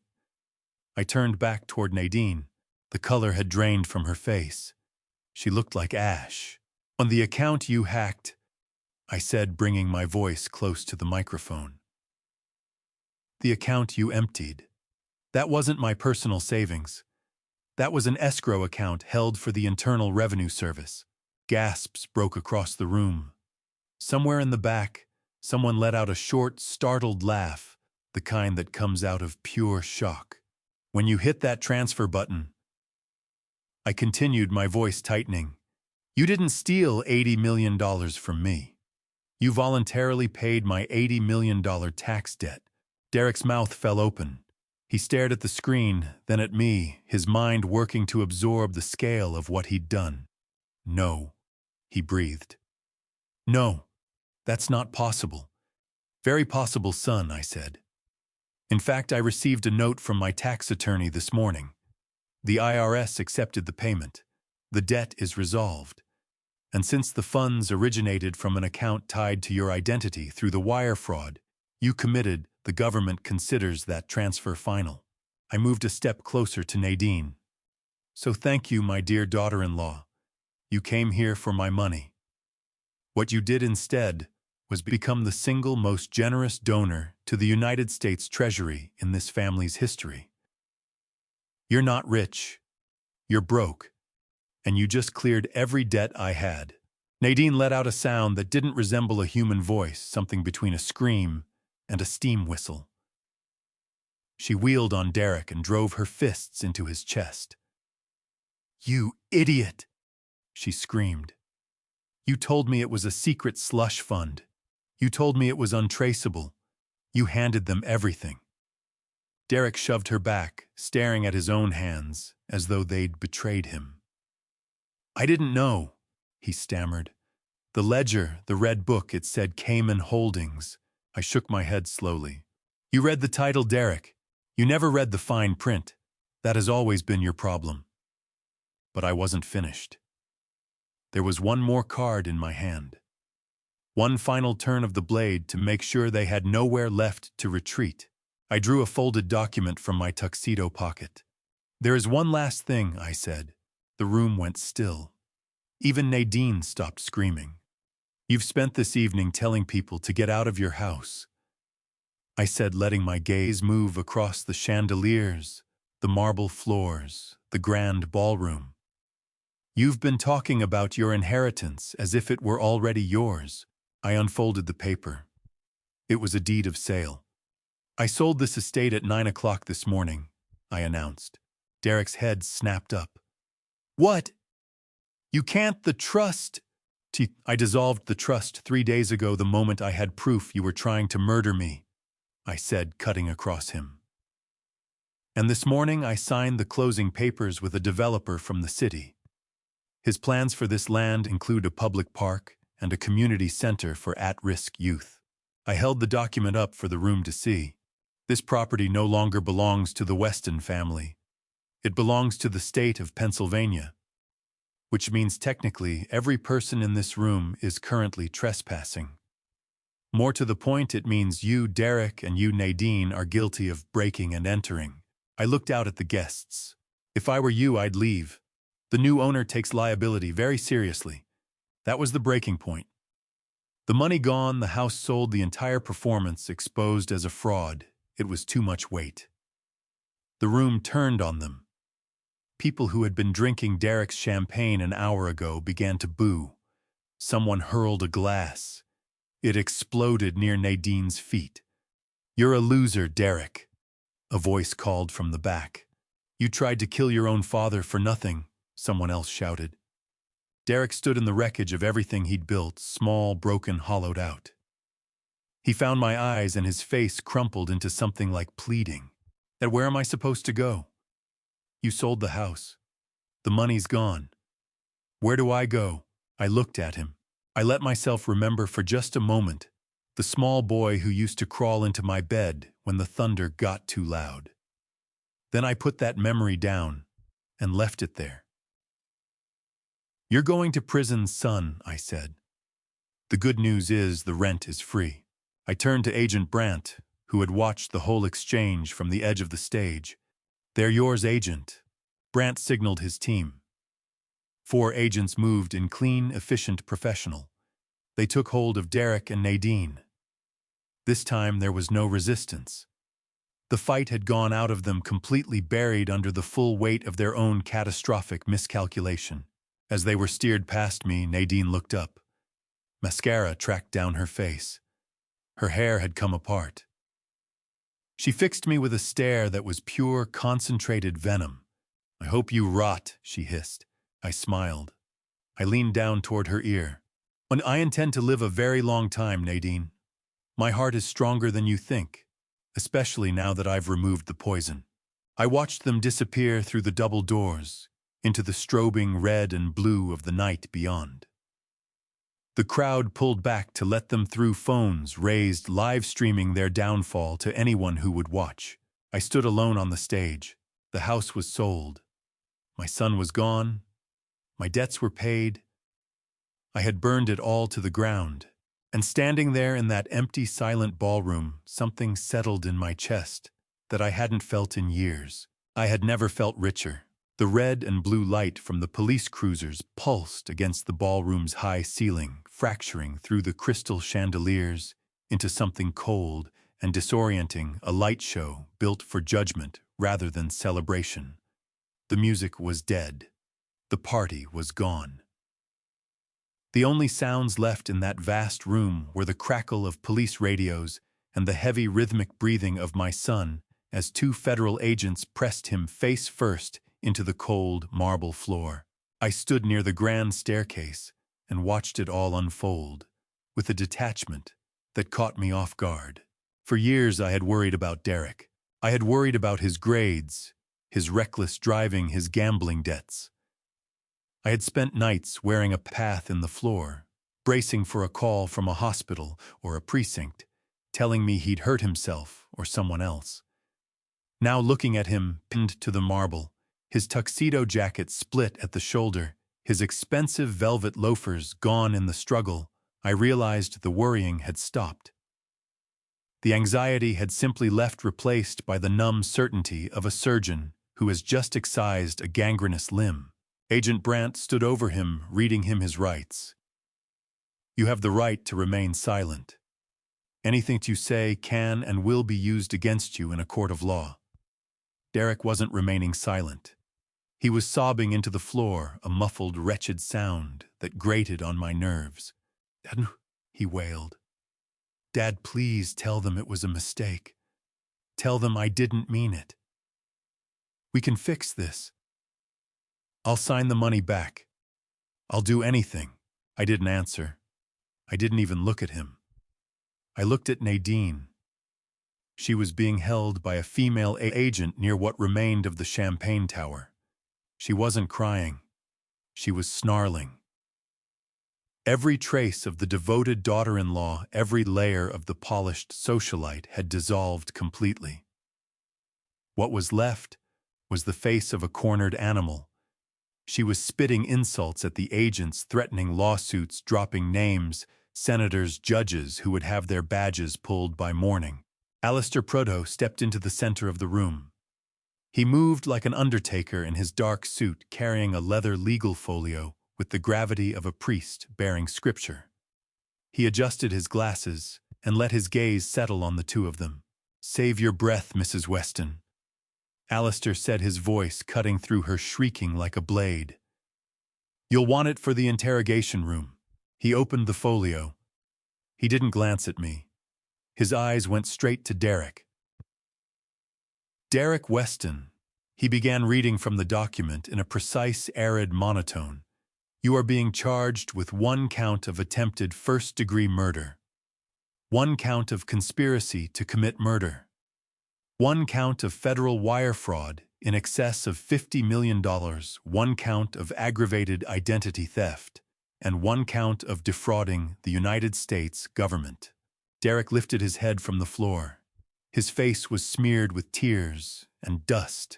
I turned back toward Nadine. The color had drained from her face. She looked like ash. On the account you hacked, I said, bringing my voice close to the microphone. The account you emptied. That wasn't my personal savings. That was an escrow account held for the Internal Revenue Service. Gasps broke across the room. Somewhere in the back, someone let out a short, startled laugh, the kind that comes out of pure shock. When you hit that transfer button, I continued, my voice tightening. You didn't steal $80 million from me. You voluntarily paid my $80 million tax debt. Derek's mouth fell open. He stared at the screen, then at me, his mind working to absorb the scale of what he'd done. No, he breathed. No, that's not possible. Very possible, son, I said. In fact, I received a note from my tax attorney this morning. The IRS accepted the payment. The debt is resolved. And since the funds originated from an account tied to your identity through the wire fraud you committed, the government considers that transfer final. I moved a step closer to Nadine. So thank you, my dear daughter-in-law. You came here for my money. What you did instead was become the single most generous donor to the United States Treasury in this family's history. You're not rich. You're broke. And you just cleared every debt I had. Nadine let out a sound that didn't resemble a human voice, something between a scream and a steam whistle. She wheeled on Derek and drove her fists into his chest. You idiot, she screamed. You told me it was a secret slush fund. You told me it was untraceable. You handed them everything. Derek shoved her back, staring at his own hands, as though they'd betrayed him. I didn't know, he stammered. The ledger, the red book, it said Cayman Holdings. I shook my head slowly. You read the title, Derek. You never read the fine print. That has always been your problem. But I wasn't finished. There was one more card in my hand. One final turn of the blade to make sure they had nowhere left to retreat. I drew a folded document from my tuxedo pocket. There is one last thing, I said. The room went still. Even Nadine stopped screaming. You've spent this evening telling people to get out of your house, I said, letting my gaze move across the chandeliers, the marble floors, the grand ballroom. You've been talking about your inheritance as if it were already yours. I unfolded the paper. It was a deed of sale. I sold this estate at 9 o'clock this morning, I announced. Derek's head snapped up. What? You can't, the trust. I dissolved the trust 3 days ago, the moment I had proof you were trying to murder me, I said, cutting across him. And this morning I signed the closing papers with a developer from the city. His plans for this land include a public park and a community center for at-risk youth. I held the document up for the room to see. This property no longer belongs to the Weston family. It belongs to the state of Pennsylvania, which means technically every person in this room is currently trespassing. More to the point, it means you, Derek, and you, Nadine, are guilty of breaking and entering. I looked out at the guests. If I were you, I'd leave. The new owner takes liability very seriously. That was the breaking point. The money gone, the house sold, the entire performance exposed as a fraud. It was too much weight. The room turned on them. People who had been drinking Derek's champagne an hour ago began to boo. Someone hurled a glass. It exploded near Nadine's feet. You're a loser, Derek, a voice called from the back. You tried to kill your own father for nothing, someone else shouted. Derek stood in the wreckage of everything he'd built, small, broken, hollowed out. He found my eyes and his face crumpled into something like pleading. That where am I supposed to go? You sold the house. The money's gone. Where do I go? I looked at him. I let myself remember for just a moment the small boy who used to crawl into my bed when the thunder got too loud. Then I put that memory down and left it there. You're going to prison, son, I said. The good news is the rent is free. I turned to Agent Brandt, who had watched the whole exchange from the edge of the stage. They're yours, Agent. Brandt signaled his team. 4 agents moved in clean, efficient professional. They took hold of Derek and Nadine. This time there was no resistance. The fight had gone out of them, completely buried under the full weight of their own catastrophic miscalculation. As they were steered past me, Nadine looked up. Mascara tracked down her face. Her hair had come apart. She fixed me with a stare that was pure, concentrated venom. I hope you rot, she hissed. I smiled. I leaned down toward her ear. I intend to live a very long time, Nadine. My heart is stronger than you think, especially now that I've removed the poison. I watched them disappear through the double doors, into the strobing red and blue of the night beyond. The crowd pulled back to let them through, phones raised, live streaming their downfall to anyone who would watch. I stood alone on the stage. The house was sold. My son was gone. My debts were paid. I had burned it all to the ground. And standing there in that empty, silent ballroom, something settled in my chest that I hadn't felt in years. I had never felt richer. The red and blue light from the police cruisers pulsed against the ballroom's high ceiling, fracturing through the crystal chandeliers into something cold and disorienting, a light show built for judgment rather than celebration. The music was dead. The party was gone. The only sounds left in that vast room were the crackle of police radios and the heavy rhythmic breathing of my son as 2 federal agents pressed him face first into the cold marble floor. I stood near the grand staircase and watched it all unfold, with a detachment that caught me off guard. For years I had worried about Derek. I had worried about his grades, his reckless driving, his gambling debts. I had spent nights wearing a path in the floor, bracing for a call from a hospital or a precinct, telling me he'd hurt himself or someone else. Now looking at him pinned to the marble, his tuxedo jacket split at the shoulder, his expensive velvet loafers gone in the struggle, I realized the worrying had stopped. The anxiety had simply left, replaced by the numb certainty of a surgeon who has just excised a gangrenous limb. Agent Brandt stood over him, reading him his rights. You have the right to remain silent. Anything you say can and will be used against you in a court of law. Derek wasn't remaining silent. He was sobbing into the floor, a muffled, wretched sound that grated on my nerves. "Dad," he wailed. "Dad, please tell them it was a mistake. Tell them I didn't mean it. We can fix this. I'll sign the money back. I'll do anything." I didn't answer. I didn't even look at him. I looked at Nadine. She was being held by a female agent near what remained of the champagne tower. She wasn't crying. She was snarling. Every trace of the devoted daughter-in-law, every layer of the polished socialite had dissolved completely. What was left was the face of a cornered animal. She was spitting insults at the agents, threatening lawsuits, dropping names, senators, judges who would have their badges pulled by morning. Alistair Proto stepped into the center of the room. He moved like an undertaker in his dark suit, carrying a leather legal folio with the gravity of a priest bearing scripture. He adjusted his glasses and let his gaze settle on the 2 of them. "Save your breath, Mrs. Weston," Alistair said, his voice cutting through her shrieking like a blade. "You'll want it for the interrogation room." He opened the folio. He didn't glance at me. His eyes went straight to Derek. "Derek Weston," he began reading from the document in a precise, arid monotone. "You are being charged with 1 count of attempted first-degree murder. 1 count of conspiracy to commit murder, 1 count of federal wire fraud in excess of $50 million, 1 count of aggravated identity theft, and 1 count of defrauding the United States government. Derek lifted his head from the floor. His face was smeared with tears and dust.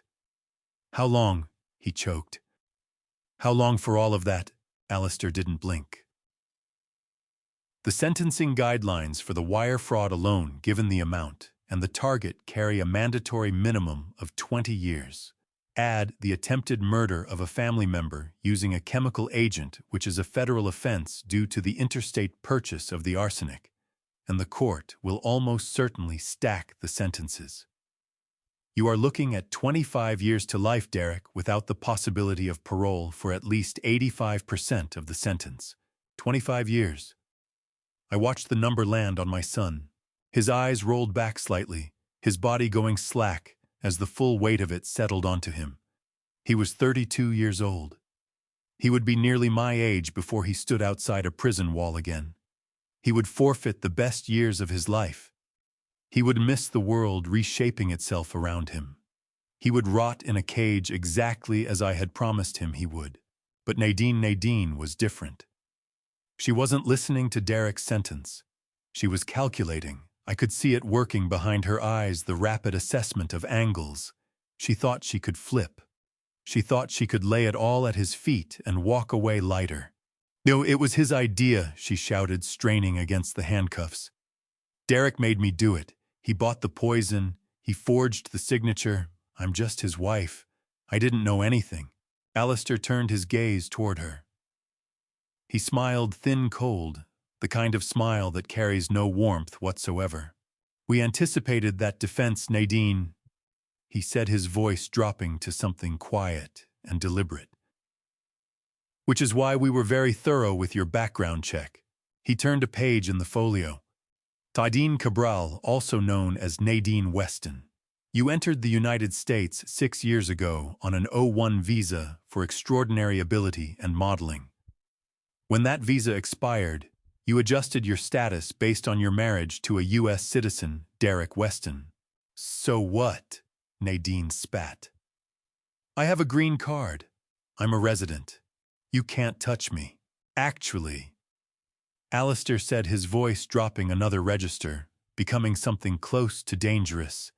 "How long?" he choked. "How long for all of that?" Alistair didn't blink. The sentencing guidelines for the wire fraud alone, given the amount, and the target carry a mandatory minimum of 20 years. Add the attempted murder of a family member using a chemical agent, which is a federal offense due to the interstate purchase of the arsenic, and the court will almost certainly stack the sentences. You are looking at 25 years to life, Derek, without the possibility of parole for at least 85% of the sentence. 25 years. I watched the number land on my son. His eyes rolled back slightly, his body going slack as the full weight of it settled onto him. He was 32 years old. He would be nearly my age before he stood outside a prison wall again. He would forfeit the best years of his life. He would miss the world reshaping itself around him. He would rot in a cage exactly as I had promised him he would. But Nadine was different. She wasn't listening to Derek's sentence. She was calculating. I could see it working behind her eyes, the rapid assessment of angles. She thought she could flip. She thought she could lay it all at his feet and walk away lighter. "No, it was his idea," she shouted, straining against the handcuffs. "Derek made me do it. He bought the poison. He forged the signature. I'm just his wife. I didn't know anything." Alistair turned his gaze toward her. He smiled thin cold, the kind of smile that carries no warmth whatsoever. "We anticipated that defense, Nadine," he said, his voice dropping to something quiet and deliberate. "Which is why we were very thorough with your background check." He turned a page in the folio. "Nadine Cabral, also known as Nadine Weston. You entered the United States 6 years ago on an O-1 visa for extraordinary ability and modeling. When that visa expired, you adjusted your status based on your marriage to a U.S. citizen, Derek Weston." "So what?" Nadine spat. "I have a green card. I'm a resident. You can't touch me. Actually," Alistair said, his voice dropping another register, becoming something close to dangerous,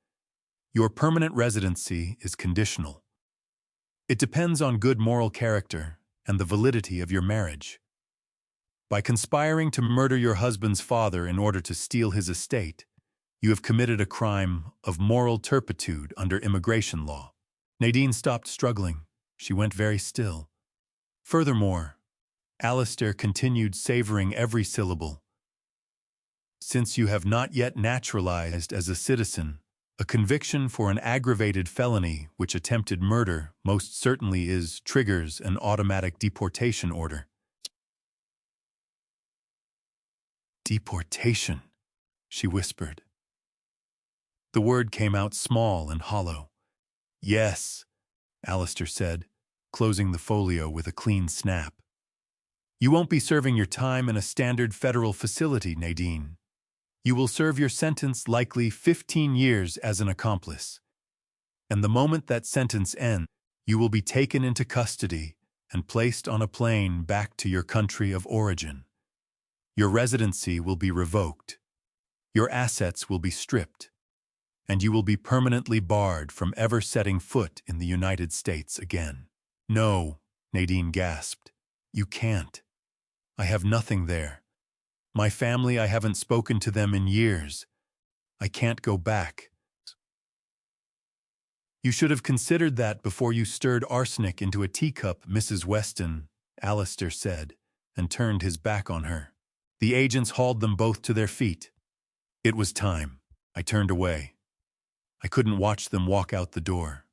"your permanent residency is conditional. It depends on good moral character and the validity of your marriage. By conspiring to murder your husband's father in order to steal his estate, you have committed a crime of moral turpitude under immigration law." Nadine stopped struggling. She went very still. "Furthermore," Alistair continued, savoring every syllable, "since you have not yet naturalized as a citizen, a conviction for an aggravated felony which attempted murder most certainly triggers an automatic deportation order." "Deportation," she whispered. The word came out small and hollow. "Yes," Alistair said, closing the folio with a clean snap. "You won't be serving your time in a standard federal facility, Nadine. You will serve your sentence, likely 15 years, as an accomplice. And the moment that sentence ends, you will be taken into custody and placed on a plane back to your country of origin. Your residency will be revoked. Your assets will be stripped. And you will be permanently barred from ever setting foot in the United States again." "No," Nadine gasped. "You can't. I have nothing there. My family, I haven't spoken to them in years. I can't go back." "You should have considered that before you stirred arsenic into a teacup, Mrs. Weston," Alistair said, and turned his back on her. The agents hauled them both to their feet. It was time. I turned away. I couldn't watch them walk out the door.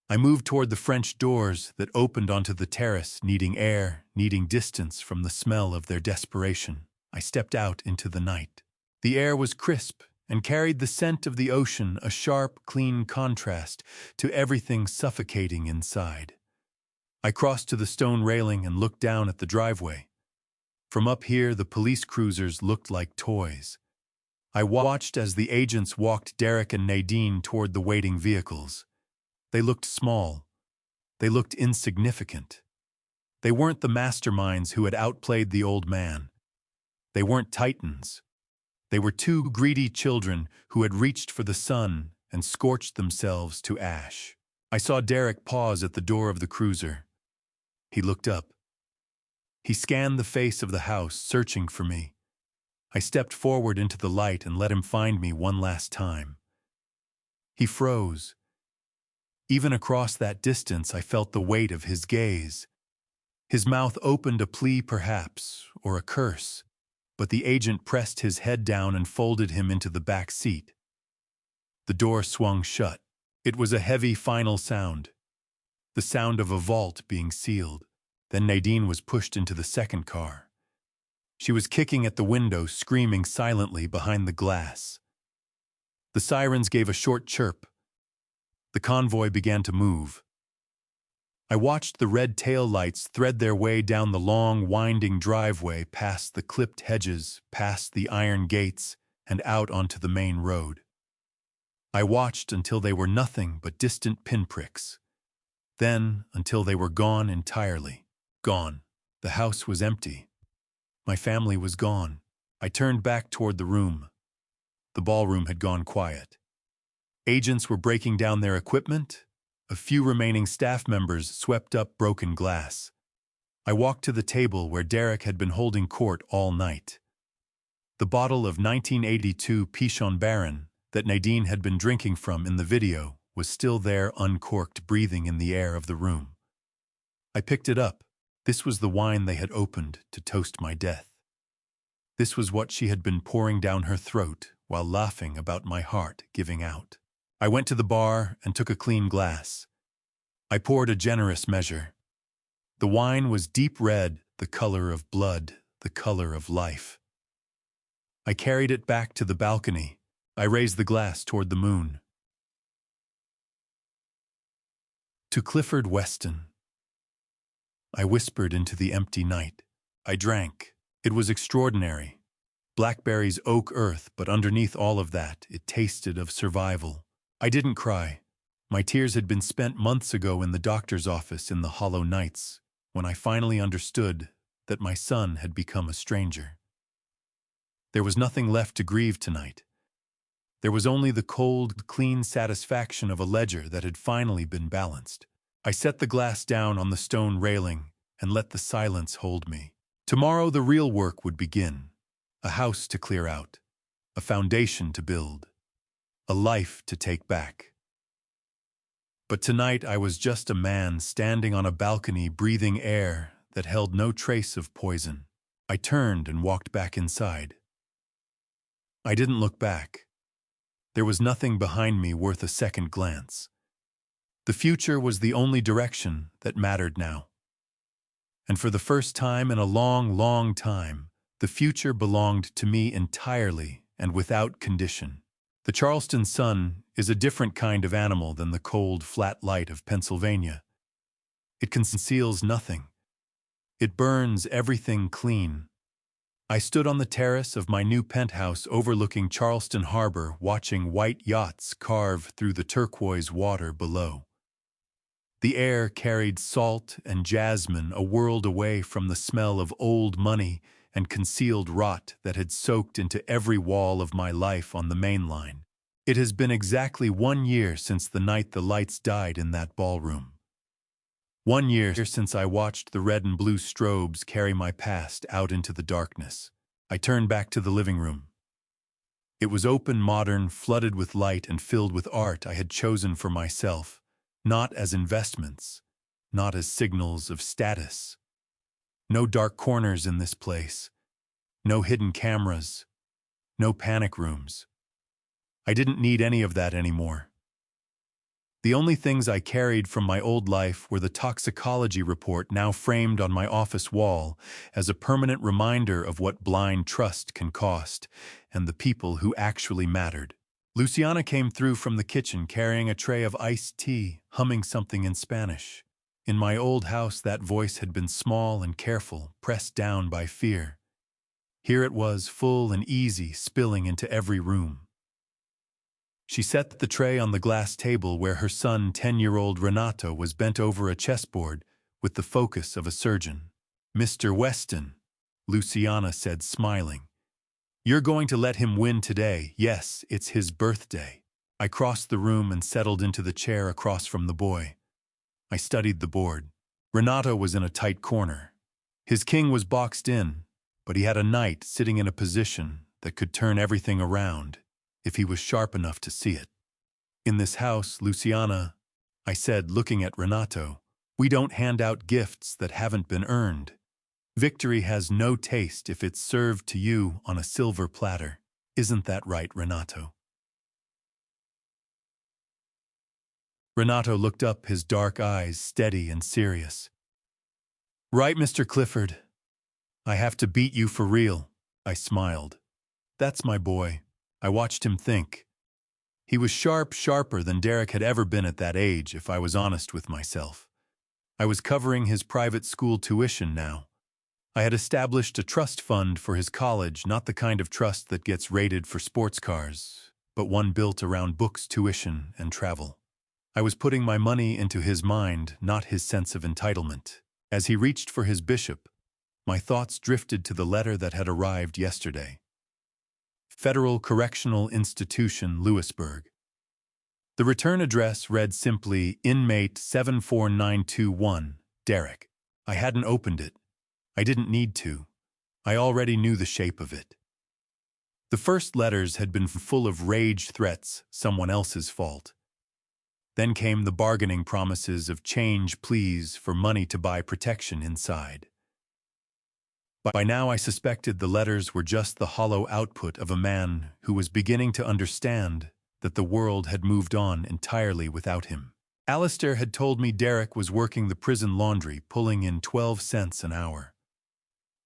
I moved toward the French doors that opened onto the terrace, needing air, needing distance from the smell of their desperation. I stepped out into the night. The air was crisp and carried the scent of the ocean, a sharp, clean contrast to everything suffocating inside. I crossed to the stone railing and looked down at the driveway. From up here, the police cruisers looked like toys. I watched as the agents walked Derek and Nadine toward the waiting vehicles. They looked small. They looked insignificant. They weren't the masterminds who had outplayed the old man. They weren't titans. They were two greedy children who had reached for the sun and scorched themselves to ash. I saw Derek pause at the door of the cruiser. He looked up. He scanned the face of the house, searching for me. I stepped forward into the light and let him find me one last time. He froze. Even across that distance, I felt the weight of his gaze. His mouth opened a plea perhaps, or a curse, but the agent pressed his head down and folded him into the back seat. The door swung shut. It was a heavy final sound, the sound of a vault being sealed. Then Nadine was pushed into the second car. She was kicking at the window, screaming silently behind the glass. The sirens gave a short chirp. The convoy began to move. I watched the red tail lights thread their way down the long, winding driveway, past the clipped hedges, past the iron gates, and out onto the main road. I watched until they were nothing but distant pinpricks. Then, until they were gone entirely. Gone. The house was empty. My family was gone. I turned back toward the room. The ballroom had gone quiet. Agents were breaking down their equipment. A few remaining staff members swept up broken glass. I walked to the table where Derek had been holding court all night. The bottle of 1982 Pichon Baron that Nadine had been drinking from in the video was still there, uncorked, breathing in the air of the room. I picked it up. This was the wine they had opened to toast my death. This was what she had been pouring down her throat while laughing about my heart giving out. I went to the bar and took a clean glass. I poured a generous measure. The wine was deep red, the color of blood, the color of life. I carried it back to the balcony. I raised the glass toward the moon. To Clifford Weston. I whispered into the empty night. I drank. It was extraordinary. Blackberries oak earth, but underneath all of that, it tasted of survival. I didn't cry. My tears had been spent months ago in the doctor's office in the hollow nights, when I finally understood that my son had become a stranger. There was nothing left to grieve tonight. There was only the cold, clean satisfaction of a ledger that had finally been balanced. I set the glass down on the stone railing and let the silence hold me. Tomorrow the real work would begin. A house to clear out, a foundation to build, a life to take back. But tonight I was just a man standing on a balcony breathing air that held no trace of poison. I turned and walked back inside. I didn't look back. There was nothing behind me worth a second glance. The future was the only direction that mattered now. And for the first time in a long, long time, the future belonged to me entirely and without condition. The Charleston sun is a different kind of animal than the cold, flat light of Pennsylvania. It conceals nothing. It burns everything clean. I stood on the terrace of my new penthouse overlooking Charleston Harbor, watching white yachts carve through the turquoise water below. The air carried salt and jasmine, a world away from the smell of old money and concealed rot that had soaked into every wall of my life on the main line. It has been exactly 1 year since the night the lights died in that ballroom. 1 year since I watched the red and blue strobes carry my past out into the darkness. I turned back to the living room. It was open, modern, flooded with light and filled with art I had chosen for myself, not as investments, not as signals of status. No dark corners in this place, no hidden cameras, no panic rooms. I didn't need any of that anymore. The only things I carried from my old life were the toxicology report now framed on my office wall as a permanent reminder of what blind trust can cost and the people who actually mattered. Luciana came through from the kitchen carrying a tray of iced tea, humming something in Spanish. In my old house, that voice had been small and careful, pressed down by fear. Here it was, full and easy, spilling into every room. She set the tray on the glass table where her son, 10-year-old Renato, was bent over a chessboard with the focus of a surgeon. "Mr. Weston," Luciana said, smiling. "You're going to let him win today. Yes, it's his birthday." I crossed the room and settled into the chair across from the boy. I studied the board. Renato was in a tight corner. His king was boxed in, but he had a knight sitting in a position that could turn everything around if he was sharp enough to see it. "In this house, Luciana," I said, looking at Renato, "we don't hand out gifts that haven't been earned. Victory has no taste if it's served to you on a silver platter. Isn't that right, Renato?" Renato looked up, his dark eyes steady and serious. "Right, Mr. Clifford. I have to beat you for real." I smiled. "That's my boy." I watched him think. He was sharper than Derek had ever been at that age, if I was honest with myself. I was covering his private school tuition now. I had established a trust fund for his college, not the kind of trust that gets rated for sports cars, but one built around books, tuition, and travel. I was putting my money into his mind, not his sense of entitlement. As he reached for his bishop, my thoughts drifted to the letter that had arrived yesterday. Federal Correctional Institution, Lewisburg. The return address read simply, "Inmate 74921, Derek." I hadn't opened it. I didn't need to. I already knew the shape of it. The first letters had been full of rage threats, someone else's fault. Then came the bargaining promises of change, pleas for money to buy protection inside. By now I suspected the letters were just the hollow output of a man who was beginning to understand that the world had moved on entirely without him. Alistair had told me Derek was working the prison laundry, pulling in 12 cents an hour.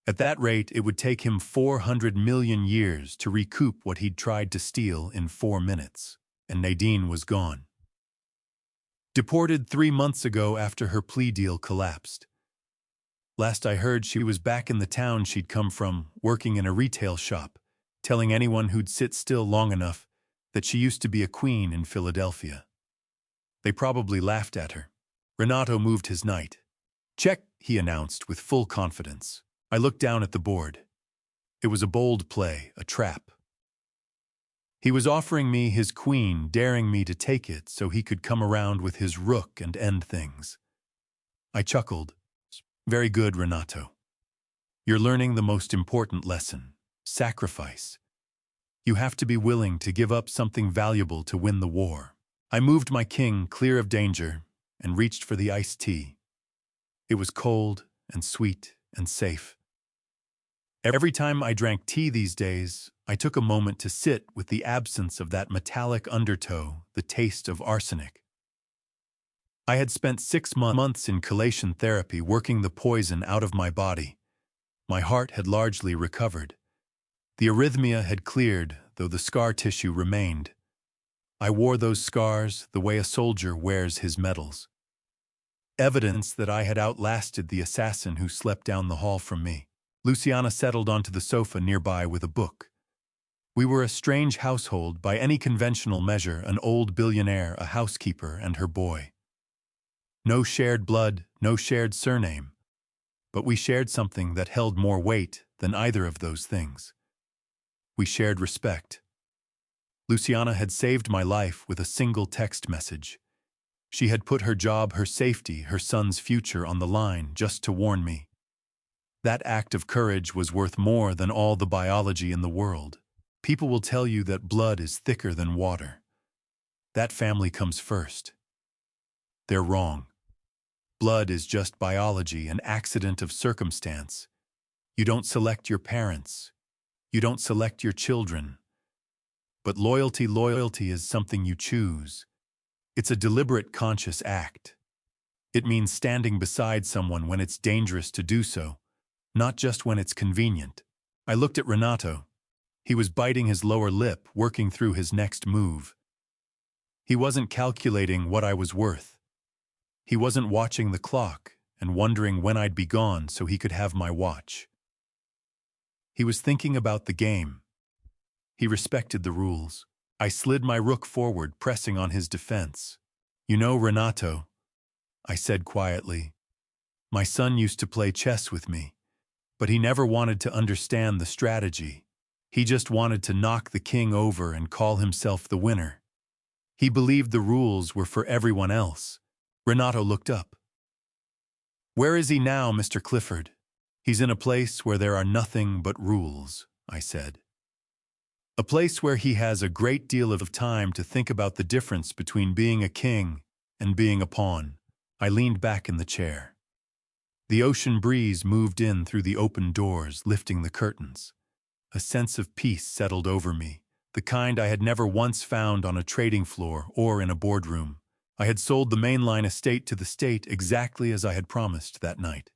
At that rate, it would take him 400 million years to recoup what he'd tried to steal in 4 minutes. And Nadine was gone. Deported 3 months ago after her plea deal collapsed. Last I heard, she was back in the town she'd come from, working in a retail shop, telling anyone who'd sit still long enough that she used to be a queen in Philadelphia. They probably laughed at her. Renato moved his knight. "Check," he announced with full confidence. I looked down at the board. It was a bold play, a trap. He was offering me his queen, daring me to take it so he could come around with his rook and end things. I chuckled. "Very good, Renato. You're learning the most important lesson: sacrifice. You have to be willing to give up something valuable to win the war." I moved my king clear of danger and reached for the iced tea. It was cold and sweet and safe. Every time I drank tea these days, I took a moment to sit with the absence of that metallic undertow, the taste of arsenic. I had spent 6 months in chelation therapy, working the poison out of my body. My heart had largely recovered. The arrhythmia had cleared, though the scar tissue remained. I wore those scars the way a soldier wears his medals. Evidence that I had outlasted the assassin who slept down the hall from me. Luciana settled onto the sofa nearby with a book. We were a strange household by any conventional measure, an old billionaire, a housekeeper, and her boy. No shared blood, no shared surname, but we shared something that held more weight than either of those things. We shared respect. Luciana had saved my life with a single text message. She had put her job, her safety, her son's future on the line just to warn me. That act of courage was worth more than all the biology in the world. People will tell you that blood is thicker than water. That family comes first. They're wrong. Blood is just biology, an accident of circumstance. You don't select your parents. You don't select your children. But loyalty is something you choose. It's a deliberate, conscious act. It means standing beside someone when it's dangerous to do so, not just when it's convenient. I looked at Renato. He was biting his lower lip, working through his next move. He wasn't calculating what I was worth. He wasn't watching the clock and wondering when I'd be gone so he could have my watch. He was thinking about the game. He respected the rules. I slid my rook forward, pressing on his defense. "You know, Renato," I said quietly, "my son used to play chess with me, but he never wanted to understand the strategy. He just wanted to knock the king over and call himself the winner. He believed the rules were for everyone else." Renato looked up. "Where is he now, Mr. Clifford?" "He's in a place where there are nothing but rules," I said. "A place where he has a great deal of time to think about the difference between being a king and being a pawn." I leaned back in the chair. The ocean breeze moved in through the open doors, lifting the curtains. A sense of peace settled over me, the kind I had never once found on a trading floor or in a boardroom. I had sold the mainline estate to the state exactly as I had promised that night.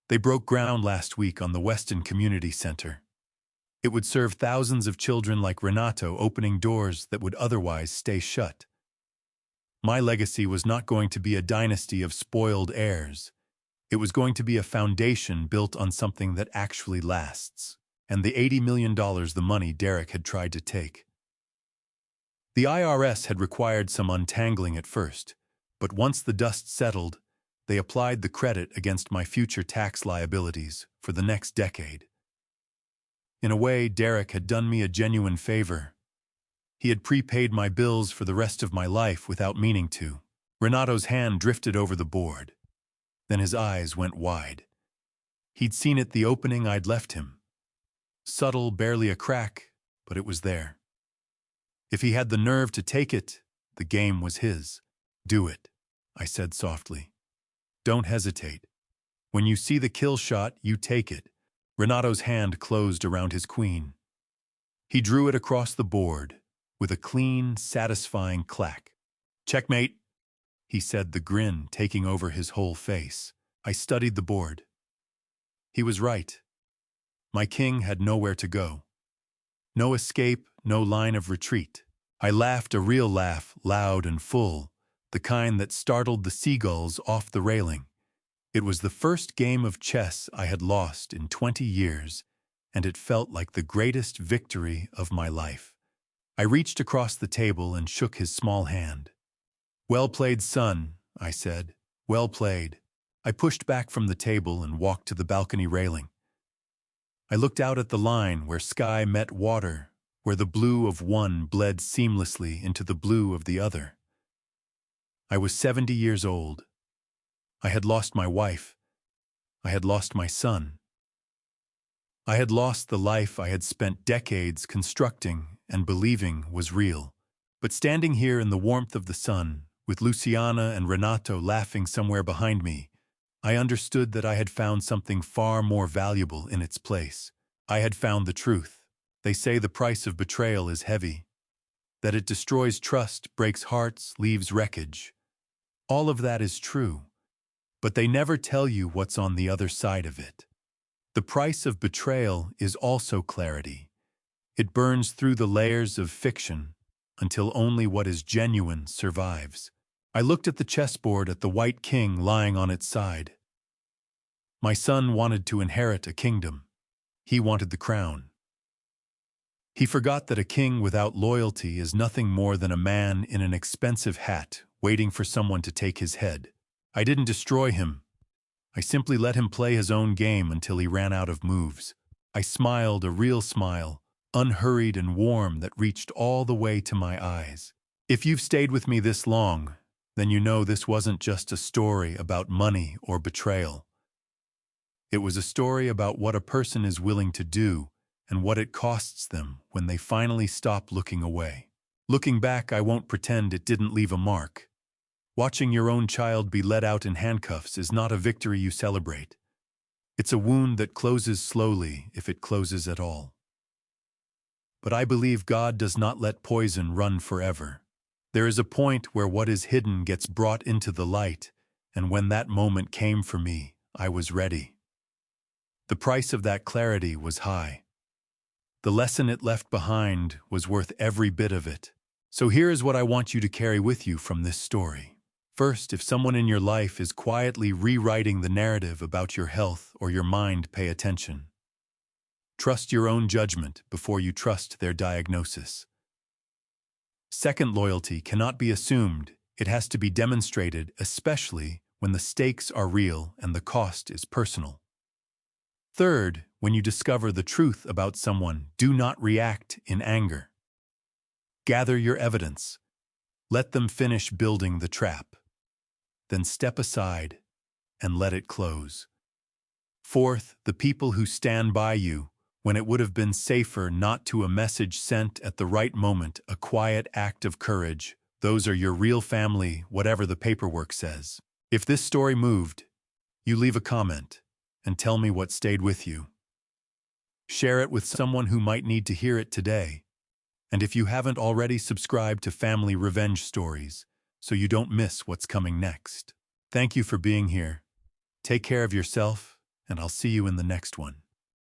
They broke ground last week on the Weston Community Center. It would serve thousands of children like Renato, opening doors that would otherwise stay shut. My legacy was not going to be a dynasty of spoiled heirs. It was going to be a foundation built on something that actually lasts, and the $80 million the money Derek had tried to take. The IRS had required some untangling at first, but once the dust settled, they applied the credit against my future tax liabilities for the next decade. In a way, Derek had done me a genuine favor. He had prepaid my bills for the rest of my life without meaning to. Renato's hand drifted over the board. Then his eyes went wide. He'd seen it the opening I'd left him. Subtle, barely a crack, but it was there. If he had the nerve to take it, the game was his. "Do it," I said softly. "Don't hesitate. When you see the kill shot, you take it." Renato's hand closed around his queen. He drew it across the board with a clean, satisfying clack. "Checkmate," he said, the grin taking over his whole face. I studied the board. He was right. My king had nowhere to go. No escape, no line of retreat. I laughed a real laugh, loud and full, the kind that startled the seagulls off the railing. It was the first game of chess I had lost in 20 years, and it felt like the greatest victory of my life. I reached across the table and shook his small hand. "Well played, son," I said. "Well played." I pushed back from the table and walked to the balcony railing. I looked out at the line where sky met water, where the blue of one bled seamlessly into the blue of the other. I was 70 years old. I had lost my wife. I had lost my son. I had lost the life I had spent decades constructing and believing was real. But standing here in the warmth of the sun, with Luciana and Renato laughing somewhere behind me, I understood that I had found something far more valuable in its place. I had found the truth. They say the price of betrayal is heavy, that it destroys trust, breaks hearts, leaves wreckage. All of that is true. But they never tell you what's on the other side of it. The price of betrayal is also clarity. It burns through the layers of fiction until only what is genuine survives. I looked at the chessboard at the white king lying on its side. My son wanted to inherit a kingdom. He wanted the crown. He forgot that a king without loyalty is nothing more than a man in an expensive hat waiting for someone to take his head. I didn't destroy him. I simply let him play his own game until he ran out of moves. I smiled, a real smile, unhurried and warm that reached all the way to my eyes. If you've stayed with me this long, then you know this wasn't just a story about money or betrayal. It was a story about what a person is willing to do and what it costs them when they finally stop looking away. Looking back, I won't pretend it didn't leave a mark. Watching your own child be led out in handcuffs is not a victory you celebrate. It's a wound that closes slowly, if it closes at all. But I believe God does not let poison run forever. There is a point where what is hidden gets brought into the light, and when that moment came for me, I was ready. The price of that clarity was high. The lesson it left behind was worth every bit of it. So here is what I want you to carry with you from this story. First, if someone in your life is quietly rewriting the narrative about your health or your mind, pay attention. Trust your own judgment before you trust their diagnosis. Second, loyalty cannot be assumed. It has to be demonstrated, especially when the stakes are real and the cost is personal. Third, when you discover the truth about someone, do not react in anger. Gather your evidence. Let them finish building the trap. Then step aside and let it close. Fourth, the people who stand by you when it would have been safer not to, a message sent at the right moment, a quiet act of courage. Those are your real family, whatever the paperwork says. If this story moved, you leave a comment and tell me what stayed with you. Share it with someone who might need to hear it today. And if you haven't already, subscribe to Family Revenge Stories so you don't miss what's coming next. Thank you for being here. Take care of yourself, and I'll see you in the next one.